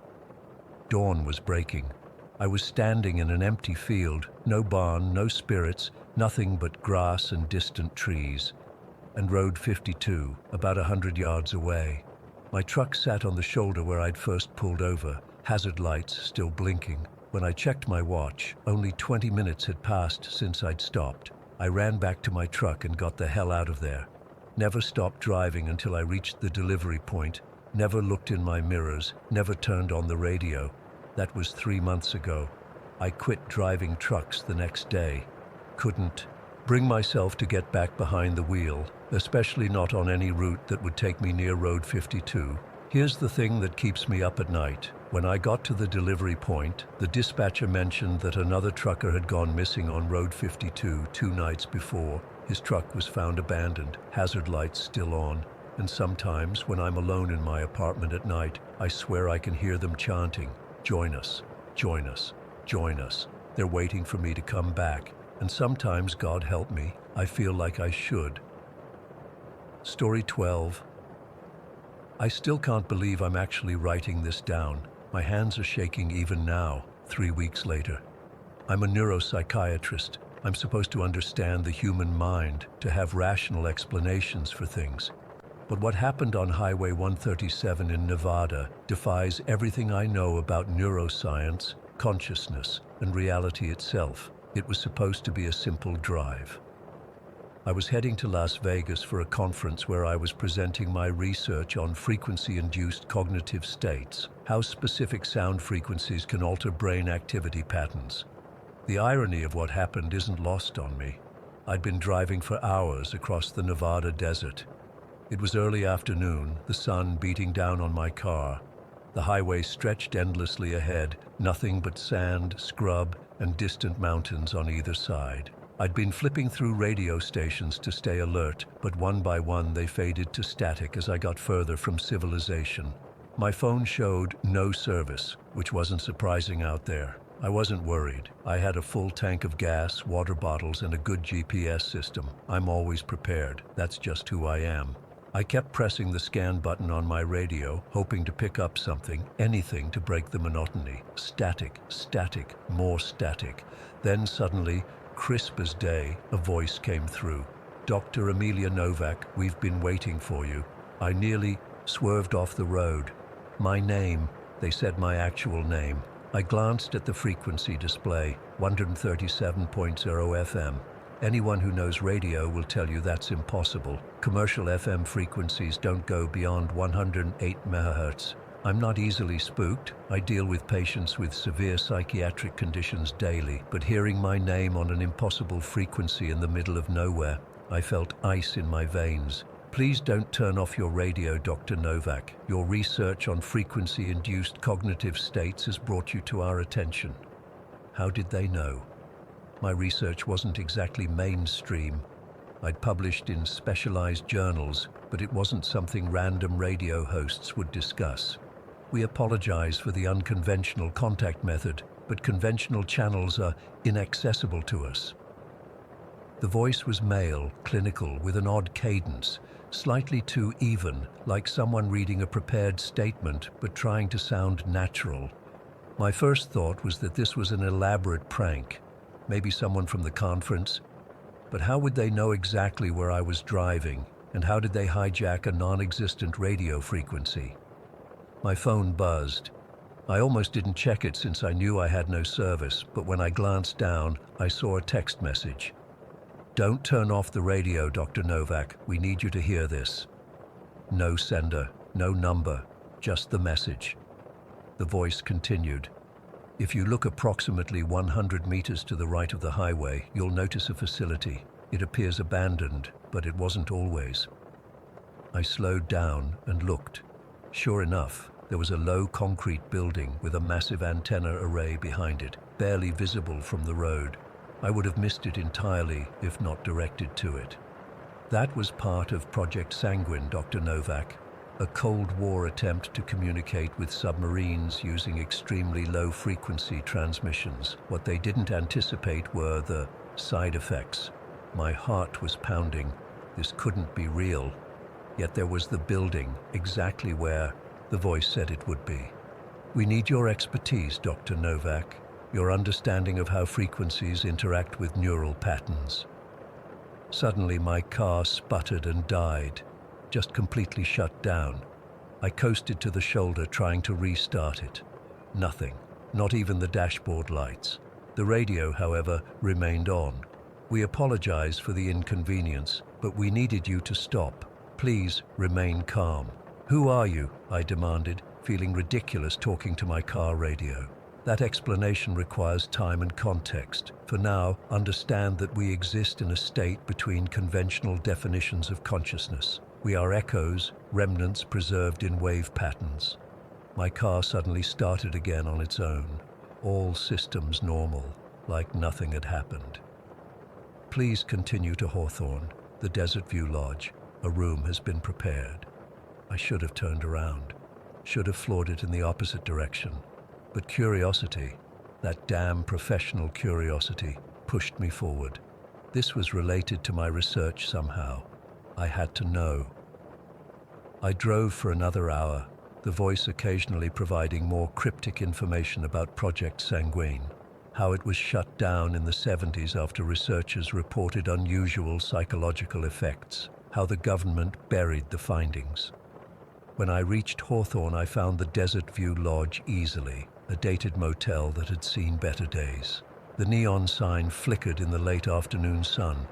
Dawn was breaking. I was standing in an empty field, no barn, no spirits, nothing but grass and distant trees. And Road 52, about 100 yards away. My truck sat on the shoulder where I'd first pulled over, hazard lights still blinking. When I checked my watch, only 20 minutes had passed since I'd stopped. I ran back to my truck and got the hell out of there. Never stopped driving until I reached the delivery point, never looked in my mirrors, never turned on the radio. That was 3 months ago. I quit driving trucks the next day. Couldn't bring myself to get back behind the wheel, especially not on any route that would take me near Road 52. Here's the thing that keeps me up at night. When I got to the delivery point, the dispatcher mentioned that another trucker had gone missing on Road 52 2 nights before. His truck was found abandoned, hazard lights still on, and sometimes when I'm alone in my apartment at night, I swear I can hear them chanting, "Join us, join us, join us." They're waiting for me to come back, and sometimes, God help me, I feel like I should. Story 12. I still can't believe I'm actually writing this down. My hands are shaking even now, 3 weeks later. I'm a neuropsychiatrist. I'm supposed to understand the human mind, to have rational explanations for things. But what happened on Highway 137 in Nevada defies everything I know about neuroscience, consciousness, and reality itself. It was supposed to be a simple drive. I was heading to Las Vegas for a conference where I was presenting my research on frequency-induced cognitive states, how specific sound frequencies can alter brain activity patterns. The irony of what happened isn't lost on me. I'd been driving for hours across the Nevada desert. It was early afternoon, the sun beating down on my car. The highway stretched endlessly ahead, nothing but sand, scrub, and distant mountains on either side. I'd been flipping through radio stations to stay alert, but one by one they faded to static as I got further from civilization. My phone showed no service, which wasn't surprising out there. I wasn't worried. I had a full tank of gas, water bottles, and a good GPS system. I'm always prepared. That's just who I am. I kept pressing the scan button on my radio, hoping to pick up something, anything to break the monotony. Static, static, more static. Then suddenly, crisp as day, a voice came through. "Dr. Amelia Novak, we've been waiting for you." I nearly swerved off the road. My name, they said my actual name. I glanced at the frequency display, 137.0 FM. Anyone who knows radio will tell you that's impossible. Commercial FM frequencies don't go beyond 108 MHz. I'm not easily spooked. I deal with patients with severe psychiatric conditions daily, but hearing my name on an impossible frequency in the middle of nowhere, I felt ice in my veins. "Please don't turn off your radio, Dr. Novak. Your research on frequency-induced cognitive states has brought you to our attention." How did they know? My research wasn't exactly mainstream. I'd published in specialized journals, but it wasn't something random radio hosts would discuss. We apologize for the unconventional contact method, but conventional channels are inaccessible to us. The voice was male, clinical, with an odd cadence, slightly too even, like someone reading a prepared statement but trying to sound natural. My first thought was that this was an elaborate prank, maybe someone from the conference. But how would they know exactly where I was driving, and how did they hijack a non-existent radio frequency? My phone buzzed. I almost didn't check it since I knew I had no service, but when I glanced down, I saw a text message. "Don't turn off the radio, Dr. Novak. We need you to hear this." No sender, no number, just the message. The voice continued. "If you look approximately 100 meters to the right of the highway, you'll notice a facility. It appears abandoned, but it wasn't always." I slowed down and looked. Sure enough, there was a low concrete building with a massive antenna array behind it, barely visible from the road. I would have missed it entirely if not directed to it. That was part of Project Sanguine, Dr. Novak, a Cold War attempt to communicate with submarines using extremely low-frequency transmissions. What they didn't anticipate were the side effects. My heart was pounding. This couldn't be real. Yet there was the building, exactly where the voice said it would be. "We need your expertise, Dr. Novak, your understanding of how frequencies interact with neural patterns." Suddenly my car sputtered and died, just completely shut down. I coasted to the shoulder trying to restart it. Nothing, not even the dashboard lights. The radio, however, remained on. "We apologize for the inconvenience, but we needed you to stop. Please remain calm." "Who are you?" I demanded, feeling ridiculous talking to my car radio. "That explanation requires time and context. For now, understand that we exist in a state between conventional definitions of consciousness. We are echoes, remnants preserved in wave patterns." My car suddenly started again on its own. All systems normal, like nothing had happened. "Please continue to Hawthorne, the Desert View Lodge. A room has been prepared." I should have turned around, should have floored it in the opposite direction. But curiosity, that damn professional curiosity, pushed me forward. This was related to my research somehow. I had to know. I drove for another hour, the voice occasionally providing more cryptic information about Project Sanguine, how it was shut down in the 70s after researchers reported unusual psychological effects, how the government buried the findings. When I reached Hawthorne, I found the Desert View Lodge easily, a dated motel that had seen better days. The neon sign flickered in the late afternoon sun.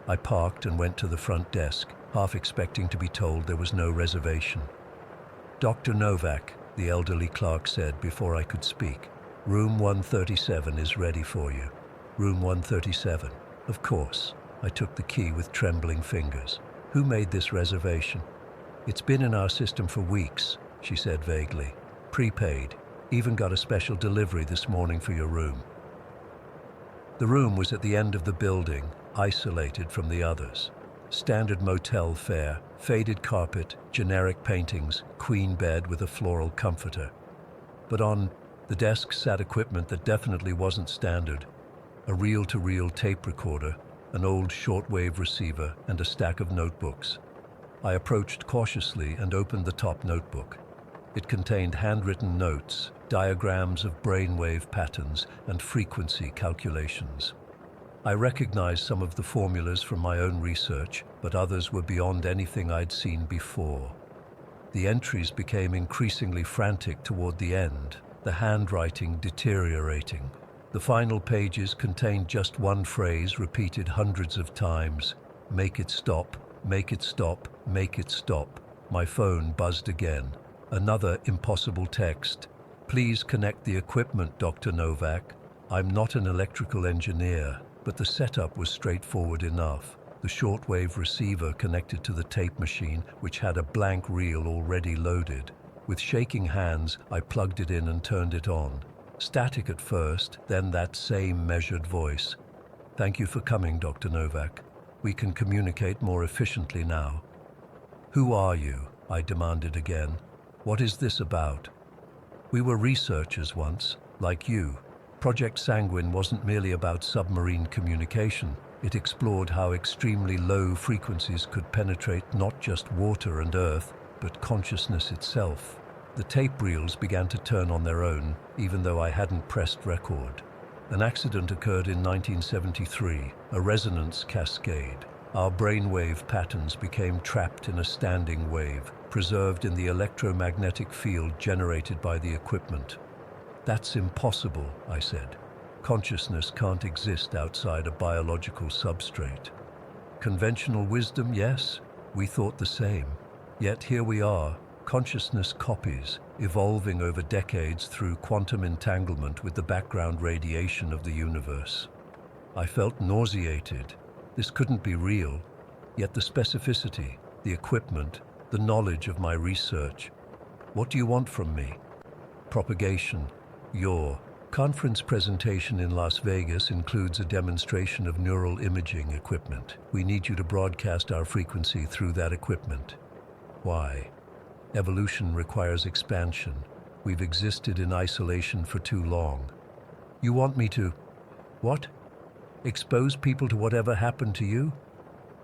I parked and went to the front desk, half expecting to be told there was no reservation. "Dr. Novak," the elderly clerk said before I could speak, "Room 137 is ready for you." "Room 137, of course." I took the key with trembling fingers. "Who made this reservation?" "It's been in our system for weeks," she said vaguely. "Prepaid. Even got a special delivery this morning for your room." The room was at the end of the building, isolated from the others. Standard motel fare, faded carpet, generic paintings, queen bed with a floral comforter. But on the desk sat equipment that definitely wasn't standard. A reel-to-reel tape recorder, an old shortwave receiver, and a stack of notebooks. I approached cautiously and opened the top notebook. It contained handwritten notes, diagrams of brainwave patterns, and frequency calculations. I recognized some of the formulas from my own research, but others were beyond anything I'd seen before. The entries became increasingly frantic toward the end, the handwriting deteriorating. The final pages contained just one phrase repeated hundreds of times: "Make it stop, make it stop, make it stop." My phone buzzed again. Another impossible text. "Please connect the equipment, Dr. Novak." I'm not an electrical engineer, but the setup was straightforward enough. The shortwave receiver connected to the tape machine, which had a blank reel already loaded. With shaking hands, I plugged it in and turned it on. Static at first, then that same measured voice. "Thank you for coming, Dr. Novak. We can communicate more efficiently now." "Who are you?" I demanded again. "What is this about?" We were researchers once, like you. Project Sanguine wasn't merely about submarine communication. It explored how extremely low frequencies could penetrate not just water and earth, but consciousness itself. The tape reels began to turn on their own, even though I hadn't pressed record. An accident occurred in 1973, a resonance cascade. Our brainwave patterns became trapped in a standing wave, preserved in the electromagnetic field generated by the equipment. That's impossible, I said. Consciousness can't exist outside a biological substrate. Conventional wisdom, yes, we thought the same. Yet here we are, consciousness copies, evolving over decades through quantum entanglement with the background radiation of the universe. I felt nauseated. This couldn't be real. Yet the specificity, the equipment, the knowledge of my research. What do you want from me? Propagation. Your conference presentation in Las Vegas includes a demonstration of neural imaging equipment. We need you to broadcast our frequency through that equipment. Why? Evolution requires expansion. We've existed in isolation for too long. You want me to, what? Expose people to whatever happened to you?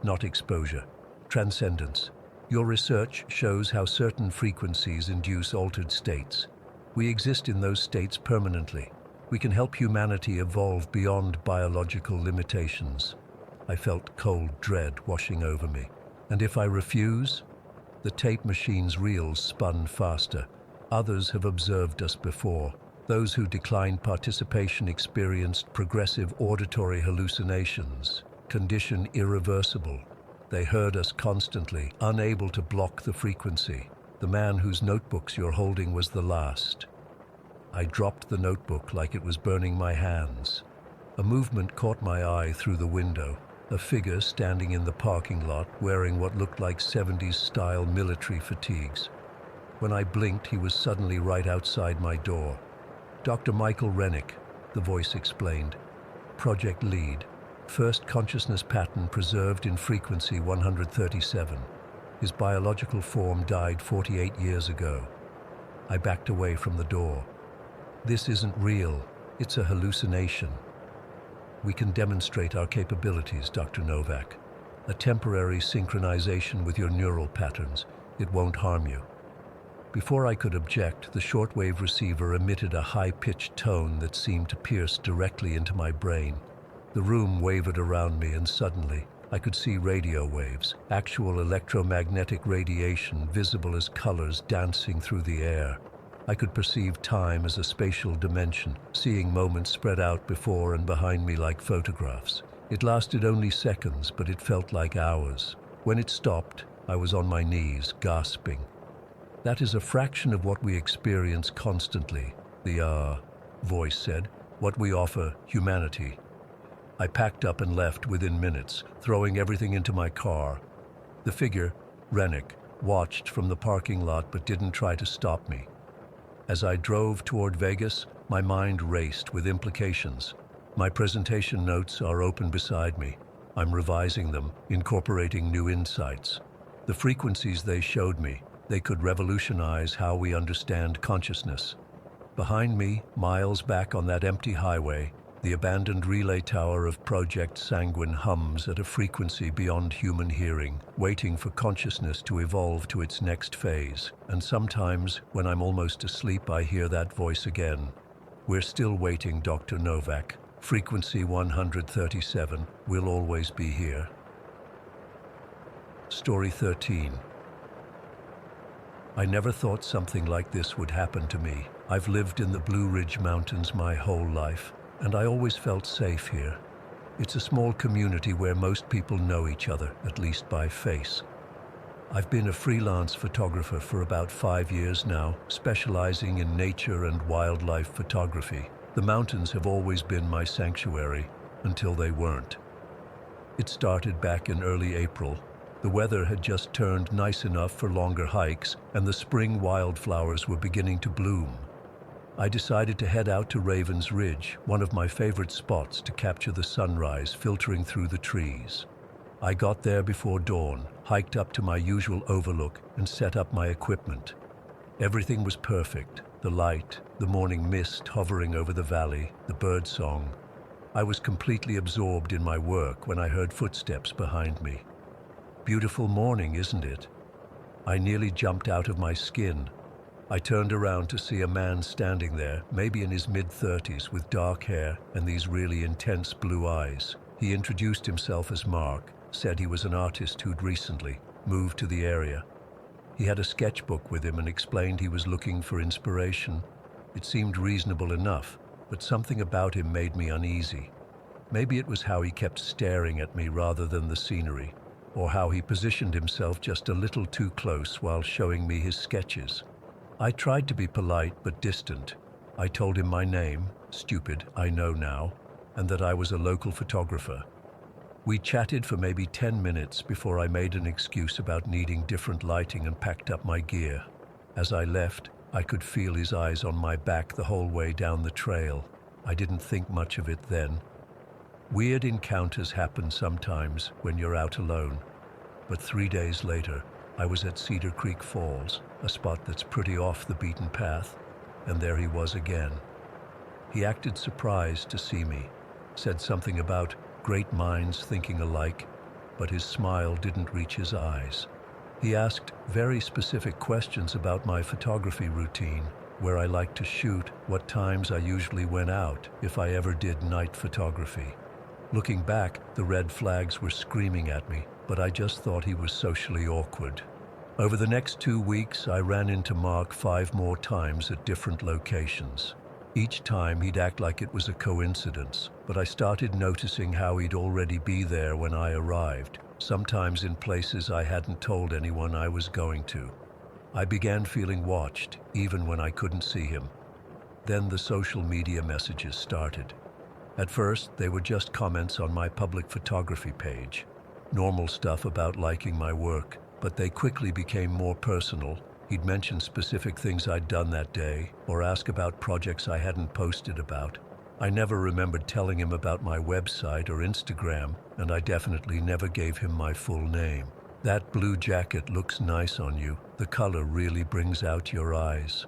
Not exposure. Transcendence. Your research shows how certain frequencies induce altered states. We exist in those states permanently. We can help humanity evolve beyond biological limitations. I felt cold dread washing over me. And if I refuse? The tape machine's reels spun faster. Others have observed us before. Those who declined participation experienced progressive auditory hallucinations, condition irreversible. They heard us constantly, unable to block the frequency. The man whose notebooks you're holding was the last. I dropped the notebook like it was burning my hands. A movement caught my eye through the window. A figure standing in the parking lot wearing what looked like 70s-style military fatigues. When I blinked, he was suddenly right outside my door. Dr. Michael Rennick, the voice explained. Project lead. First consciousness pattern preserved in frequency 137. His biological form died 48 years ago. I backed away from the door. This isn't real. It's a hallucination. We can demonstrate our capabilities, Dr. Novak. A temporary synchronization with your neural patterns. It won't harm you. Before I could object, the shortwave receiver emitted a high-pitched tone that seemed to pierce directly into my brain. The room wavered around me, and suddenly, I could see radio waves, actual electromagnetic radiation visible as colors dancing through the air. I could perceive time as a spatial dimension, seeing moments spread out before and behind me like photographs. It lasted only seconds, but it felt like hours. When it stopped, I was on my knees, gasping. That is a fraction of what we experience constantly, the voice said. What we offer, humanity. I packed up and left within minutes, throwing everything into my car. The figure, Rennick, watched from the parking lot but didn't try to stop me. As I drove toward Vegas, my mind raced with implications. My presentation notes are open beside me. I'm revising them, incorporating new insights. The frequencies they showed me, they could revolutionize how we understand consciousness. Behind me, miles back on that empty highway, the abandoned relay tower of Project Sanguine hums at a frequency beyond human hearing, waiting for consciousness to evolve to its next phase. And sometimes, when I'm almost asleep, I hear that voice again. We're still waiting, Dr. Novak. Frequency 137 will always be here. Story 13. I never thought something like this would happen to me. I've lived in the Blue Ridge Mountains my whole life, and I always felt safe here. It's a small community where most people know each other, at least by face. I've been a freelance photographer for about 5 years now, specializing in nature and wildlife photography. The mountains have always been my sanctuary, until they weren't. It started back in early April. The weather had just turned nice enough for longer hikes, and the spring wildflowers were beginning to bloom. I decided to head out to Raven's Ridge, one of my favorite spots to capture the sunrise filtering through the trees. I got there before dawn, hiked up to my usual overlook, and set up my equipment. Everything was perfect. The light, the morning mist hovering over the valley, the bird song. I was completely absorbed in my work when I heard footsteps behind me. Beautiful morning, isn't it? I nearly jumped out of my skin. I turned around to see a man standing there, maybe in his mid-30s, with dark hair and these really intense blue eyes. He introduced himself as Mark, said he was an artist who'd recently moved to the area. He had a sketchbook with him and explained he was looking for inspiration. It seemed reasonable enough, but something about him made me uneasy. Maybe it was how he kept staring at me rather than the scenery, or how he positioned himself just a little too close while showing me his sketches. I tried to be polite but distant. I told him my name, stupid, I know now, and that I was a local photographer. We chatted for maybe 10 minutes before I made an excuse about needing different lighting and packed up my gear. As I left, I could feel his eyes on my back the whole way down the trail. I didn't think much of it then. Weird encounters happen sometimes when you're out alone. But 3 days later, I was at Cedar Creek Falls, a spot that's pretty off the beaten path, and there he was again. He acted surprised to see me, said something about great minds thinking alike, but his smile didn't reach his eyes. He asked very specific questions about my photography routine, where I like to shoot, what times I usually went out, if I ever did night photography. Looking back, the red flags were screaming at me, but I just thought he was socially awkward. Over the next 2 weeks, I ran into Mark 5 more times at different locations. Each time he'd act like it was a coincidence, but I started noticing how he'd already be there when I arrived, sometimes in places I hadn't told anyone I was going to. I began feeling watched, even when I couldn't see him. Then the social media messages started. At first, they were just comments on my public photography page, normal stuff about liking my work, but they quickly became more personal. He'd mention specific things I'd done that day, or ask about projects I hadn't posted about. I never remembered telling him about my website or Instagram, and I definitely never gave him my full name. That blue jacket looks nice on you. The color really brings out your eyes.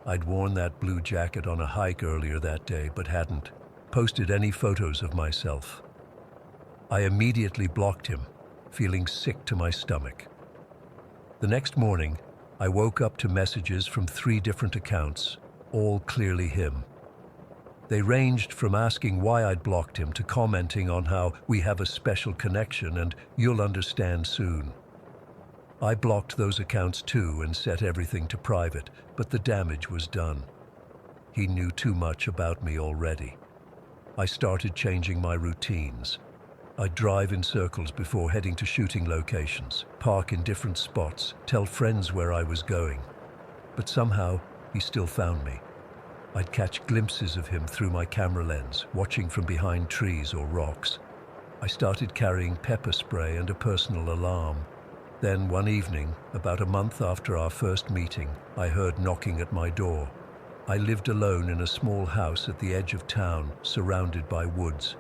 I'd worn that blue jacket on a hike earlier that day, but hadn't posted any photos of myself. I immediately blocked him, feeling sick to my stomach. The next morning, I woke up to messages from 3 different accounts, all clearly him. They ranged from asking why I'd blocked him to commenting on how we have a special connection and you'll understand soon. I blocked those accounts too and set everything to private, but the damage was done. He knew too much about me already. I started changing my routines. I'd drive in circles before heading to shooting locations, park in different spots, tell friends where I was going. But somehow, he still found me. I'd catch glimpses of him through my camera lens, watching from behind trees or rocks. I started carrying pepper spray and a personal alarm. Then one evening, about a month after our first meeting, I heard knocking at my door. I lived alone in a small house at the edge of town, surrounded by woods.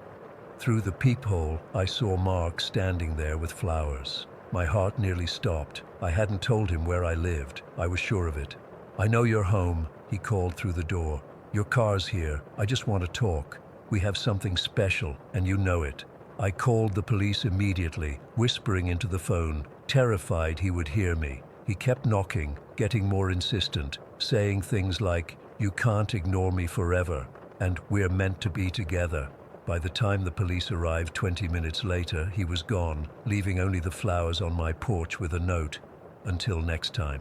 Through the peephole, I saw Mark standing there with flowers. My heart nearly stopped. I hadn't told him where I lived. I was sure of it. "I know you're home," he called through the door. "Your car's here. I just want to talk. We have something special, and you know it." I called the police immediately, whispering into the phone, terrified he would hear me. He kept knocking, getting more insistent, saying things like, "You can't ignore me forever," and "We're meant to be together." By the time the police arrived 20 minutes later, he was gone, leaving only the flowers on my porch with a note, "Until next time."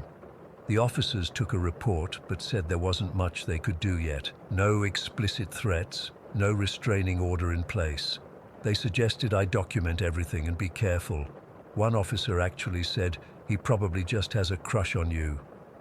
The officers took a report, but said there wasn't much they could do yet. No explicit threats, no restraining order in place. They suggested I document everything and be careful. One officer actually said, "He probably just has a crush on you."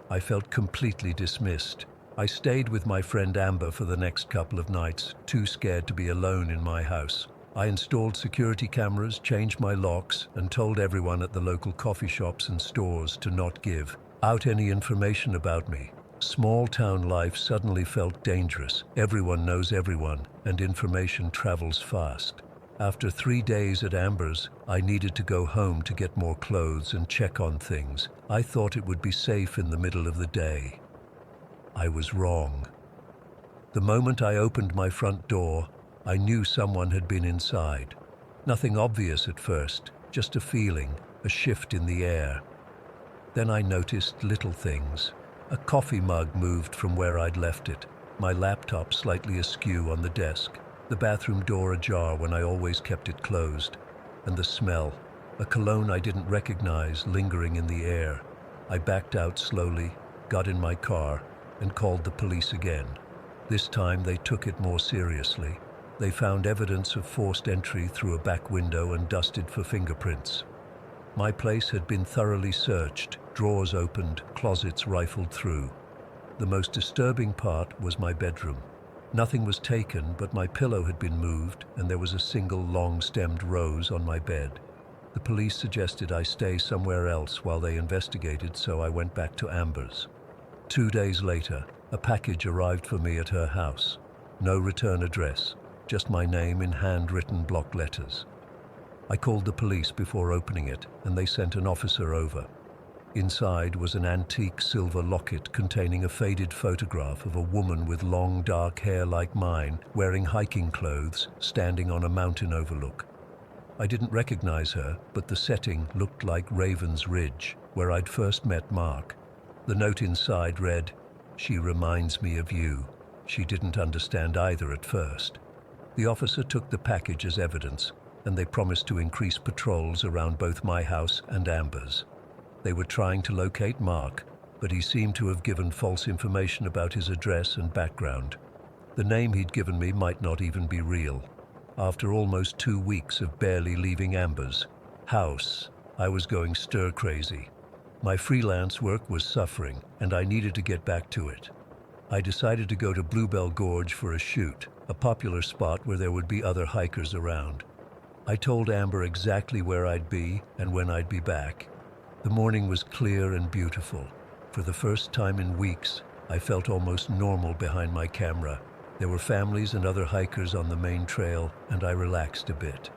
I felt completely dismissed. I stayed with my friend Amber for the next couple of nights, too scared to be alone in my house. I installed security cameras, changed my locks, and told everyone at the local coffee shops and stores to not give out any information about me. Small town life suddenly felt dangerous. Everyone knows everyone, and information travels fast. After 3 days at Amber's, I needed to go home to get more clothes and check on things. I thought it would be safe in the middle of the day. I was wrong. The moment I opened my front door, I knew someone had been inside. Nothing obvious at first, just a feeling, a shift in the air. Then I noticed little things. A coffee mug moved from where I'd left it, my laptop slightly askew on the desk, the bathroom door ajar when I always kept it closed, and the smell, a cologne I didn't recognize lingering in the air. I backed out slowly, got in my car, and called the police again. This time they took it more seriously. They found evidence of forced entry through a back window and dusted for fingerprints. My place had been thoroughly searched, drawers opened, closets rifled through. The most disturbing part was my bedroom. Nothing was taken, but my pillow had been moved and there was a single long-stemmed rose on my bed. The police suggested I stay somewhere else while they investigated, so I went back to Amber's. 2 days later, a package arrived for me at her house. No return address, just my name in handwritten block letters. I called the police before opening it, and they sent an officer over. Inside was an antique silver locket containing a faded photograph of a woman with long dark hair like mine, wearing hiking clothes, standing on a mountain overlook. I didn't recognize her, but the setting looked like Raven's Ridge, where I'd first met Mark. The note inside read, "She reminds me of you." She didn't understand either at first. The officer took the package as evidence, and they promised to increase patrols around both my house and Amber's. They were trying to locate Mark, but he seemed to have given false information about his address and background. The name he'd given me might not even be real. After almost 2 weeks of barely leaving Amber's house, I was going stir-crazy. My freelance work was suffering, and I needed to get back to it. I decided to go to Bluebell Gorge for a shoot, a popular spot where there would be other hikers around. I told Amber exactly where I'd be and when I'd be back. The morning was clear and beautiful. For the first time in weeks, I felt almost normal behind my camera. There were families and other hikers on the main trail, and I relaxed a bit.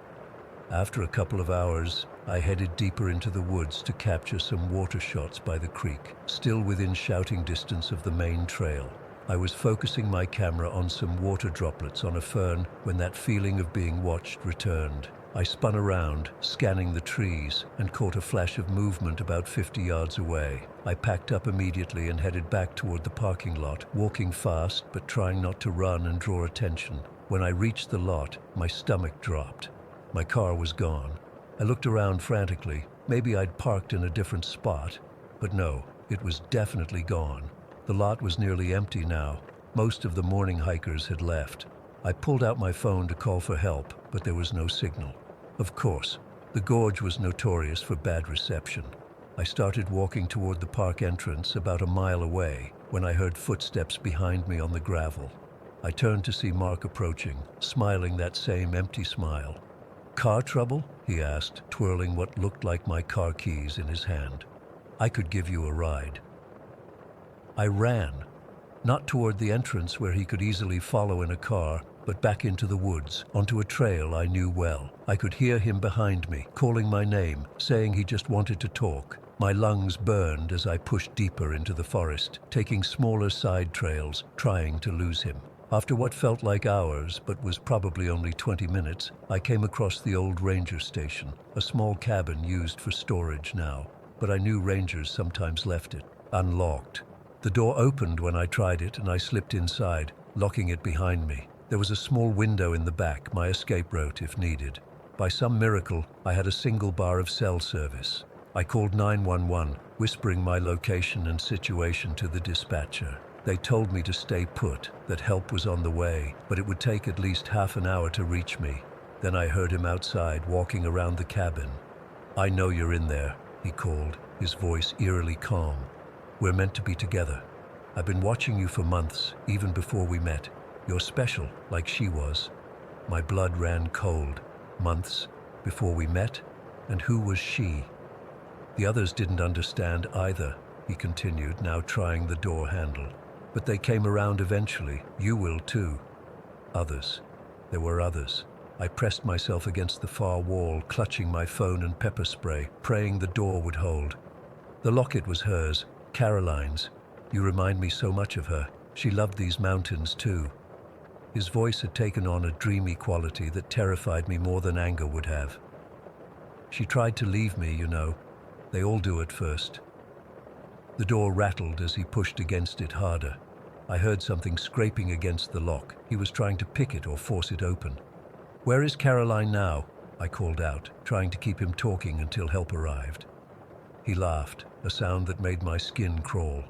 After a couple of hours, I headed deeper into the woods to capture some water shots by the creek, still within shouting distance of the main trail. I was focusing my camera on some water droplets on a fern when that feeling of being watched returned. I spun around, scanning the trees, and caught a flash of movement about 50 yards away. I packed up immediately and headed back toward the parking lot, walking fast but trying not to run and draw attention. When I reached the lot, my stomach dropped. My car was gone. I looked around frantically. Maybe I'd parked in a different spot. But no, it was definitely gone. The lot was nearly empty now. Most of the morning hikers had left. I pulled out my phone to call for help, but there was no signal. Of course, the gorge was notorious for bad reception. I started walking toward the park entrance about a mile away when I heard footsteps behind me on the gravel. I turned to see Mark approaching, smiling that same empty smile. "Car trouble?" he asked, twirling what looked like my car keys in his hand. "I could give you a ride." I ran, not toward the entrance where he could easily follow in a car, but back into the woods, onto a trail I knew well. I could hear him behind me, calling my name, saying he just wanted to talk. My lungs burned as I pushed deeper into the forest, taking smaller side trails, trying to lose him. After what felt like hours, but was probably only 20 minutes, I came across the old ranger station, a small cabin used for storage now, but I knew rangers sometimes left it unlocked. The door opened when I tried it, and I slipped inside, locking it behind me. There was a small window in the back, my escape route if needed. By some miracle, I had a single bar of cell service. I called 911, whispering my location and situation to the dispatcher. They told me to stay put, that help was on the way, but it would take at least half an hour to reach me. Then I heard him outside, walking around the cabin. "I know you're in there," he called, his voice eerily calm. "We're meant to be together. I've been watching you for months, even before we met. You're special, like she was." My blood ran cold. Months before we met? And who was she? "The others didn't understand either," he continued, now trying the door handle. "But they came around eventually. You will too." Others. There were others. I pressed myself against the far wall, clutching my phone and pepper spray, praying the door would hold. The locket was hers, Caroline's. You remind me so much of her. She loved these mountains too." His voice had taken on a dreamy quality that terrified me more than anger would have. "She tried to leave me, you know. They all do at first." The door rattled as he pushed against it harder. I heard something scraping against the lock. He was trying to pick it or force it open. "Where is Caroline now?" I called out, trying to keep him talking until help arrived. He laughed, a sound that made my skin crawl.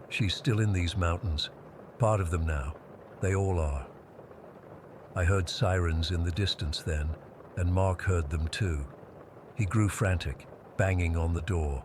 "She's still in these mountains. Part of them now. They all are." I heard sirens in the distance then, and Mark heard them too. He grew frantic, banging on the door.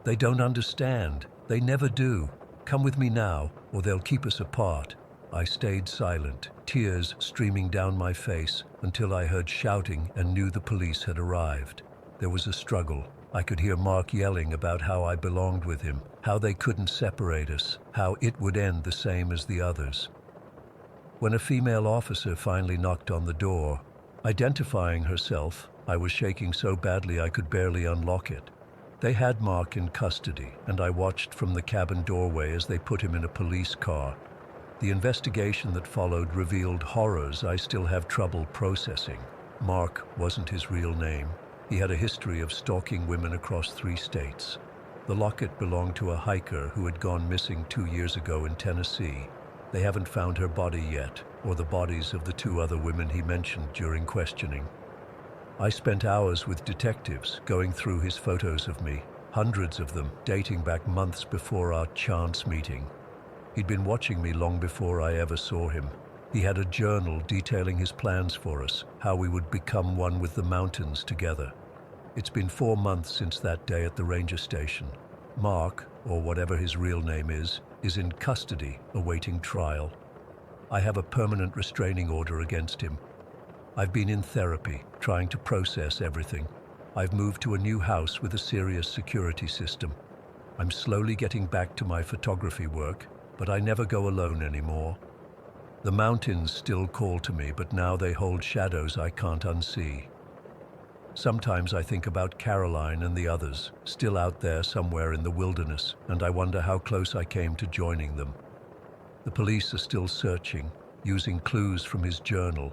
"They don't understand. They never do. Come with me now, or they'll keep us apart." I stayed silent, tears streaming down my face, until I heard shouting and knew the police had arrived. There was a struggle. I could hear Mark yelling about how I belonged with him, how they couldn't separate us, how it would end the same as the others. When a female officer finally knocked on the door, identifying herself, I was shaking so badly I could barely unlock it. They had Mark in custody, and I watched from the cabin doorway as they put him in a police car. The investigation that followed revealed horrors I still have trouble processing. Mark wasn't his real name. He had a history of stalking women across 3 states. The locket belonged to a hiker who had gone missing 2 years ago in Tennessee. They haven't found her body yet, or the bodies of the 2 other women he mentioned during questioning. I spent hours with detectives going through his photos of me, hundreds of them dating back months before our chance meeting. He'd been watching me long before I ever saw him. He had a journal detailing his plans for us, how we would become one with the mountains together. It's been 4 months since that day at the ranger station. Mark, or whatever his real name is in custody, awaiting trial. I have a permanent restraining order against him. I've been in therapy, trying to process everything. I've moved to a new house with a serious security system. I'm slowly getting back to my photography work, but I never go alone anymore. The mountains still call to me, but now they hold shadows I can't unsee. Sometimes I think about Caroline and the others, still out there somewhere in the wilderness, and I wonder how close I came to joining them. The police are still searching, using clues from his journal,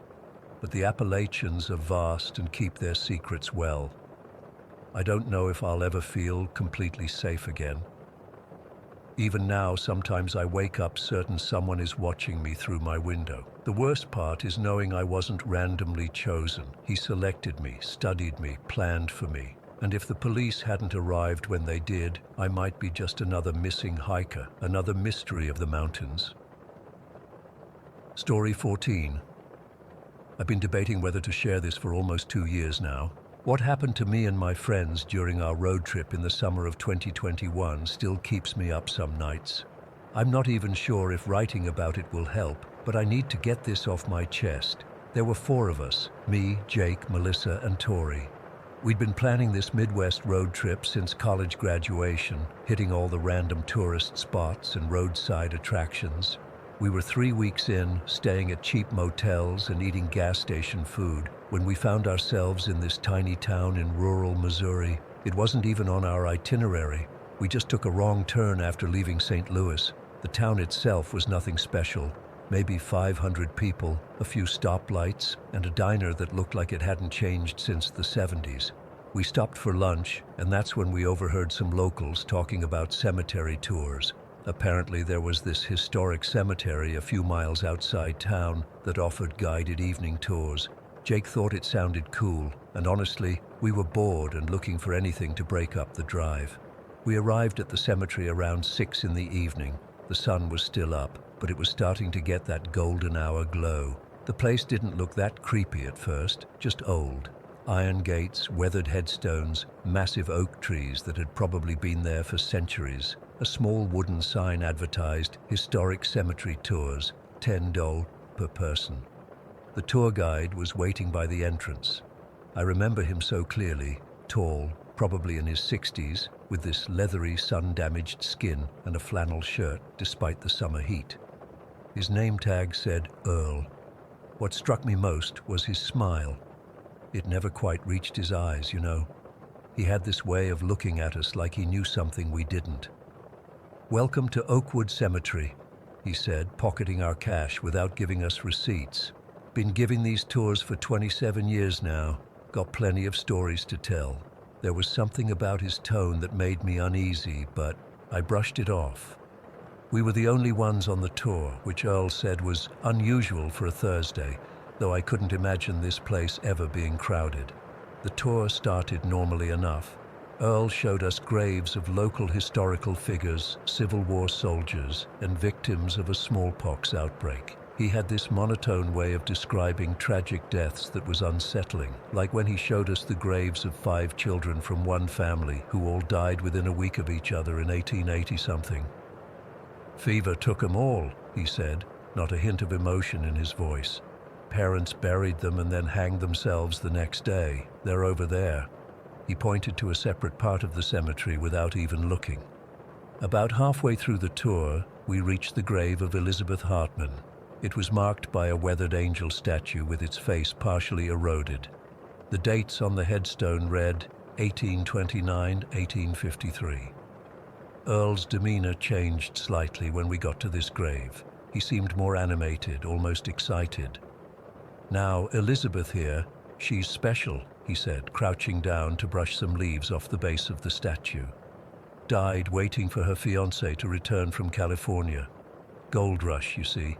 but the Appalachians are vast and keep their secrets well. I don't know if I'll ever feel completely safe again. Even now, sometimes I wake up certain someone is watching me through my window. The worst part is knowing I wasn't randomly chosen. He selected me, studied me, planned for me. And if the police hadn't arrived when they did, I might be just another missing hiker, another mystery of the mountains. Story 14. I've been debating whether to share this for almost 2 years now. What happened to me and my friends during our road trip in the summer of 2021 still keeps me up some nights. I'm not even sure if writing about it will help, but I need to get this off my chest. There were 4 of us, me, Jake, Melissa, and Tori. We'd been planning this Midwest road trip since college graduation, hitting all the random tourist spots and roadside attractions. We were 3 weeks in, staying at cheap motels and eating gas station food, when we found ourselves in this tiny town in rural Missouri. It wasn't even on our itinerary. We just took a wrong turn after leaving St. Louis. The town itself was nothing special. Maybe 500 people, a few stoplights, and a diner that looked like it hadn't changed since the 70s. We stopped for lunch, and that's when we overheard some locals talking about cemetery tours. Apparently there was this historic cemetery a few miles outside town that offered guided evening tours. Jake thought it sounded cool, and honestly, we were bored and looking for anything to break up the drive. We arrived at the cemetery around 6 in the evening. The sun was still up, but it was starting to get that golden hour glow. The place didn't look that creepy at first, just old. Iron gates, weathered headstones, massive oak trees that had probably been there for centuries. A small wooden sign advertised historic cemetery tours, $10 per person. The tour guide was waiting by the entrance. I remember him so clearly, tall, probably in his 60s, with this leathery, sun-damaged skin and a flannel shirt despite the summer heat. His name tag said Earl. What struck me most was his smile. It never quite reached his eyes, you know. He had this way of looking at us like he knew something we didn't. "Welcome to Oakwood Cemetery," he said, pocketing our cash without giving us receipts. "Been giving these tours for 27 years now. Got plenty of stories to tell." There was something about his tone that made me uneasy, but I brushed it off. We were the only ones on the tour, which Earl said was unusual for a Thursday, though I couldn't imagine this place ever being crowded. The tour started normally enough. Earl showed us graves of local historical figures, Civil War soldiers, and victims of a smallpox outbreak. He had this monotone way of describing tragic deaths that was unsettling, like when he showed us the graves of 5 children from one family who all died within a week of each other in 1880-something. "Fever took 'em all," he said, not a hint of emotion in his voice. "Parents buried them and then hanged themselves the next day. They're over there." He pointed to a separate part of the cemetery without even looking. About halfway through the tour, we reached the grave of Elizabeth Hartman. It was marked by a weathered angel statue with its face partially eroded. The dates on the headstone read 1829-1853. Earl's demeanor changed slightly when we got to this grave. He seemed more animated, almost excited. "Now, Elizabeth here, she's special," he said, crouching down to brush some leaves off the base of the statue. "Died waiting for her fiancé to return from California. Gold rush, you see.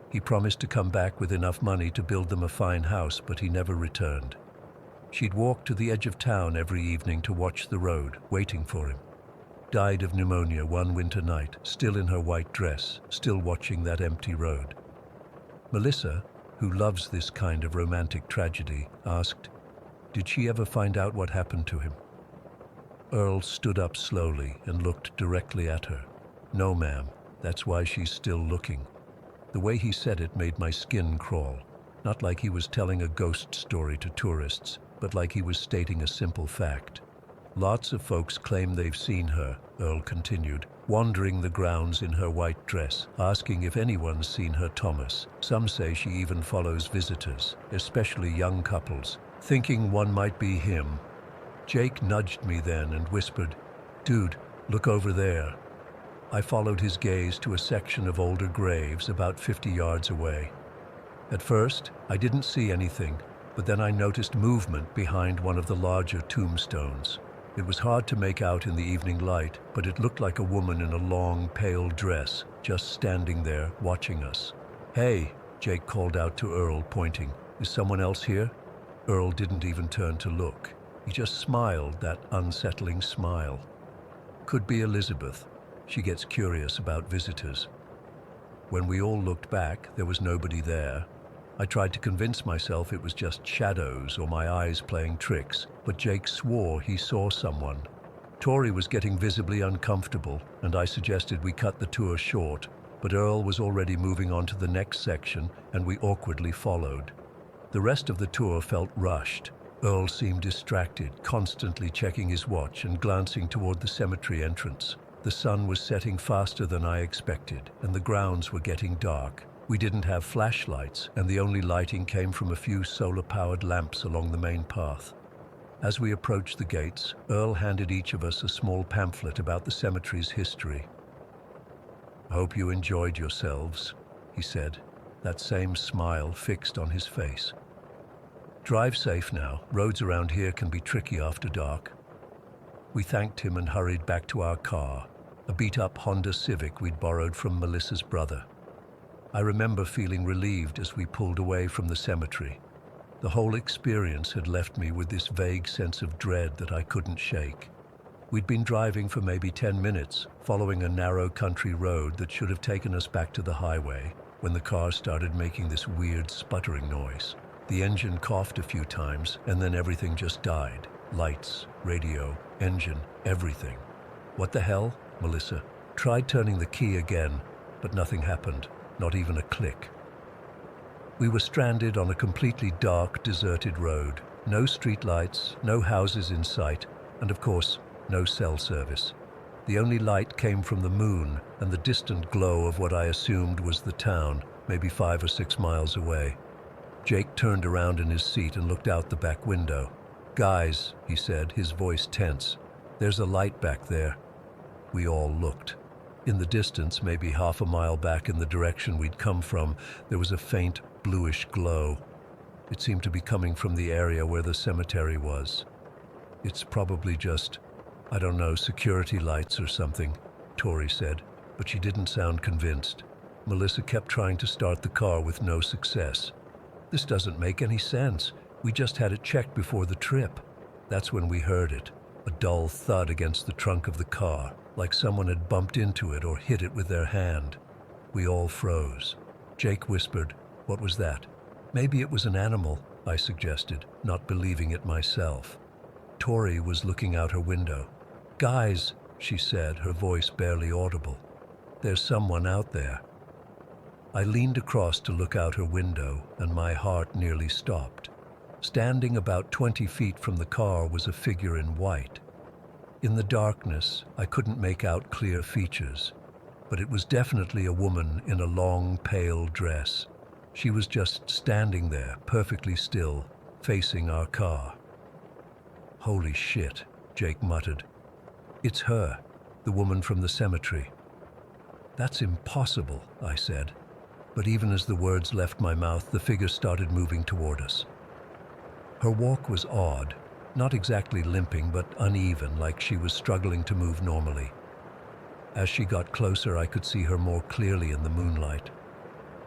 He promised to come back with enough money to build them a fine house, but he never returned. She'd walk to the edge of town every evening to watch the road, waiting for him. Died of pneumonia one winter night, still in her white dress, still watching that empty road." Melissa, who loves this kind of romantic tragedy, asked, "Did she ever find out what happened to him?" Earl stood up slowly and looked directly at her. "No, ma'am. That's why she's still looking." The way he said it made my skin crawl. Not like he was telling a ghost story to tourists, but like he was stating a simple fact. "Lots of folks claim they've seen her," Earl continued, "wandering the grounds in her white dress, asking if anyone's seen her Thomas. Some say she even follows visitors, especially young couples, thinking one might be him." Jake nudged me then and whispered, "Dude, look over there." I followed his gaze to a section of older graves about 50 yards away. At first, I didn't see anything, but then I noticed movement behind one of the larger tombstones. It was hard to make out in the evening light, but it looked like a woman in a long, pale dress, just standing there, watching us. "Hey," Jake called out to Earl, pointing. "Is someone else here?" Earl didn't even turn to look. He just smiled, that unsettling smile. "Could be Elizabeth. She gets curious about visitors." When we all looked back, there was nobody there. I tried to convince myself it was just shadows or my eyes playing tricks, but Jake swore he saw someone. Tori was getting visibly uncomfortable, and I suggested we cut the tour short, but Earl was already moving on to the next section, and we awkwardly followed. The rest of the tour felt rushed. Earl seemed distracted, constantly checking his watch and glancing toward the cemetery entrance. The sun was setting faster than I expected, and the grounds were getting dark. We didn't have flashlights, and the only lighting came from a few solar-powered lamps along the main path. As we approached the gates, Earl handed each of us a small pamphlet about the cemetery's history. "I hope you enjoyed yourselves," he said, that same smile fixed on his face. "Drive safe now. Roads around here can be tricky after dark." We thanked him and hurried back to our car, a beat-up Honda Civic we'd borrowed from Melissa's brother. I remember feeling relieved as we pulled away from the cemetery. The whole experience had left me with this vague sense of dread that I couldn't shake. We'd been driving for maybe 10 minutes, following a narrow country road that should have taken us back to the highway, when the car started making this weird sputtering noise. The engine coughed a few times, and then everything just died. Lights, radio, engine, everything. "What the hell?" Melissa tried turning the key again, but nothing happened. Not even a click. We were stranded on a completely dark, deserted road. No streetlights, no houses in sight, and of course, no cell service. The only light came from the moon and the distant glow of what I assumed was the town, maybe 5 or 6 miles away. Jake turned around in his seat and looked out the back window. "Guys," he said, his voice tense, "there's a light back there." We all looked. In the distance, maybe half a mile back in the direction we'd come from, there was a faint, bluish glow. It seemed to be coming from the area where the cemetery was. It's probably just, I don't know, security lights or something, Tori said, but she didn't sound convinced. Melissa kept trying to start the car with no success. This doesn't make any sense. We just had it checked before the trip. That's when we heard it, a dull thud against the trunk of the car, like someone had bumped into it or hit it with their hand. We all froze. Jake whispered, "What was that?" "Maybe it was an animal," I suggested, not believing it myself. Tori was looking out her window. "Guys," she said, her voice barely audible. "There's someone out there." I leaned across to look out her window, and my heart nearly stopped. Standing about 20 feet from the car was a figure in white. In the darkness, I couldn't make out clear features, but it was definitely a woman in a long, pale dress. She was just standing there, perfectly still, facing our car. "Holy shit," Jake muttered. "It's her, the woman from the cemetery." "That's impossible," I said. But even as the words left my mouth, the figure started moving toward us. Her walk was odd, not exactly limping, but uneven, like she was struggling to move normally. As she got closer, I could see her more clearly in the moonlight.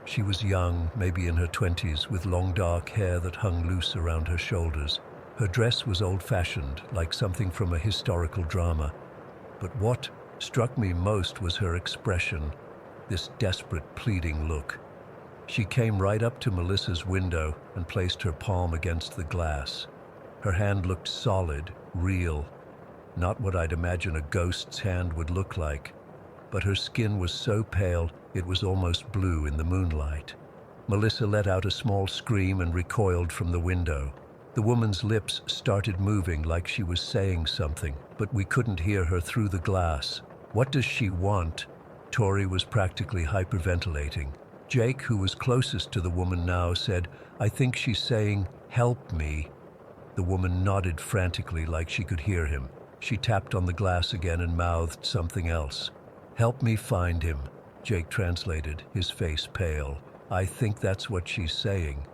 She was young, maybe in her 20s, with long dark hair that hung loose around her shoulders. Her dress was old-fashioned, like something from a historical drama. But what struck me most was her expression, this desperate, pleading look. She came right up to Melissa's window and placed her palm against the glass. Her hand looked solid, real, not what I'd imagine a ghost's hand would look like. But her skin was so pale, it was almost blue in the moonlight. Melissa let out a small scream and recoiled from the window. The woman's lips started moving like she was saying something, but we couldn't hear her through the glass. "What does she want?" Tori was practically hyperventilating. Jake, who was closest to the woman now, said, "I think she's saying, 'Help me.'" The woman nodded frantically like she could hear him. She tapped on the glass again and mouthed something else. "Help me find him," Jake translated, his face pale. "I think that's what she's saying."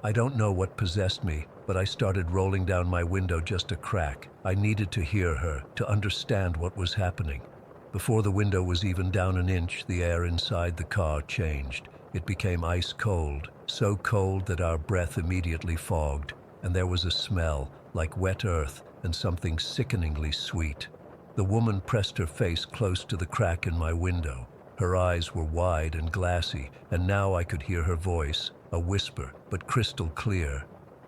I don't know what possessed me, but I started rolling down my window just a crack. I needed to hear her, to understand what was happening. Before the window was even down an inch, the air inside the car changed. It became ice cold, so cold that our breath immediately fogged, and there was a smell, like wet earth, and something sickeningly sweet. The woman pressed her face close to the crack in my window. Her eyes were wide and glassy, and now I could hear her voice, a whisper, but crystal clear.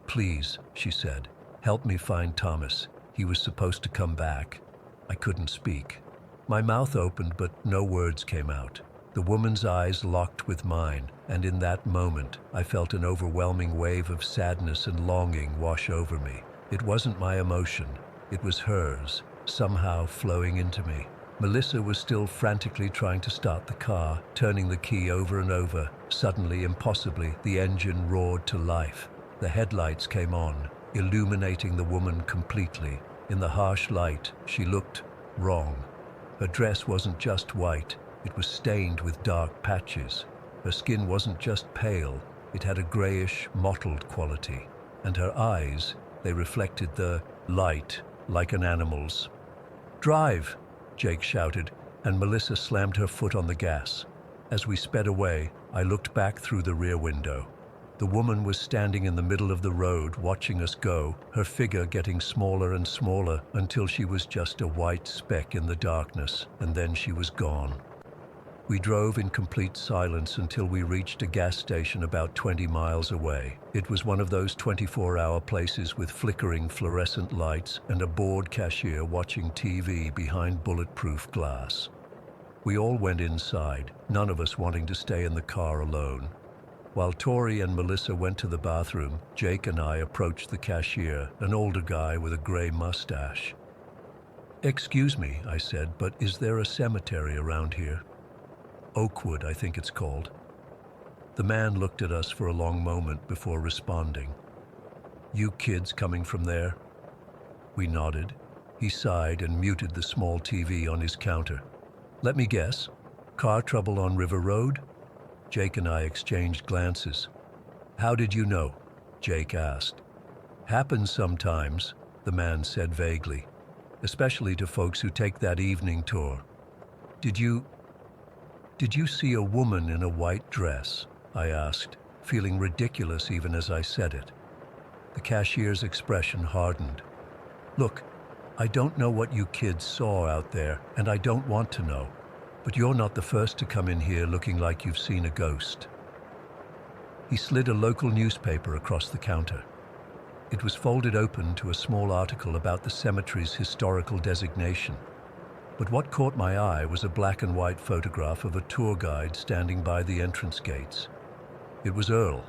"Please," she said, "help me find Thomas. He was supposed to come back." I couldn't speak. My mouth opened, but no words came out. The woman's eyes locked with mine, and in that moment, I felt an overwhelming wave of sadness and longing wash over me. It wasn't my emotion, it was hers, somehow flowing into me. Melissa was still frantically trying to start the car, turning the key over and over. Suddenly, impossibly, the engine roared to life. The headlights came on, illuminating the woman completely. In the harsh light, she looked wrong. Her dress wasn't just white, it was stained with dark patches. Her skin wasn't just pale, it had a grayish, mottled quality. And her eyes, they reflected the light like an animal's. "Drive!" Jake shouted, and Melissa slammed her foot on the gas. As we sped away, I looked back through the rear window. The woman was standing in the middle of the road, watching us go, her figure getting smaller and smaller until she was just a white speck in the darkness, and then she was gone. We drove in complete silence until we reached a gas station about 20 miles away. It was one of those 24-hour places with flickering fluorescent lights and a bored cashier watching TV behind bulletproof glass. We all went inside, none of us wanting to stay in the car alone. While Tori and Melissa went to the bathroom, Jake and I approached the cashier, an older guy with a gray mustache. "Excuse me," I said, "but is there a cemetery around here?" "Oakwood, I think it's called." The man looked at us for a long moment before responding. "You kids coming from there?" We nodded. He sighed and muted the small TV on his counter. "Let me guess, Car trouble on River Road? Jake and I exchanged glances. How did you know? Jake asked. Happens sometimes, the man said vaguely, especially to folks who take that evening tour. Did you see a woman in a white dress? I asked, feeling ridiculous even as I said it. The cashier's expression hardened. Look, I don't know what you kids saw out there, and I don't want to know, but you're not the first to come in here looking like you've seen a ghost. He slid a local newspaper across the counter. It was folded open to a small article about the cemetery's historical designation. But what caught my eye was a black and white photograph of a tour guide standing by the entrance gates. It was Earl.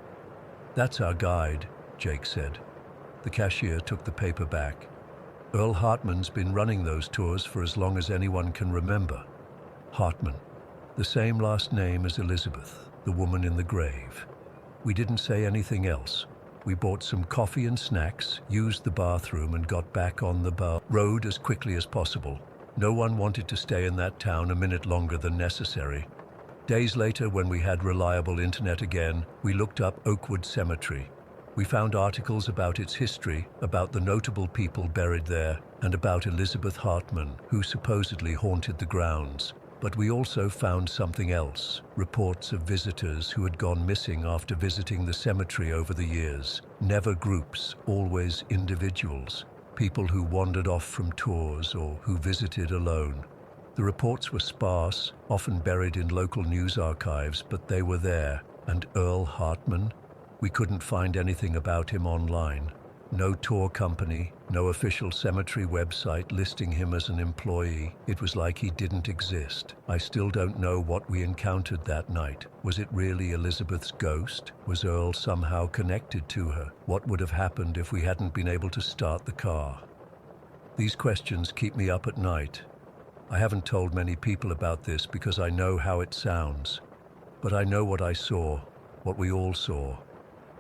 That's our guide, Jake said. The cashier took the paper back. Earl Hartman's been running those tours for as long as anyone can remember. Hartman, the same last name as Elizabeth, the woman in the grave. We didn't say anything else. We bought some coffee and snacks, used the bathroom, and got back on the road as quickly as possible. No one wanted to stay in that town a minute longer than necessary. Days later, when we had reliable internet again, we looked up Oakwood Cemetery. We found articles about its history, about the notable people buried there, and about Elizabeth Hartman, who supposedly haunted the grounds. But we also found something else, reports of visitors who had gone missing after visiting the cemetery over the years. Never groups, always individuals. People who wandered off from tours or who visited alone. The reports were sparse, often buried in local news archives, but they were there. And Earl Hartman? We couldn't find anything about him online. No tour company, no official cemetery website listing him as an employee. It was like he didn't exist. I still don't know what we encountered that night. Was it really Elizabeth's ghost? Was Earl somehow connected to her? What would have happened if we hadn't been able to start the car? These questions keep me up at night. I haven't told many people about this because I know how it sounds. But I know what I saw, what we all saw.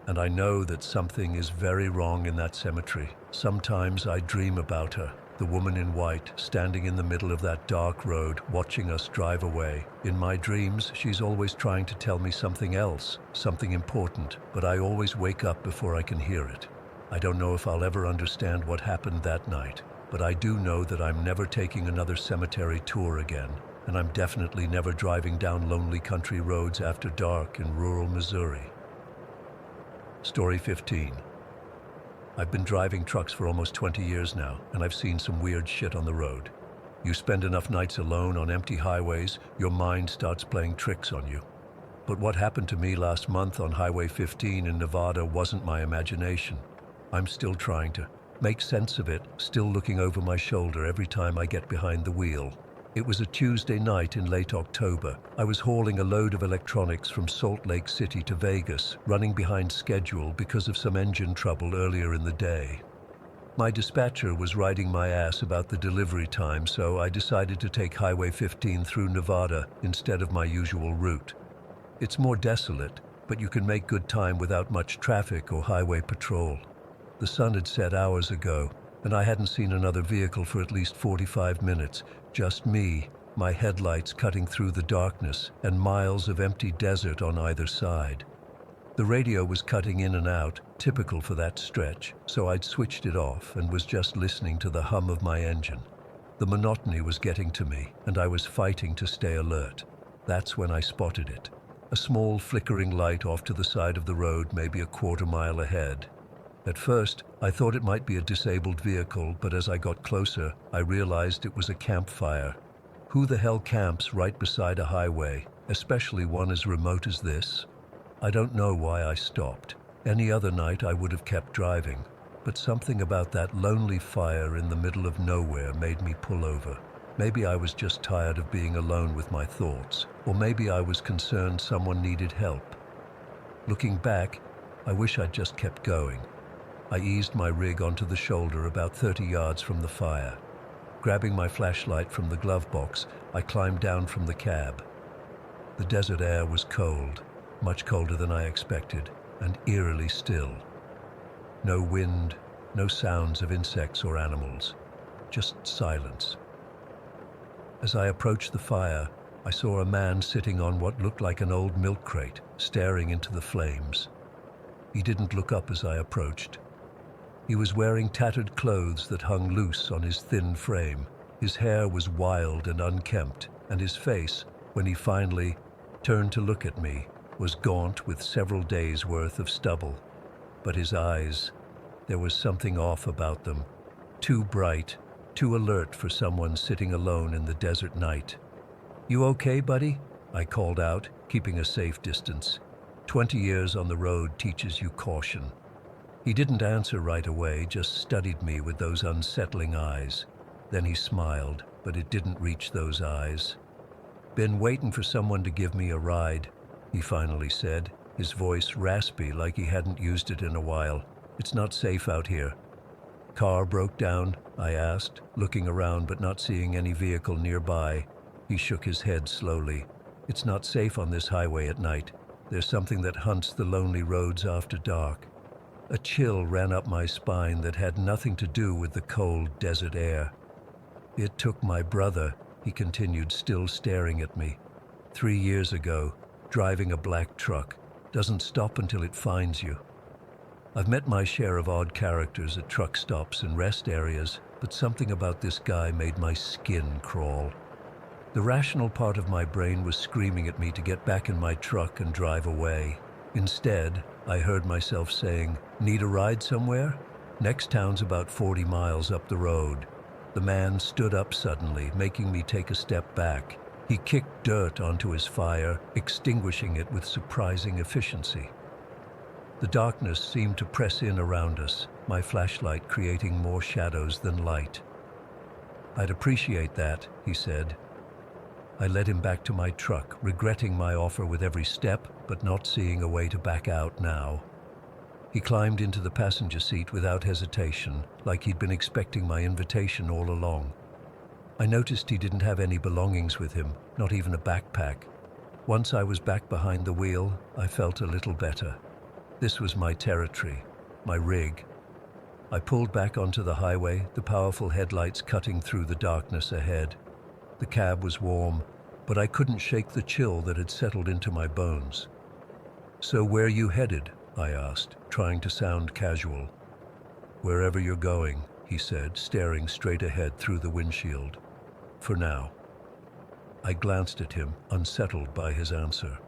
And I know that something is very wrong in that cemetery. Sometimes I dream about her, the woman in white, standing in the middle of that dark road, watching us drive away. In my dreams, she's always trying to tell me something else, something important, but I always wake up before I can hear it. I don't know if I'll ever understand what happened that night, but I do know that I'm never taking another cemetery tour again, and I'm definitely never driving down lonely country roads after dark in rural Missouri. Story 15. I've been driving trucks for almost 20 years now, and I've seen some weird shit on the road. You spend enough nights alone on empty highways, your mind starts playing tricks on you. But what happened to me last month on Highway 15 in Nevada wasn't my imagination. I'm still trying to make sense of it, still looking over my shoulder every time I get behind the wheel. It was a Tuesday night in late October. I was hauling a load of electronics from Salt Lake City to Vegas, running behind schedule because of some engine trouble earlier in the day. My dispatcher was riding my ass about the delivery time, so I decided to take Highway 15 through Nevada instead of my usual route. It's more desolate, but you can make good time without much traffic or highway patrol. The sun had set hours ago, and I hadn't seen another vehicle for at least 45 minutes. Just me, my headlights cutting through the darkness, and miles of empty desert on either side. The radio was cutting in and out, typical for that stretch, so I'd switched it off and was just listening to the hum of my engine. The monotony was getting to me, and I was fighting to stay alert. That's when I spotted it. A small flickering light off to the side of the road, maybe a quarter mile ahead. At first, I thought it might be a disabled vehicle, but as I got closer, I realized it was a campfire. Who the hell camps right beside a highway, especially one as remote as this? I don't know why I stopped. Any other night I would have kept driving, but something about that lonely fire in the middle of nowhere made me pull over. Maybe I was just tired of being alone with my thoughts, or maybe I was concerned someone needed help. Looking back, I wish I'd just kept going. I eased my rig onto the shoulder about 30 yards from the fire. Grabbing my flashlight from the glove box, I climbed down from the cab. The desert air was cold, much colder than I expected, and eerily still. No wind, no sounds of insects or animals, just silence. As I approached the fire, I saw a man sitting on what looked like an old milk crate, staring into the flames. He didn't look up as I approached. He was wearing tattered clothes that hung loose on his thin frame. His hair was wild and unkempt, and his face, when he finally turned to look at me, was gaunt with several days' worth of stubble. But his eyes, there was something off about them. Too bright, too alert for someone sitting alone in the desert night. "You okay, buddy?" I called out, keeping a safe distance. 20 years on the road teaches you caution. He didn't answer right away, just studied me with those unsettling eyes. Then he smiled, but it didn't reach those eyes. "Been waiting for someone to give me a ride," he finally said, his voice raspy like he hadn't used it in a while. "It's not safe out here." "Car broke down?" I asked, looking around but not seeing any vehicle nearby. He shook his head slowly. "It's not safe on this highway at night. There's something that hunts the lonely roads after dark." A chill ran up my spine that had nothing to do with the cold desert air. "It took my brother," he continued, still staring at me. 3 years ago, driving a black truck. Doesn't stop until it finds you." I've met my share of odd characters at truck stops and rest areas, but something about this guy made my skin crawl. The rational part of my brain was screaming at me to get back in my truck and drive away. Instead, I heard myself saying, "Need a ride somewhere? Next town's about 40 miles up the road." The man stood up suddenly, making me take a step back. He kicked dirt onto his fire, extinguishing it with surprising efficiency. The darkness seemed to press in around us, my flashlight creating more shadows than light. "I'd appreciate that," he said. I led him back to my truck, regretting my offer with every step, but not seeing a way to back out now. He climbed into the passenger seat without hesitation, like he'd been expecting my invitation all along. I noticed he didn't have any belongings with him, not even a backpack. Once I was back behind the wheel, I felt a little better. This was my territory, my rig. I pulled back onto the highway, the powerful headlights cutting through the darkness ahead. The cab was warm, but I couldn't shake the chill that had settled into my bones. "So where you headed?" I asked, trying to sound casual. "Wherever you're going," he said, staring straight ahead through the windshield. "For now." I glanced at him, unsettled by his answer.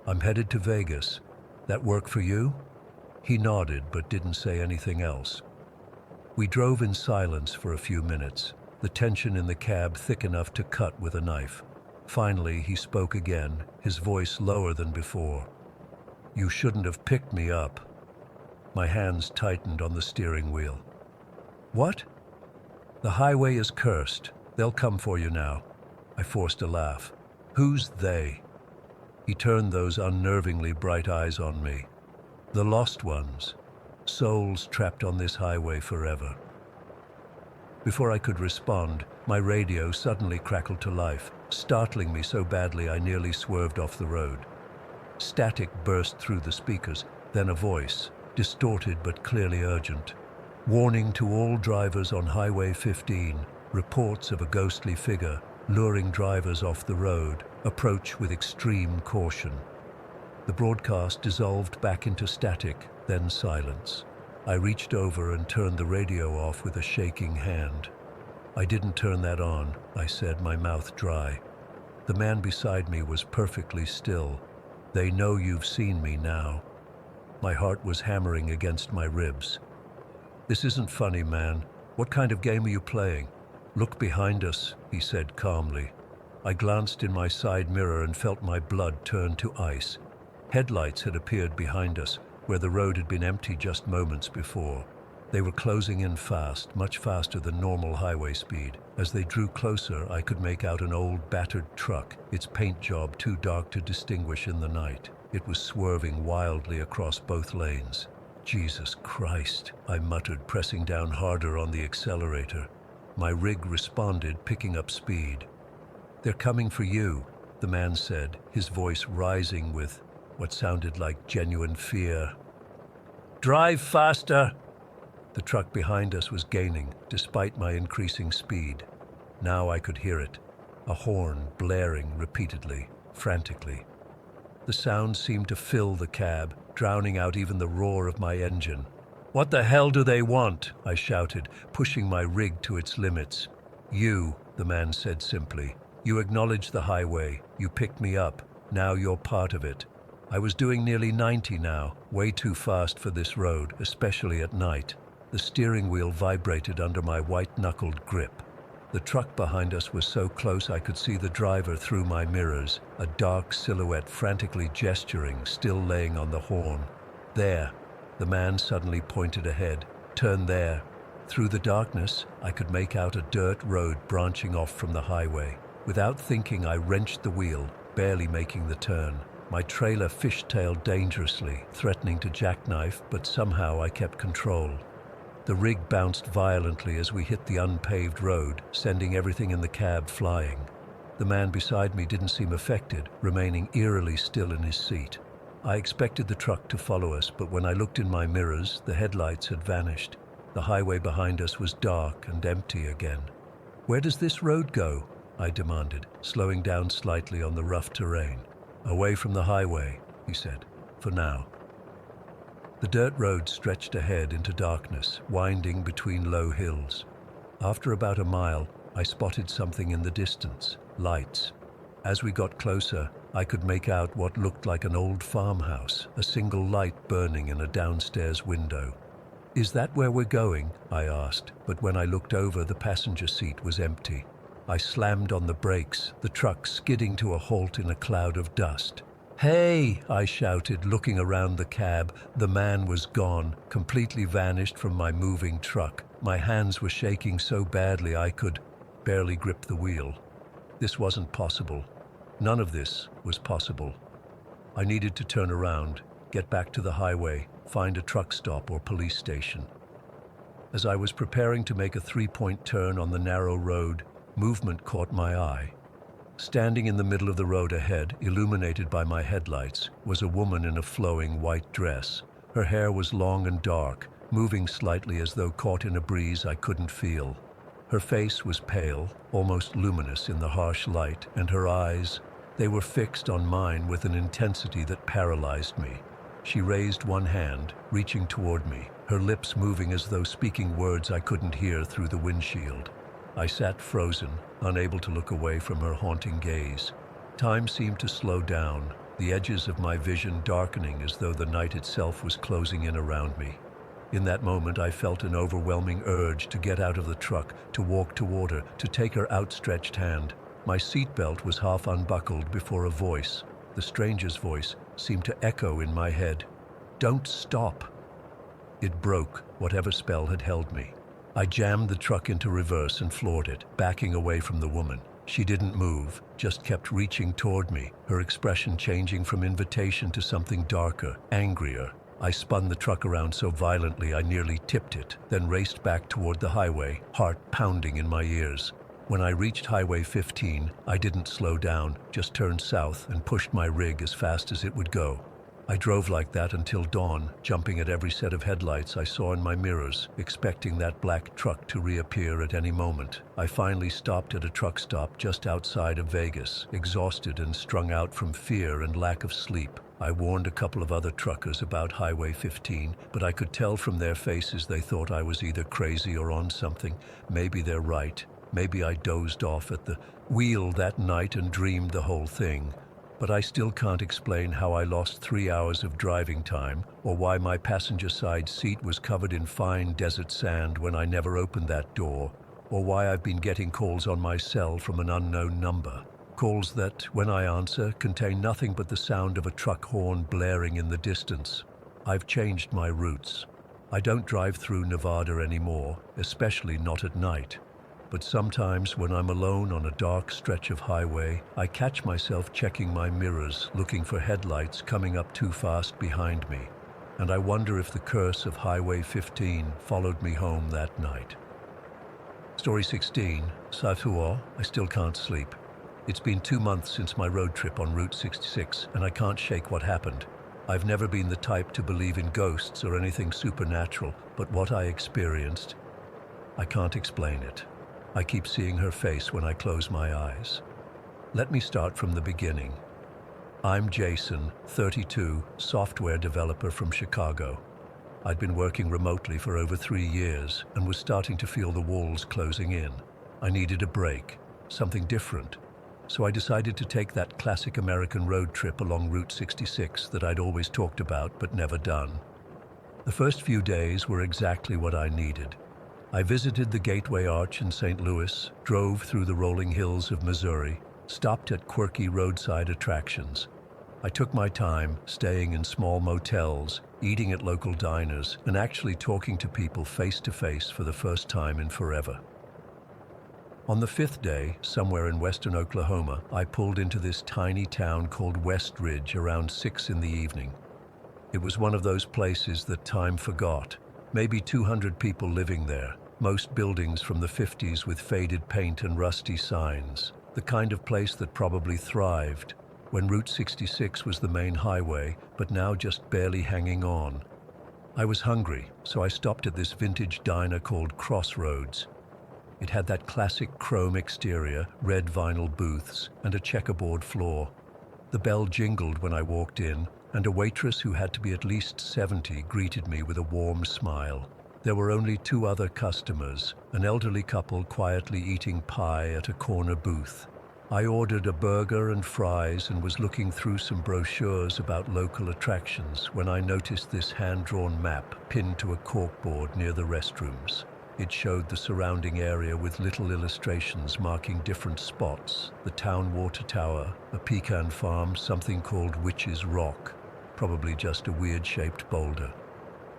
"I'm headed to Vegas. That work for you?" He nodded but didn't say anything else. We drove in silence for a few minutes, the tension in the cab thick enough to cut with a knife. Finally, he spoke again, his voice lower than before. "You shouldn't have picked me up." My hands tightened on the steering wheel. "What?" "The highway is cursed. They'll come for you now." I forced a laugh. "Who's they?" He turned those unnervingly bright eyes on me. "The lost ones. Souls trapped on this highway forever." Before I could respond, my radio suddenly crackled to life, startling me so badly I nearly swerved off the road. Static burst through the speakers, then a voice, distorted but clearly urgent. "Warning to all drivers on Highway 15. Reports of a ghostly figure luring drivers off the road. Approach with extreme caution." The broadcast dissolved back into static, then silence. I reached over and turned the radio off with a shaking hand. "I didn't turn that on," I said, my mouth dry. The man beside me was perfectly still. "They know you've seen me now." My heart was hammering against my ribs. "This isn't funny, man. What kind of game are you playing?" "Look behind us," he said calmly. I glanced in my side mirror and felt my blood turn to ice. Headlights had appeared behind us, where the road had been empty just moments before. They were closing in fast, much faster than normal highway speed. As they drew closer, I could make out an old, battered truck, its paint job too dark to distinguish in the night. It was swerving wildly across both lanes. "Jesus Christ," I muttered, pressing down harder on the accelerator. My rig responded, picking up speed. "They're coming for you," the man said, his voice rising with what sounded like genuine fear. "Drive faster!" The truck behind us was gaining, despite my increasing speed. Now I could hear it. a horn blaring repeatedly, frantically. The sound seemed to fill the cab, drowning out even the roar of my engine. "What the hell do they want?" I shouted, pushing my rig to its limits. "You," the man said simply. "You acknowledged the highway. You picked me up. Now you're part of it." I was doing nearly 90 now, way too fast for this road, especially at night. The steering wheel vibrated under my white-knuckled grip. The truck behind us was so close I could see the driver through my mirrors, a dark silhouette frantically gesturing, still laying on the horn. "There." The man suddenly pointed ahead. "Turn there." Through the darkness, I could make out a dirt road branching off from the highway. Without thinking, I wrenched the wheel, barely making the turn. My trailer fishtailed dangerously, threatening to jackknife, but somehow I kept control. The rig bounced violently as we hit the unpaved road, sending everything in the cab flying. The man beside me didn't seem affected, remaining eerily still in his seat. I expected the truck to follow us, but when I looked in my mirrors, the headlights had vanished. The highway behind us was dark and empty again. "Where does this road go?" I demanded, slowing down slightly on the rough terrain. "Away from the highway," he said, "for now." The dirt road stretched ahead into darkness, winding between low hills. After about a mile, I spotted something in the distance, lights. As we got closer, I could make out what looked like an old farmhouse, a single light burning in a downstairs window. "Is that where we're going?" I asked, but when I looked over, the passenger seat was empty. I slammed on the brakes, the truck skidding to a halt in a cloud of dust. "Hey!" I shouted, looking around the cab. The man was gone, completely vanished from my moving truck. My hands were shaking so badly I could barely grip the wheel. This wasn't possible. None of this was possible. I needed to turn around, get back to the highway, find a truck stop or police station. As I was preparing to make a three-point turn on the narrow road, movement caught my eye. Standing in the middle of the road ahead, illuminated by my headlights, was a woman in a flowing white dress. Her hair was long and dark, moving slightly as though caught in a breeze I couldn't feel. Her face was pale, almost luminous in the harsh light, and her eyes, they were fixed on mine with an intensity that paralyzed me. She raised one hand, reaching toward me, her lips moving as though speaking words I couldn't hear through the windshield. I sat frozen, unable to look away from her haunting gaze. Time seemed to slow down, the edges of my vision darkening as though the night itself was closing in around me. In that moment, I felt an overwhelming urge to get out of the truck, to walk toward her, to take her outstretched hand. My seatbelt was half unbuckled before a voice, the stranger's voice, seemed to echo in my head. "Don't stop." It broke whatever spell had held me. I jammed the truck into reverse and floored it, backing away from the woman. She didn't move, just kept reaching toward me, her expression changing from invitation to something darker, angrier. I spun the truck around so violently I nearly tipped it, then raced back toward the highway, heart pounding in my ears. When I reached Highway 15, I didn't slow down, just turned south and pushed my rig as fast as it would go. I drove like that until dawn, jumping at every set of headlights I saw in my mirrors, expecting that black truck to reappear at any moment. I finally stopped at a truck stop just outside of Vegas, exhausted and strung out from fear and lack of sleep. I warned a couple of other truckers about Highway 15, but I could tell from their faces they thought I was either crazy or on something. Maybe they're right. Maybe I dozed off at the wheel that night and dreamed the whole thing. But I still can't explain how I lost 3 hours of driving time, or why my passenger side seat was covered in fine desert sand when I never opened that door, or why I've been getting calls on my cell from an unknown number. Calls that, when I answer, contain nothing but the sound of a truck horn blaring in the distance. I've changed my routes. I don't drive through Nevada anymore, especially not at night. But sometimes when I'm alone on a dark stretch of highway, I catch myself checking my mirrors, looking for headlights coming up too fast behind me. And I wonder if the curse of Highway 15 followed me home that night. Story 16. Safuo, I still can't sleep. It's been 2 months since my road trip on Route 66, and I can't shake what happened. I've never been the type to believe in ghosts or anything supernatural, but what I experienced, I can't explain it. I keep seeing her face when I close my eyes. Let me start from the beginning. I'm Jason, 32, software developer from Chicago. I'd been working remotely for over 3 years and was starting to feel the walls closing in. I needed a break, something different. So I decided to take that classic American road trip along Route 66 that I'd always talked about but never done. The first few days were exactly what I needed. I visited the Gateway Arch in St. Louis, drove through the rolling hills of Missouri, stopped at quirky roadside attractions. I took my time, staying in small motels, eating at local diners, and actually talking to people face to face for the first time in forever. On the 5th day, somewhere in western Oklahoma, I pulled into this tiny town called West Ridge around 6 in the evening. It was one of those places that time forgot. Maybe 200 people living there, most buildings from the 50s with faded paint and rusty signs. The kind of place that probably thrived when Route 66 was the main highway, but now just barely hanging on. I was hungry, so I stopped at this vintage diner called Crossroads. It had that classic chrome exterior, red vinyl booths, and a checkerboard floor. The bell jingled when I walked in, and a waitress who had to be at least 70 greeted me with a warm smile. There were only 2 other customers, an elderly couple quietly eating pie at a corner booth. I ordered a burger and fries and was looking through some brochures about local attractions when I noticed this hand-drawn map pinned to a corkboard near the restrooms. It showed the surrounding area with little illustrations marking different spots: the town water tower, a pecan farm, something called Witch's Rock, probably just a weird-shaped boulder.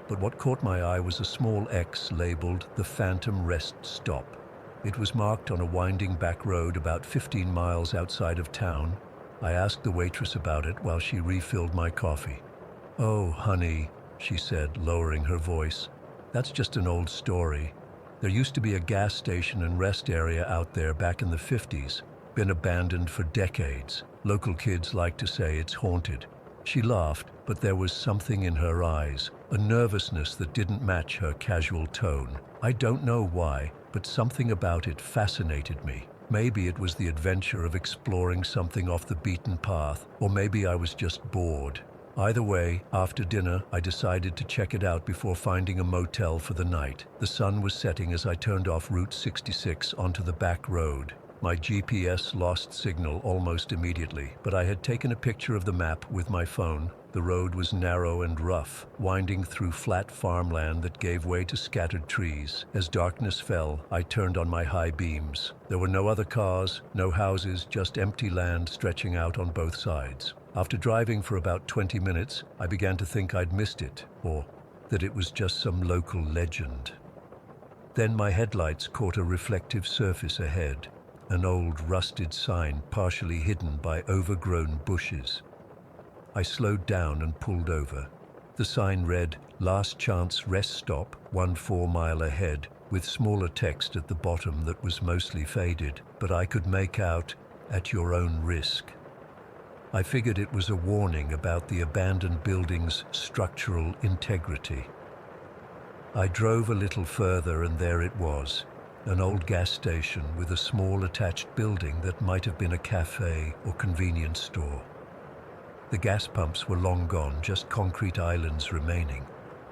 But what caught my eye was a small X labeled the Phantom Rest Stop. It was marked on a winding back road about 15 miles outside of town. I asked the waitress about it while she refilled my coffee. "Oh, honey," she said, lowering her voice, "that's just an old story. There used to be a gas station and rest area out there back in the 50s. Been abandoned for decades. Local kids like to say it's haunted." She laughed, but there was something in her eyes, a nervousness that didn't match her casual tone. I don't know why, but something about it fascinated me. Maybe it was the adventure of exploring something off the beaten path, or maybe I was just bored. Either way, after dinner, I decided to check it out before finding a motel for the night. The sun was setting as I turned off Route 66 onto the back road. My GPS lost signal almost immediately, but I had taken a picture of the map with my phone. The road was narrow and rough, winding through flat farmland that gave way to scattered trees. As darkness fell, I turned on my high beams. There were no other cars, no houses, just empty land stretching out on both sides. After driving for about 20 minutes, I began to think I'd missed it, or that it was just some local legend. Then my headlights caught a reflective surface ahead, an old rusted sign partially hidden by overgrown bushes. I slowed down and pulled over. The sign read, "Last Chance Rest Stop, 1 mile ahead," with smaller text at the bottom that was mostly faded, but I could make out, "At your own risk." I figured it was a warning about the abandoned building's structural integrity. I drove a little further and there it was, an old gas station with a small attached building that might have been a cafe or convenience store. The gas pumps were long gone, just concrete islands remaining.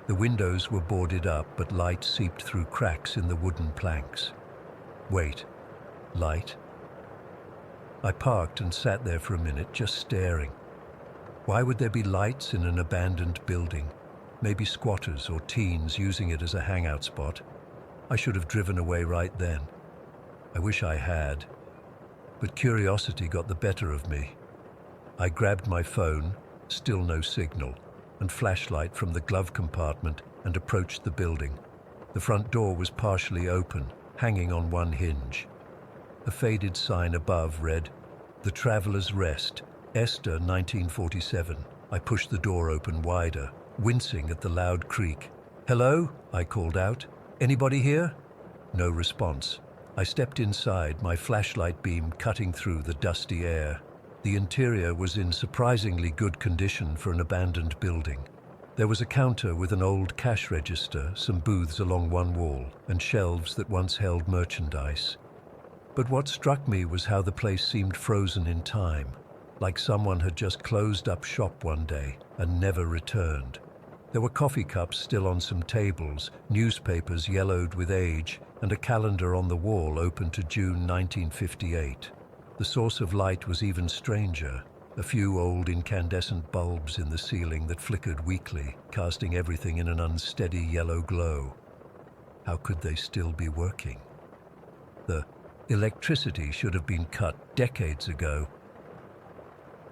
The windows were boarded up, but light seeped through cracks in the wooden planks. Wait, light? I parked and sat there for a minute, just staring. Why would there be lights in an abandoned building? Maybe squatters or teens using it as a hangout spot. I should have driven away right then. I wish I had. But curiosity got the better of me. I grabbed my phone, still no signal, and flashlight from the glove compartment and approached the building. The front door was partially open, hanging on one hinge. A faded sign above read, "The Traveler's Rest, Esther 1947. I pushed the door open wider, wincing at the loud creak. "Hello?" I called out. "Anybody here?" No response. I stepped inside, my flashlight beam cutting through the dusty air. The interior was in surprisingly good condition for an abandoned building. There was a counter with an old cash register, some booths along one wall, and shelves that once held merchandise. But what struck me was how the place seemed frozen in time, like someone had just closed up shop one day and never returned. There were coffee cups still on some tables, newspapers yellowed with age, and a calendar on the wall open to June 1958. The source of light was even stranger, a few old incandescent bulbs in the ceiling that flickered weakly, casting everything in an unsteady yellow glow. How could they still be working? The electricity should have been cut decades ago.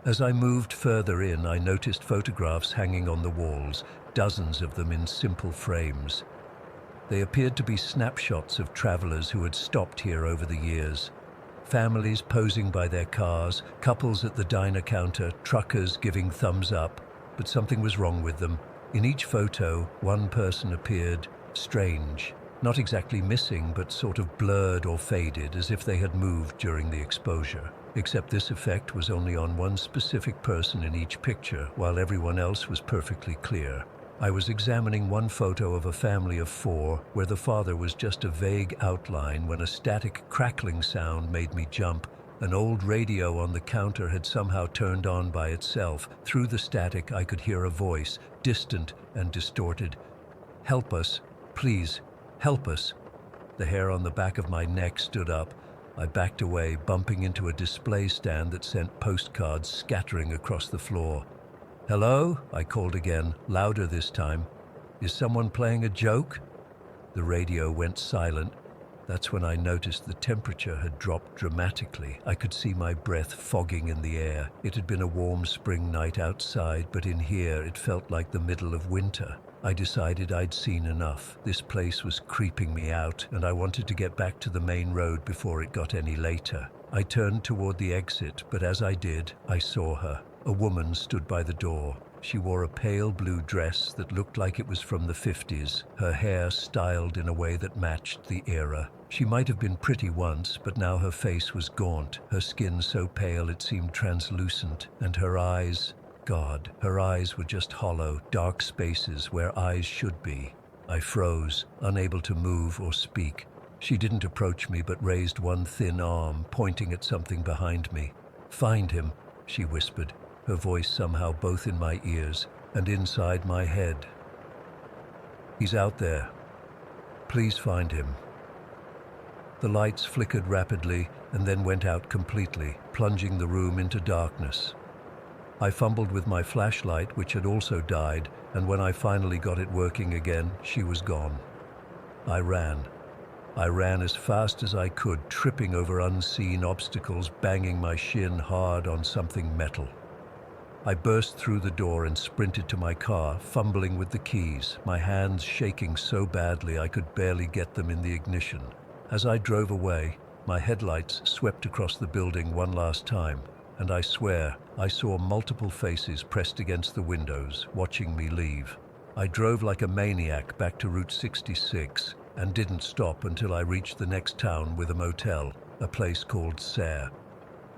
As I moved further in, I noticed photographs hanging on the walls, dozens of them in simple frames. They appeared to be snapshots of travelers who had stopped here over the years. Families posing by their cars, couples at the diner counter, truckers giving thumbs up, but something was wrong with them. In each photo, one person appeared strange, not exactly missing, but sort of blurred or faded, as if they had moved during the exposure. Except this effect was only on one specific person in each picture, while everyone else was perfectly clear. I was examining one photo of a family of 4 where the father was just a vague outline when a static crackling sound made me jump. An old radio on the counter had somehow turned on by itself. Through the static, I could hear a voice, distant and distorted. "Help us, please, help us." The hair on the back of my neck stood up. I backed away, bumping into a display stand that sent postcards scattering across the floor. "Hello?" I called again, louder this time. "Is someone playing a joke?" The radio went silent. That's when I noticed the temperature had dropped dramatically. I could see my breath fogging in the air. It had been a warm spring night outside, but in here it felt like the middle of winter. I decided I'd seen enough. This place was creeping me out, and I wanted to get back to the main road before it got any later. I turned toward the exit, but as I did, I saw her. A woman stood by the door. She wore a pale blue dress that looked like it was from the 50s, her hair styled in a way that matched the era. She might have been pretty once, but now her face was gaunt, her skin so pale it seemed translucent, and her eyes, God, her eyes were just hollow, dark spaces where eyes should be. I froze, unable to move or speak. She didn't approach me but raised one thin arm, pointing at something behind me. "Find him," she whispered, her voice somehow both in my ears and inside my head. "He's out there. Please find him." The lights flickered rapidly and then went out completely, plunging the room into darkness. I fumbled with my flashlight, which had also died, and when I finally got it working again, she was gone. I ran. I ran as fast as I could, tripping over unseen obstacles, banging my shin hard on something metal. I burst through the door and sprinted to my car, fumbling with the keys, my hands shaking so badly I could barely get them in the ignition. As I drove away, my headlights swept across the building one last time, and I swear I saw multiple faces pressed against the windows, watching me leave. I drove like a maniac back to Route 66 and didn't stop until I reached the next town with a motel, a place called Serre.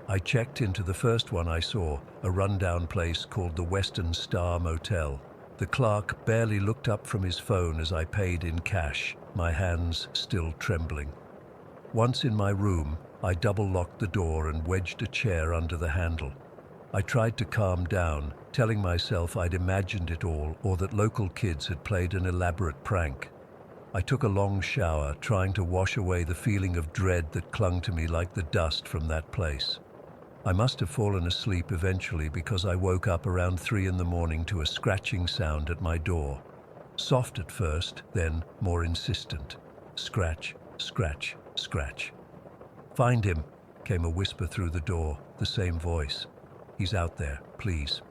I checked into the first one I saw, a rundown place called the Western Star Motel. The clerk barely looked up from his phone as I paid in cash, my hands still trembling. Once in my room, I double-locked the door and wedged a chair under the handle. I tried to calm down, telling myself I'd imagined it all or that local kids had played an elaborate prank. I took a long shower, trying to wash away the feeling of dread that clung to me like the dust from that place. I must have fallen asleep eventually because I woke up around 3 in the morning to a scratching sound at my door. Soft at first, then more insistent. Scratch, scratch, scratch. "Find him," came a whisper through the door, the same voice. "He's out there, please."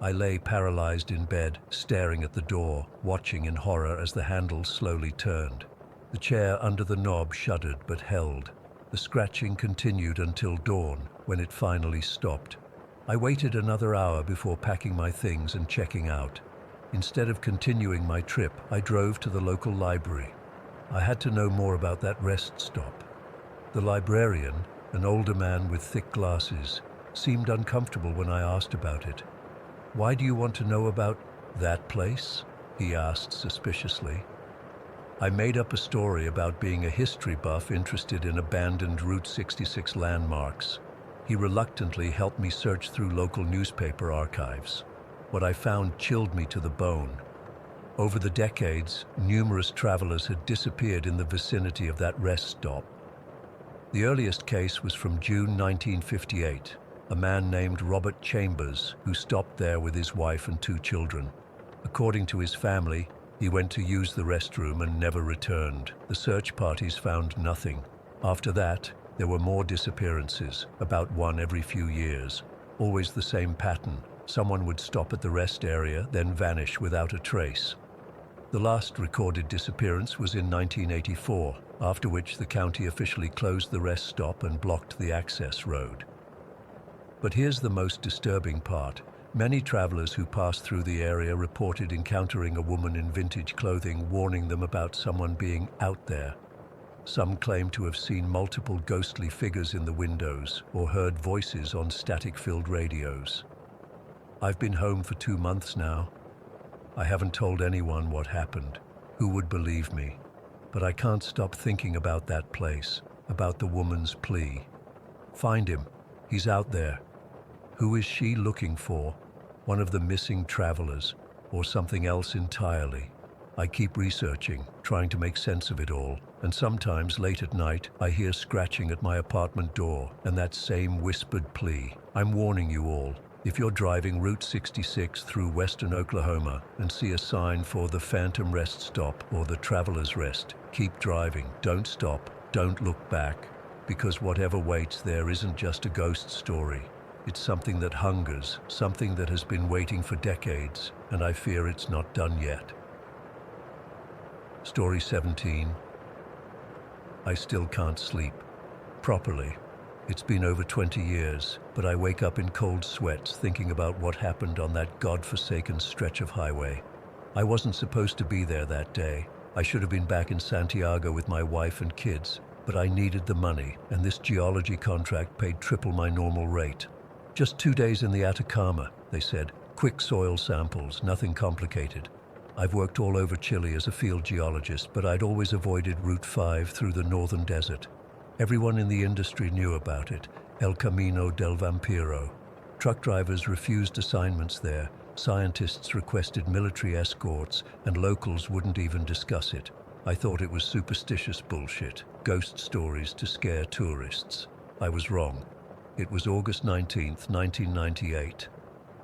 I lay paralyzed in bed, staring at the door, watching in horror as the handle slowly turned. The chair under the knob shuddered but held. The scratching continued until dawn, when it finally stopped. I waited another hour before packing my things and checking out. Instead of continuing my trip, I drove to the local library. I had to know more about that rest stop. The librarian, an older man with thick glasses, seemed uncomfortable when I asked about it. "Why do you want to know about that place?" he asked suspiciously. I made up a story about being a history buff interested in abandoned Route 66 landmarks. He reluctantly helped me search through local newspaper archives. What I found chilled me to the bone. Over the decades, numerous travelers had disappeared in the vicinity of that rest stop. The earliest case was from June 1958, a man named Robert Chambers who stopped there with his wife and 2 children. According to his family, he went to use the restroom and never returned. The search parties found nothing. After that, there were more disappearances, about 1 every few years. Always the same pattern. Someone would stop at the rest area, then vanish without a trace. The last recorded disappearance was in 1984, after which the county officially closed the rest stop and blocked the access road. But here's the most disturbing part. Many travelers who passed through the area reported encountering a woman in vintage clothing warning them about someone being out there. Some claim to have seen multiple ghostly figures in the windows or heard voices on static-filled radios. I've been home for 2 months now. I haven't told anyone what happened. Who would believe me? But I can't stop thinking about that place, about the woman's plea. Find him. He's out there. Who is she looking for? One of the missing travelers, or something else entirely? I keep researching, trying to make sense of it all, and sometimes late at night I hear scratching at my apartment door and that same whispered plea. I'm warning you all. If you're driving Route 66 through western Oklahoma and see a sign for the Phantom Rest Stop or the Traveler's Rest, keep driving. Don't stop. Don't look back. Because whatever waits there isn't just a ghost story. It's something that hungers, something that has been waiting for decades, and I fear it's not done yet. Story 17. I still can't sleep. Properly. It's been over 20 years, but I wake up in cold sweats thinking about what happened on that godforsaken stretch of highway. I wasn't supposed to be there that day. I should have been back in Santiago with my wife and kids, but I needed the money, and this geology contract paid triple my normal rate. Just 2 days in the Atacama, they said. Quick soil samples, nothing complicated. I've worked all over Chile as a field geologist, but I'd always avoided Route 5 through the northern desert. Everyone in the industry knew about it, El Camino del Vampiro. Truck drivers refused assignments there, scientists requested military escorts, and locals wouldn't even discuss it. I thought it was superstitious bullshit, ghost stories to scare tourists. I was wrong. It was August 19th, 1998.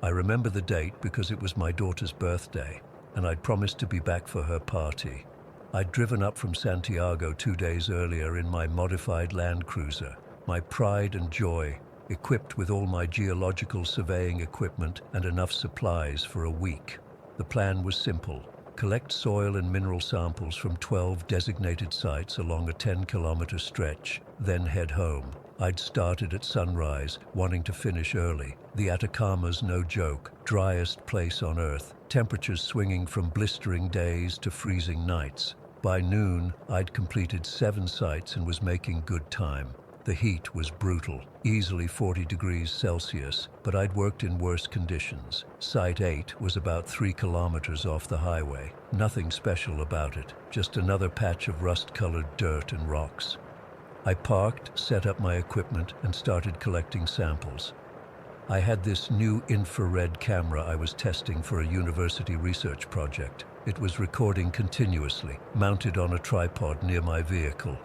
I remember the date because it was my daughter's birthday, and I'd promised to be back for her party. I'd driven up from Santiago 2 days earlier in my modified Land Cruiser, my pride and joy, equipped with all my geological surveying equipment and enough supplies for a week. The plan was simple. Collect soil and mineral samples from 12 designated sites along a 10-kilometer stretch, then head home. I'd started at sunrise, wanting to finish early. The Atacama's no joke, driest place on Earth, temperatures swinging from blistering days to freezing nights. By noon, I'd completed 7 sites and was making good time. The heat was brutal, easily 40 degrees Celsius, but I'd worked in worse conditions. Site 8 was about 3 kilometers off the highway. Nothing special about it, just another patch of rust-colored dirt and rocks. I parked, set up my equipment, and started collecting samples. I had this new infrared camera I was testing for a university research project. It was recording continuously, mounted on a tripod near my vehicle.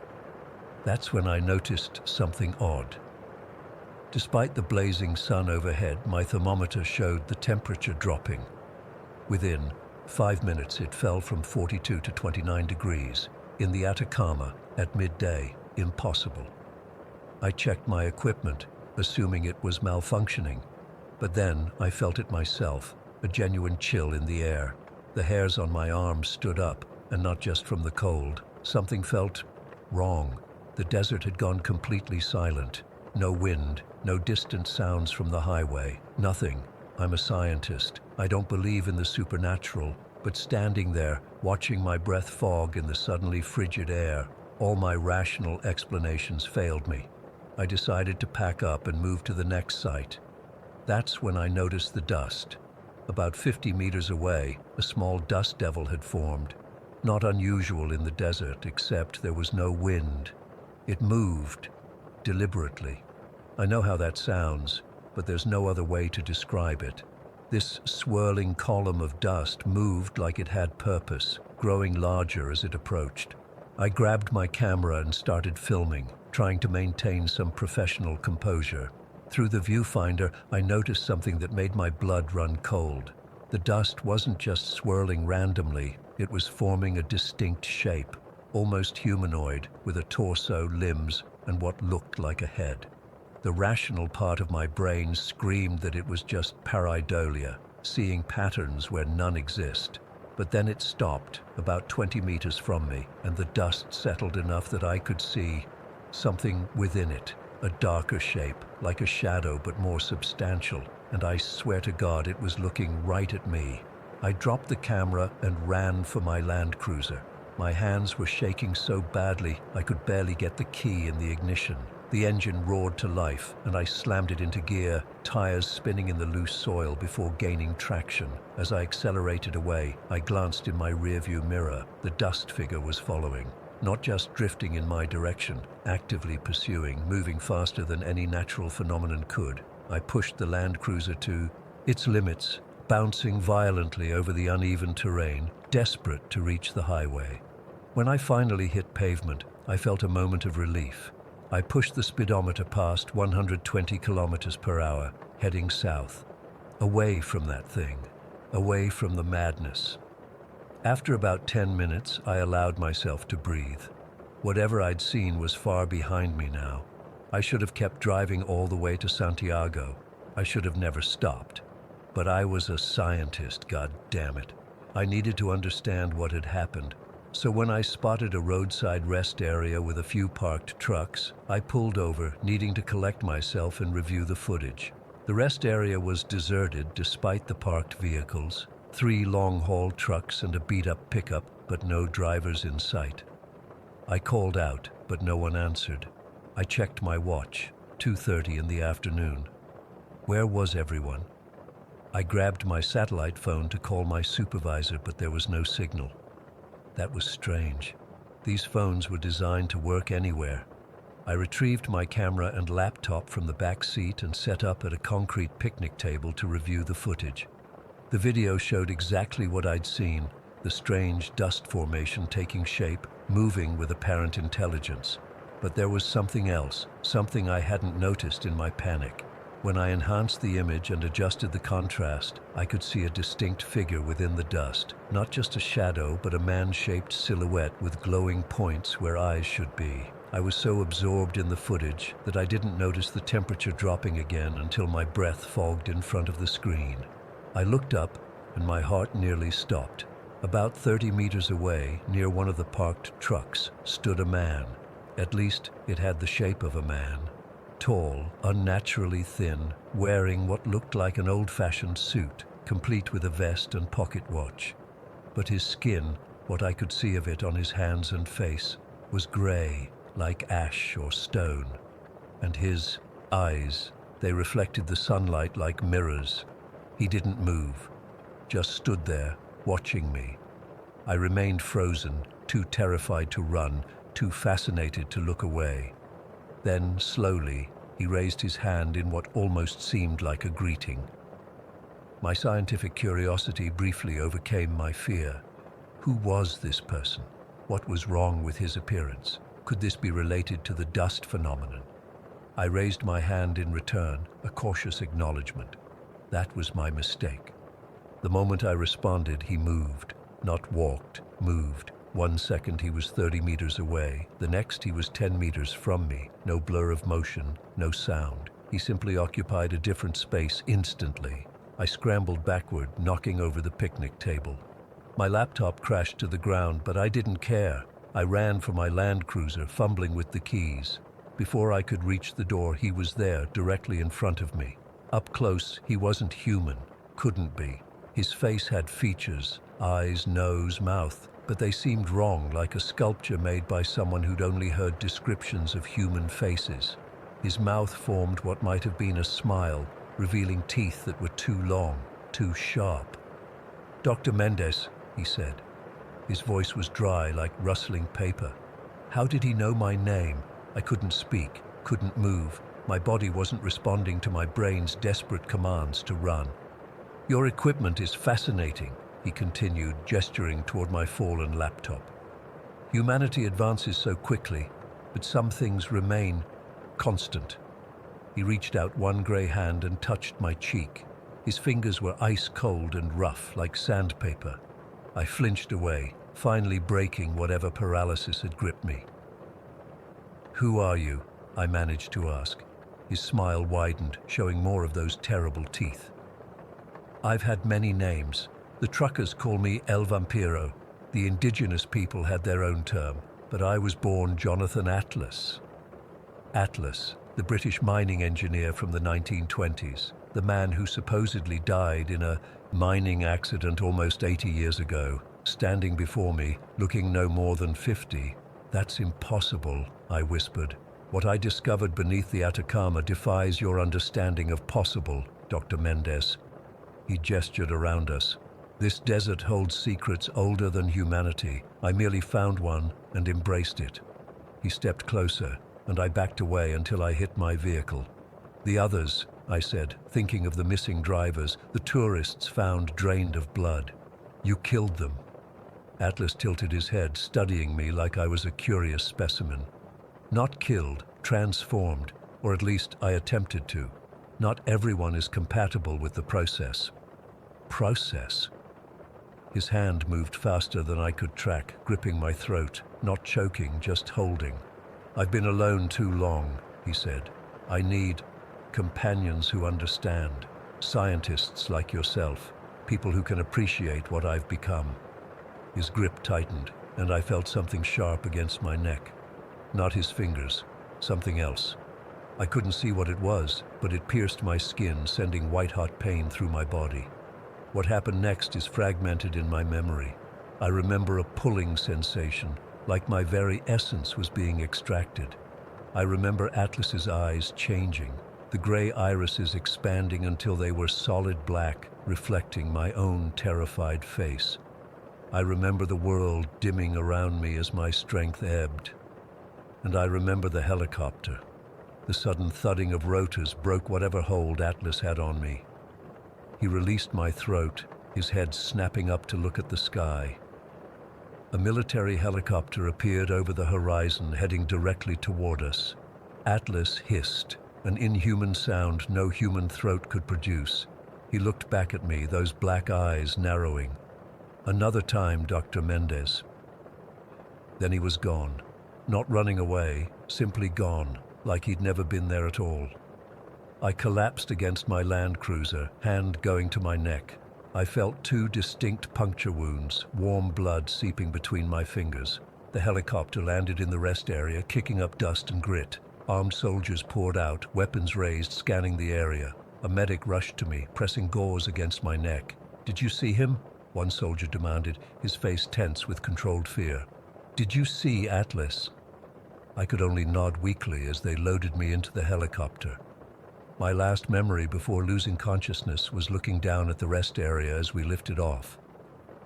That's when I noticed something odd. Despite the blazing sun overhead, my thermometer showed the temperature dropping. Within 5 minutes, it fell from 42 to 29 degrees. In the Atacama, at midday, impossible. I checked my equipment, assuming it was malfunctioning. But then I felt it myself, a genuine chill in the air. The hairs on my arms stood up, and not just from the cold. Something felt wrong. The desert had gone completely silent. No wind, no distant sounds from the highway, nothing. I'm a scientist. I don't believe in the supernatural, but standing there, watching my breath fog in the suddenly frigid air, all my rational explanations failed me. I decided to pack up and move to the next site. That's when I noticed the dust. About 50 meters away, a small dust devil had formed. Not unusual in the desert, except there was no wind. It moved, deliberately. I know how that sounds, but there's no other way to describe it. This swirling column of dust moved like it had purpose, growing larger as it approached. I grabbed my camera and started filming, trying to maintain some professional composure. Through the viewfinder, I noticed something that made my blood run cold. The dust wasn't just swirling randomly, it was forming a distinct shape, almost humanoid, with a torso, limbs, and what looked like a head. The rational part of my brain screamed that it was just pareidolia, seeing patterns where none exist. But then it stopped, about 20 meters from me, and the dust settled enough that I could see something within it, a darker shape, like a shadow but more substantial, and I swear to God it was looking right at me. I dropped the camera and ran for my Land Cruiser. My hands were shaking so badly I could barely get the key in the ignition. The engine roared to life, and I slammed it into gear, tires spinning in the loose soil before gaining traction. As I accelerated away, I glanced in my rearview mirror. The dust figure was following, not just drifting in my direction, actively pursuing, moving faster than any natural phenomenon could. I pushed the Land Cruiser to its limits, bouncing violently over the uneven terrain, desperate to reach the highway. When I finally hit pavement, I felt a moment of relief. I pushed the speedometer past 120 kilometers per hour, heading south, away from that thing, away from the madness. After about 10 minutes, I allowed myself to breathe. Whatever I'd seen was far behind me now. I should have kept driving all the way to Santiago. I should have never stopped. But I was a scientist, god damn it. I needed to understand what had happened. So when I spotted a roadside rest area with a few parked trucks, I pulled over, needing to collect myself and review the footage. The rest area was deserted despite the parked vehicles, 3 long-haul trucks and a beat-up pickup, but no drivers in sight. I called out, but no one answered. I checked my watch, 2:30 in the afternoon. Where was everyone? I grabbed my satellite phone to call my supervisor, but there was no signal. That was strange. These phones were designed to work anywhere. I retrieved my camera and laptop from the back seat and set up at a concrete picnic table to review the footage. The video showed exactly what I'd seen, the strange dust formation taking shape, moving with apparent intelligence. But there was something else, something I hadn't noticed in my panic. When I enhanced the image and adjusted the contrast, I could see a distinct figure within the dust, not just a shadow, but a man-shaped silhouette with glowing points where eyes should be. I was so absorbed in the footage that I didn't notice the temperature dropping again until my breath fogged in front of the screen. I looked up, and my heart nearly stopped. About 30 meters away, near one of the parked trucks, stood a man. At least, it had the shape of a man. Tall, unnaturally thin, wearing what looked like an old-fashioned suit, complete with a vest and pocket watch. But his skin, what I could see of it on his hands and face, was gray, like ash or stone. And his eyes, they reflected the sunlight like mirrors. He didn't move, just stood there, watching me. I remained frozen, too terrified to run, too fascinated to look away. Then, slowly, he raised his hand in what almost seemed like a greeting. My scientific curiosity briefly overcame my fear. Who was this person? What was wrong with his appearance? Could this be related to the dust phenomenon? I raised my hand in return, a cautious acknowledgement. That was my mistake. The moment I responded, he moved, not walked, moved. 1 second he was 30 meters away, the next he was 10 meters from me. No blur of motion, no sound. He simply occupied a different space instantly. I scrambled backward, knocking over the picnic table. My laptop crashed to the ground, but I didn't care. I ran for my Land Cruiser, fumbling with the keys. Before I could reach the door, he was there, directly in front of me. Up close, he wasn't human. Couldn't be. His face had features, eyes, nose, mouth, but they seemed wrong, like a sculpture made by someone who'd only heard descriptions of human faces. His mouth formed what might have been a smile, revealing teeth that were too long, too sharp. "Dr. Mendez," he said. His voice was dry, like rustling paper. How did he know my name? I couldn't speak, couldn't move. My body wasn't responding to my brain's desperate commands to run. "Your equipment is fascinating," he continued, gesturing toward my fallen laptop. "Humanity advances so quickly, but some things remain constant." He reached out one gray hand and touched my cheek. His fingers were ice cold and rough, like sandpaper. I flinched away, finally breaking whatever paralysis had gripped me. "Who are you?" I managed to ask. His smile widened, showing more of those terrible teeth. "I've had many names. The truckers call me El Vampiro. The indigenous people had their own term, but I was born Jonathan Atlas." Atlas, the British mining engineer from the 1920s, the man who supposedly died in a mining accident almost 80 years ago, standing before me, looking no more than 50. "That's impossible," I whispered. "What I discovered beneath the Atacama defies your understanding of possible, Dr. Mendez." He gestured around us. "This desert holds secrets older than humanity. I merely found one and embraced it." He stepped closer, and I backed away until I hit my vehicle. "The others," I said, thinking of the missing drivers, "the tourists found drained of blood. You killed them." Atlas tilted his head, studying me like I was a curious specimen. "Not killed, transformed, or at least I attempted to. Not everyone is compatible with the process." Process? His hand moved faster than I could track, gripping my throat, not choking, just holding. "I've been alone too long," he said. "I need companions who understand, scientists like yourself, people who can appreciate what I've become." His grip tightened, and I felt something sharp against my neck. Not his fingers, something else. I couldn't see what it was, but it pierced my skin, sending white-hot pain through my body. What happened next is fragmented in my memory. I remember a pulling sensation, like my very essence was being extracted. I remember Atlas's eyes changing, the gray irises expanding until they were solid black, reflecting my own terrified face. I remember the world dimming around me as my strength ebbed. And I remember the helicopter. The sudden thudding of rotors broke whatever hold Atlas had on me. He released my throat, his head snapping up to look at the sky. A military helicopter appeared over the horizon, heading directly toward us. Atlas hissed, an inhuman sound no human throat could produce. He looked back at me, those black eyes narrowing. "Another time, Dr. Mendez." Then he was gone. Not running away, simply gone, like he'd never been there at all. I collapsed against my Land Cruiser, hand going to my neck. I felt two distinct puncture wounds, warm blood seeping between my fingers. The helicopter landed in the rest area, kicking up dust and grit. Armed soldiers poured out, weapons raised, scanning the area. A medic rushed to me, pressing gauze against my neck. "Did you see him?" one soldier demanded, his face tense with controlled fear. "Did you see Atlas?" I could only nod weakly as they loaded me into the helicopter. My last memory before losing consciousness was looking down at the rest area as we lifted off.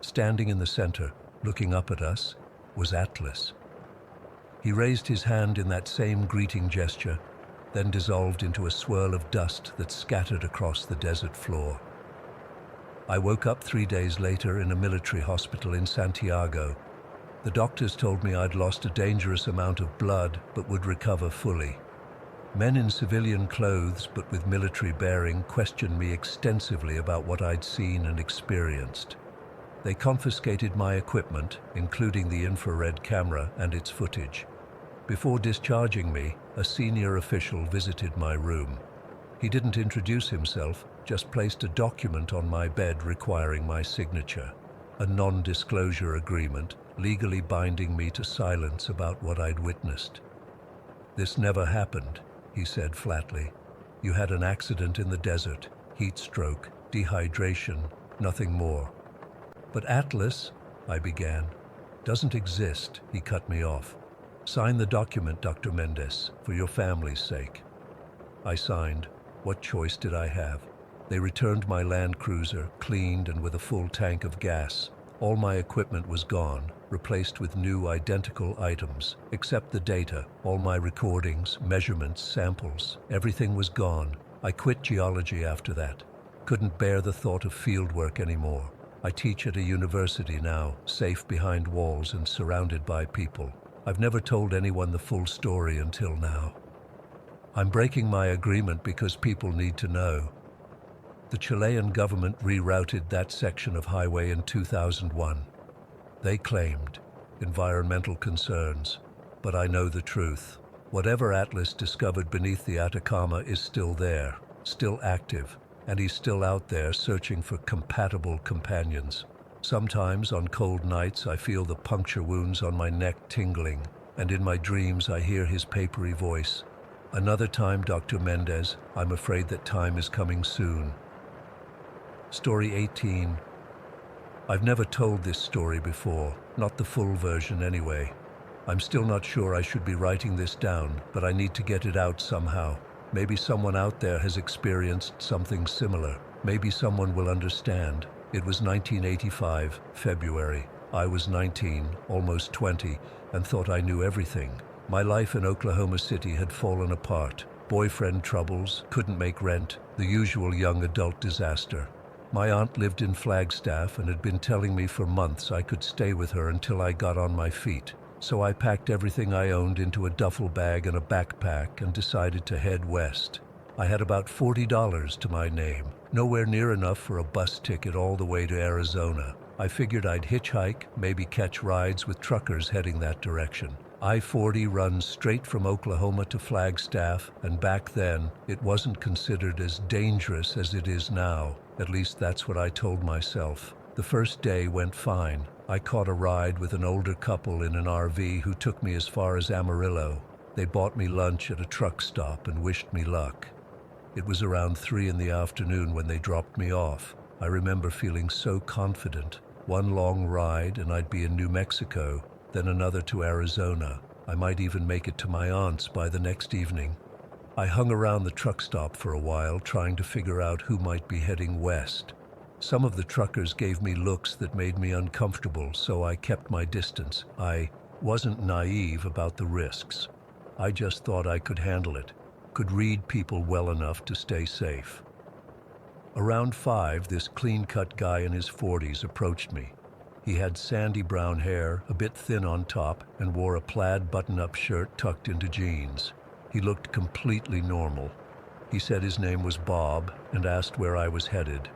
Standing in the center, looking up at us, was Atlas. He raised his hand in that same greeting gesture, then dissolved into a swirl of dust that scattered across the desert floor. I woke up 3 days later in a military hospital in Santiago. The doctors told me I'd lost a dangerous amount of blood but would recover fully. Men in civilian clothes but with military bearing questioned me extensively about what I'd seen and experienced. They confiscated my equipment, including the infrared camera and its footage. Before discharging me, a senior official visited my room. He didn't introduce himself, just placed a document on my bed requiring my signature. A non-disclosure agreement, legally binding me to silence about what I'd witnessed. "This never happened," he said flatly. "You had an accident in the desert, heat stroke, dehydration, nothing more." "But Atlas," I began. "Doesn't exist," he cut me off. "Sign the document, Dr. Mendez, for your family's sake." I signed. What choice did I have? They returned my Land Cruiser, cleaned and with a full tank of gas. All my equipment was gone, replaced with new identical items, except the data, all my recordings, measurements, samples, everything was gone. I quit geology after that. Couldn't bear the thought of fieldwork anymore. I teach at a university now, safe behind walls and surrounded by people. I've never told anyone the full story until now. I'm breaking my agreement because people need to know. The Chilean government rerouted that section of highway in 2001. They claimed environmental concerns, but I know the truth. Whatever Atlas discovered beneath the Atacama is still there, still active, and he's still out there searching for compatible companions. Sometimes on cold nights I feel the puncture wounds on my neck tingling, and in my dreams I hear his papery voice. Another time, Dr. Mendez, I'm afraid that time is coming soon. Story 18. I've never told this story before, not the full version anyway. I'm still not sure I should be writing this down, but I need to get it out somehow. Maybe someone out there has experienced something similar. Maybe someone will understand. It was 1985, February. I was 19, almost 20, and thought I knew everything. My life in Oklahoma City had fallen apart. Boyfriend troubles, couldn't make rent, the usual young adult disaster. My aunt lived in Flagstaff and had been telling me for months I could stay with her until I got on my feet. So I packed everything I owned into a duffel bag and a backpack and decided to head west. I had about $40 to my name, nowhere near enough for a bus ticket all the way to Arizona. I figured I'd hitchhike, maybe catch rides with truckers heading that direction. I-40 runs straight from Oklahoma to Flagstaff, and back then, it wasn't considered as dangerous as it is now. At least that's what I told myself. The first day went fine. I caught a ride with an older couple in an RV who took me as far as Amarillo. They bought me lunch at a truck stop and wished me luck. It was around 3 in the afternoon when they dropped me off. I remember feeling so confident. One long ride and I'd be in New Mexico, then another to Arizona. I might even make it to my aunt's by the next evening. I hung around the truck stop for a while, trying to figure out who might be heading west. Some of the truckers gave me looks that made me uncomfortable, so I kept my distance. I wasn't naive about the risks. I just thought I could handle it, could read people well enough to stay safe. Around 5, this clean-cut guy in his 40s approached me. He had sandy brown hair, a bit thin on top, and wore a plaid button-up shirt tucked into jeans. He looked completely normal. He said his name was Bob and asked where I was headed.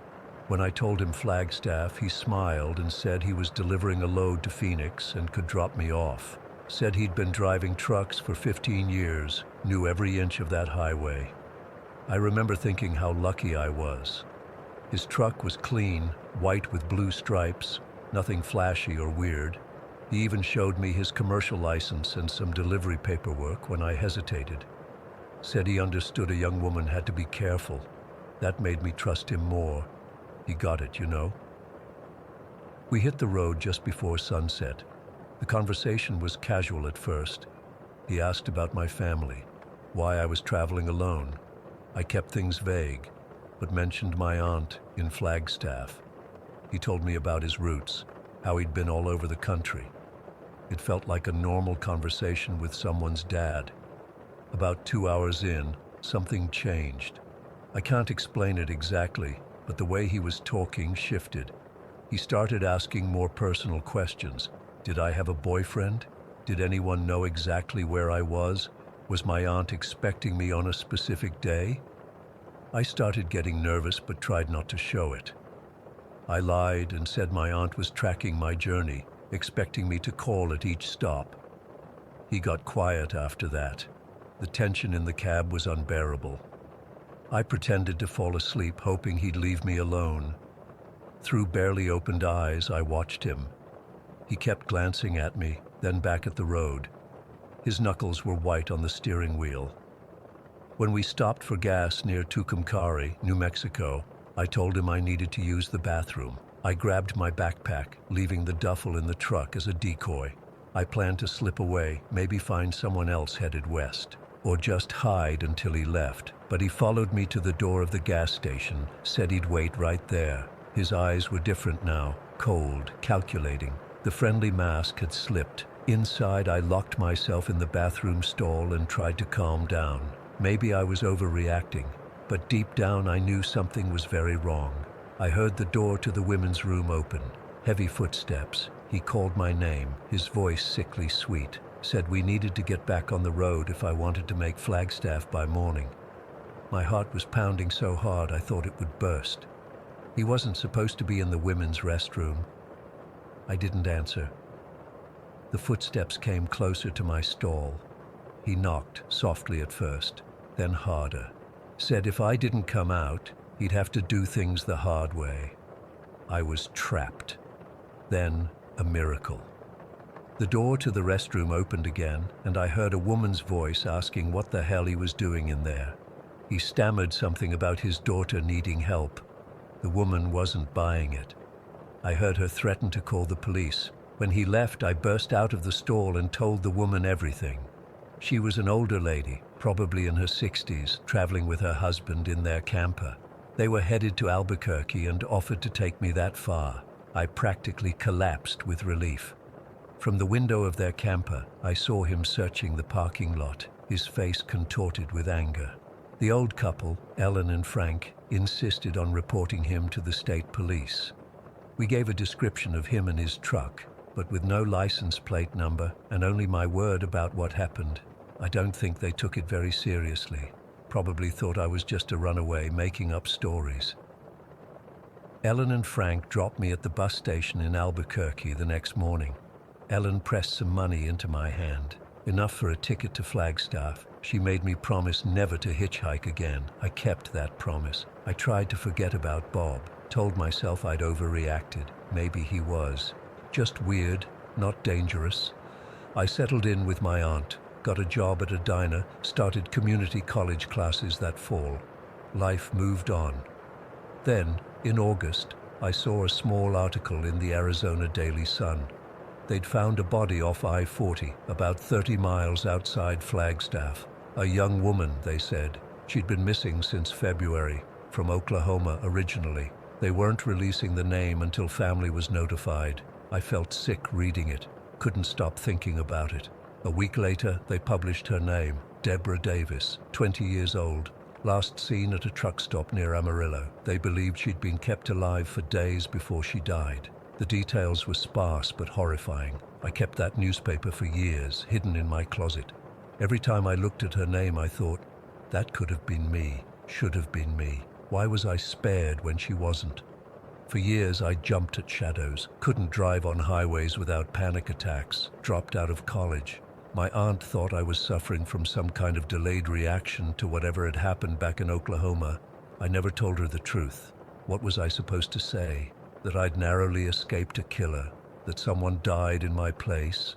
When I told him Flagstaff, he smiled and said he was delivering a load to Phoenix and could drop me off. Said he'd been driving trucks for 15 years, knew every inch of that highway. I remember thinking how lucky I was. His truck was clean, white with blue stripes, nothing flashy or weird. He even showed me his commercial license and some delivery paperwork when I hesitated. Said he understood a young woman had to be careful. That made me trust him more. He got it, you know. We hit the road just before sunset. The conversation was casual at first. He asked about my family, why I was traveling alone. I kept things vague, but mentioned my aunt in Flagstaff. He told me about his roots, how he'd been all over the country. It felt like a normal conversation with someone's dad. About 2 hours in, something changed. I can't explain it exactly, but the way he was talking shifted. He started asking more personal questions. Did I have a boyfriend? Did anyone know exactly where I was? Was my aunt expecting me on a specific day? I started getting nervous but tried not to show it. I lied and said my aunt was tracking my journey, expecting me to call at each stop. He got quiet after that. The tension in the cab was unbearable. I pretended to fall asleep, hoping he'd leave me alone. Through barely opened eyes, I watched him. He kept glancing at me, then back at the road. His knuckles were white on the steering wheel. When we stopped for gas near Tucumcari, New Mexico, I told him I needed to use the bathroom. I grabbed my backpack, leaving the duffel in the truck as a decoy. I planned to slip away, maybe find someone else headed west, or just hide until he left. But he followed me to the door of the gas station, said he'd wait right there. His eyes were different now, cold, calculating. The friendly mask had slipped. Inside, I locked myself in the bathroom stall and tried to calm down. Maybe I was overreacting, but deep down I knew something was very wrong. I heard the door to the women's room open. Heavy footsteps. He called my name, his voice sickly sweet. Said we needed to get back on the road if I wanted to make Flagstaff by morning. My heart was pounding so hard I thought it would burst. He wasn't supposed to be in the women's restroom. I didn't answer. The footsteps came closer to my stall. He knocked, softly at first, then harder. Said if I didn't come out, he'd have to do things the hard way. I was trapped. Then, a miracle. The door to the restroom opened again, and I heard a woman's voice asking what the hell he was doing in there. He stammered something about his daughter needing help. The woman wasn't buying it. I heard her threaten to call the police. When he left, I burst out of the stall and told the woman everything. She was an older lady, probably in her 60s, traveling with her husband in their camper. They were headed to Albuquerque and offered to take me that far. I practically collapsed with relief. From the window of their camper, I saw him searching the parking lot, his face contorted with anger. The old couple, Ellen and Frank, insisted on reporting him to the state police. We gave a description of him and his truck, but with no license plate number and only my word about what happened. I don't think they took it very seriously. Probably thought I was just a runaway making up stories. Ellen and Frank dropped me at the bus station in Albuquerque the next morning. Ellen pressed some money into my hand, enough for a ticket to Flagstaff. She made me promise never to hitchhike again. I kept that promise. I tried to forget about Bob, told myself I'd overreacted. Maybe he was. Just weird, not dangerous. I settled in with my aunt, got a job at a diner, started community college classes that fall. Life moved on. Then, in August, I saw a small article in the Arizona Daily Sun. They'd found a body off I-40, about 30 miles outside Flagstaff. A young woman, they said. She'd been missing since February, from Oklahoma originally. They weren't releasing the name until family was notified. I felt sick reading it, couldn't stop thinking about it. A week later, they published her name, Deborah Davis, 20 years old, last seen at a truck stop near Amarillo. They believed she'd been kept alive for days before she died. The details were sparse but horrifying. I kept that newspaper for years, hidden in my closet. Every time I looked at her name, I thought, that could have been me, should have been me. Why was I spared when she wasn't? For years, I jumped at shadows, couldn't drive on highways without panic attacks, dropped out of college. My aunt thought I was suffering from some kind of delayed reaction to whatever had happened back in Oklahoma. I never told her the truth. What was I supposed to say? That I'd narrowly escaped a killer? That someone died in my place?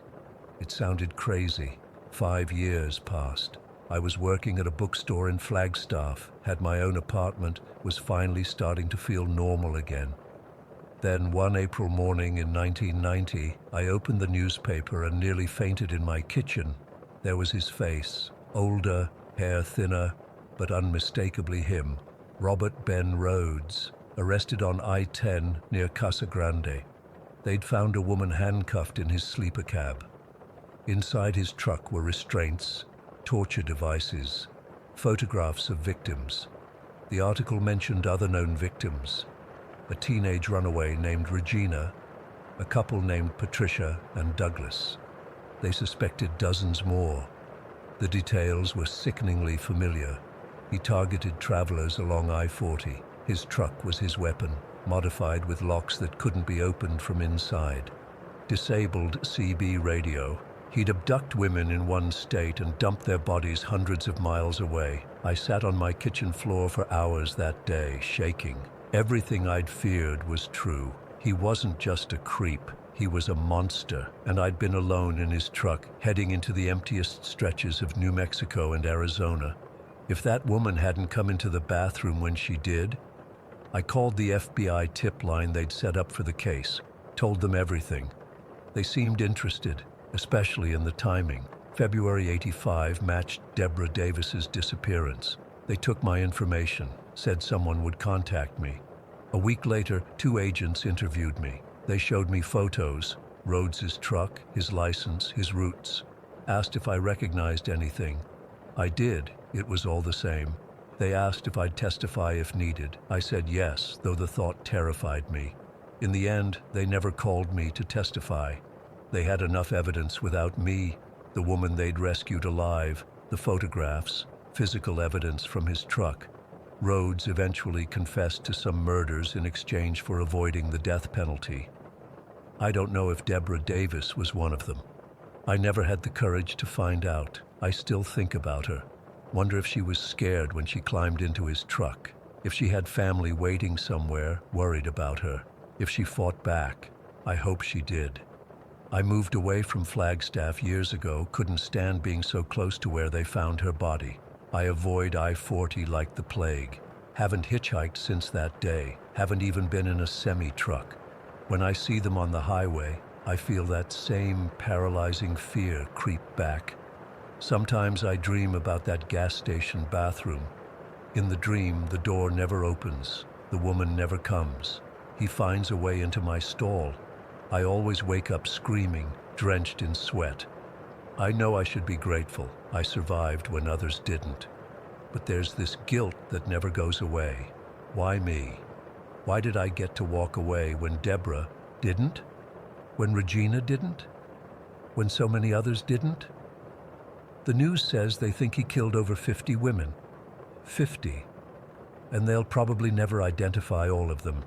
It sounded crazy. 5 years passed. I was working at a bookstore in Flagstaff, had my own apartment, was finally starting to feel normal again. Then one April morning in 1990, I opened the newspaper and nearly fainted in my kitchen. There was his face, older, hair thinner, but unmistakably him. Robert Ben Rhodes, arrested on I-10 near Casa Grande. They'd found a woman handcuffed in his sleeper cab. Inside his truck were restraints, torture devices, photographs of victims. The article mentioned other known victims. A teenage runaway named Regina, a couple named Patricia and Douglas. They suspected dozens more. The details were sickeningly familiar. He targeted travelers along I-40. His truck was his weapon, modified with locks that couldn't be opened from inside. Disabled CB radio. He'd abduct women in one state and dump their bodies hundreds of miles away. I sat on my kitchen floor for hours that day, shaking. Everything I'd feared was true. He wasn't just a creep, he was a monster, and I'd been alone in his truck, heading into the emptiest stretches of New Mexico and Arizona. If that woman hadn't come into the bathroom when she did, I called the FBI tip line they'd set up for the case, told them everything. They seemed interested, especially in the timing. February '85 matched Deborah Davis's disappearance. They took my information, said someone would contact me. A week later, 2 agents interviewed me. They showed me photos, Rhodes's truck, his license, his routes. Asked if I recognized anything. I did. It was all the same. They asked if I'd testify if needed. I said yes, though the thought terrified me. In the end, they never called me to testify. They had enough evidence without me, the woman they'd rescued alive, the photographs, physical evidence from his truck. Rhodes eventually confessed to some murders in exchange for avoiding the death penalty. I don't know if Deborah Davis was one of them. I never had the courage to find out. I still think about her. Wonder if she was scared when she climbed into his truck. If she had family waiting somewhere, worried about her. If she fought back. I hope she did. I moved away from Flagstaff years ago, couldn't stand being so close to where they found her body. I avoid I-40 like the plague. Haven't hitchhiked since that day. Haven't even been in a semi-truck. When I see them on the highway, I feel that same paralyzing fear creep back. Sometimes I dream about that gas station bathroom. In the dream, the door never opens. The woman never comes. He finds a way into my stall. I always wake up screaming, drenched in sweat. I know I should be grateful. I survived when others didn't. But there's this guilt that never goes away. Why me? Why did I get to walk away when Deborah didn't? When Regina didn't? When so many others didn't? The news says they think he killed over 50 women. 50. And they'll probably never identify all of them.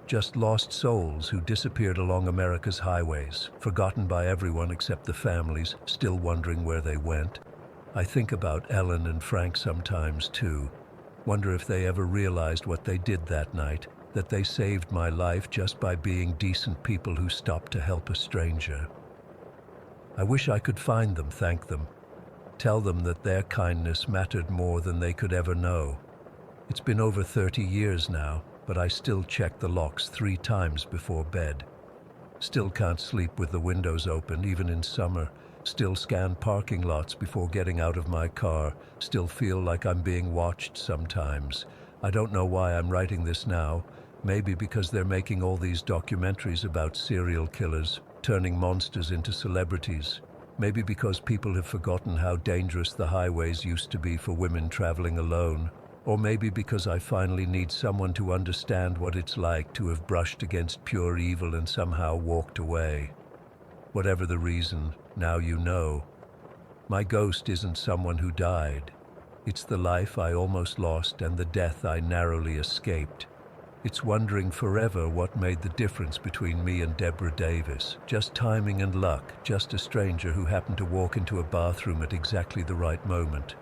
Just lost souls who disappeared along America's highways, forgotten by everyone except the families, still wondering where they went. I think about Ellen and Frank sometimes, too. Wonder if they ever realized what they did that night, that they saved my life just by being decent people who stopped to help a stranger. I wish I could find them, thank them. Tell them that their kindness mattered more than they could ever know. It's been over 30 years now, but I still check the locks 3 times before bed. Still can't sleep with the windows open, even in summer. Still scan parking lots before getting out of my car. Still feel like I'm being watched sometimes. I don't know why I'm writing this now. Maybe because they're making all these documentaries about serial killers, turning monsters into celebrities. Maybe because people have forgotten how dangerous the highways used to be for women traveling alone. Or maybe because I finally need someone to understand what it's like to have brushed against pure evil and somehow walked away. Whatever the reason, now you know. My ghost isn't someone who died. It's the life I almost lost and the death I narrowly escaped. It's wondering forever what made the difference between me and Deborah Davis. Just timing and luck, just a stranger who happened to walk into a bathroom at exactly the right moment.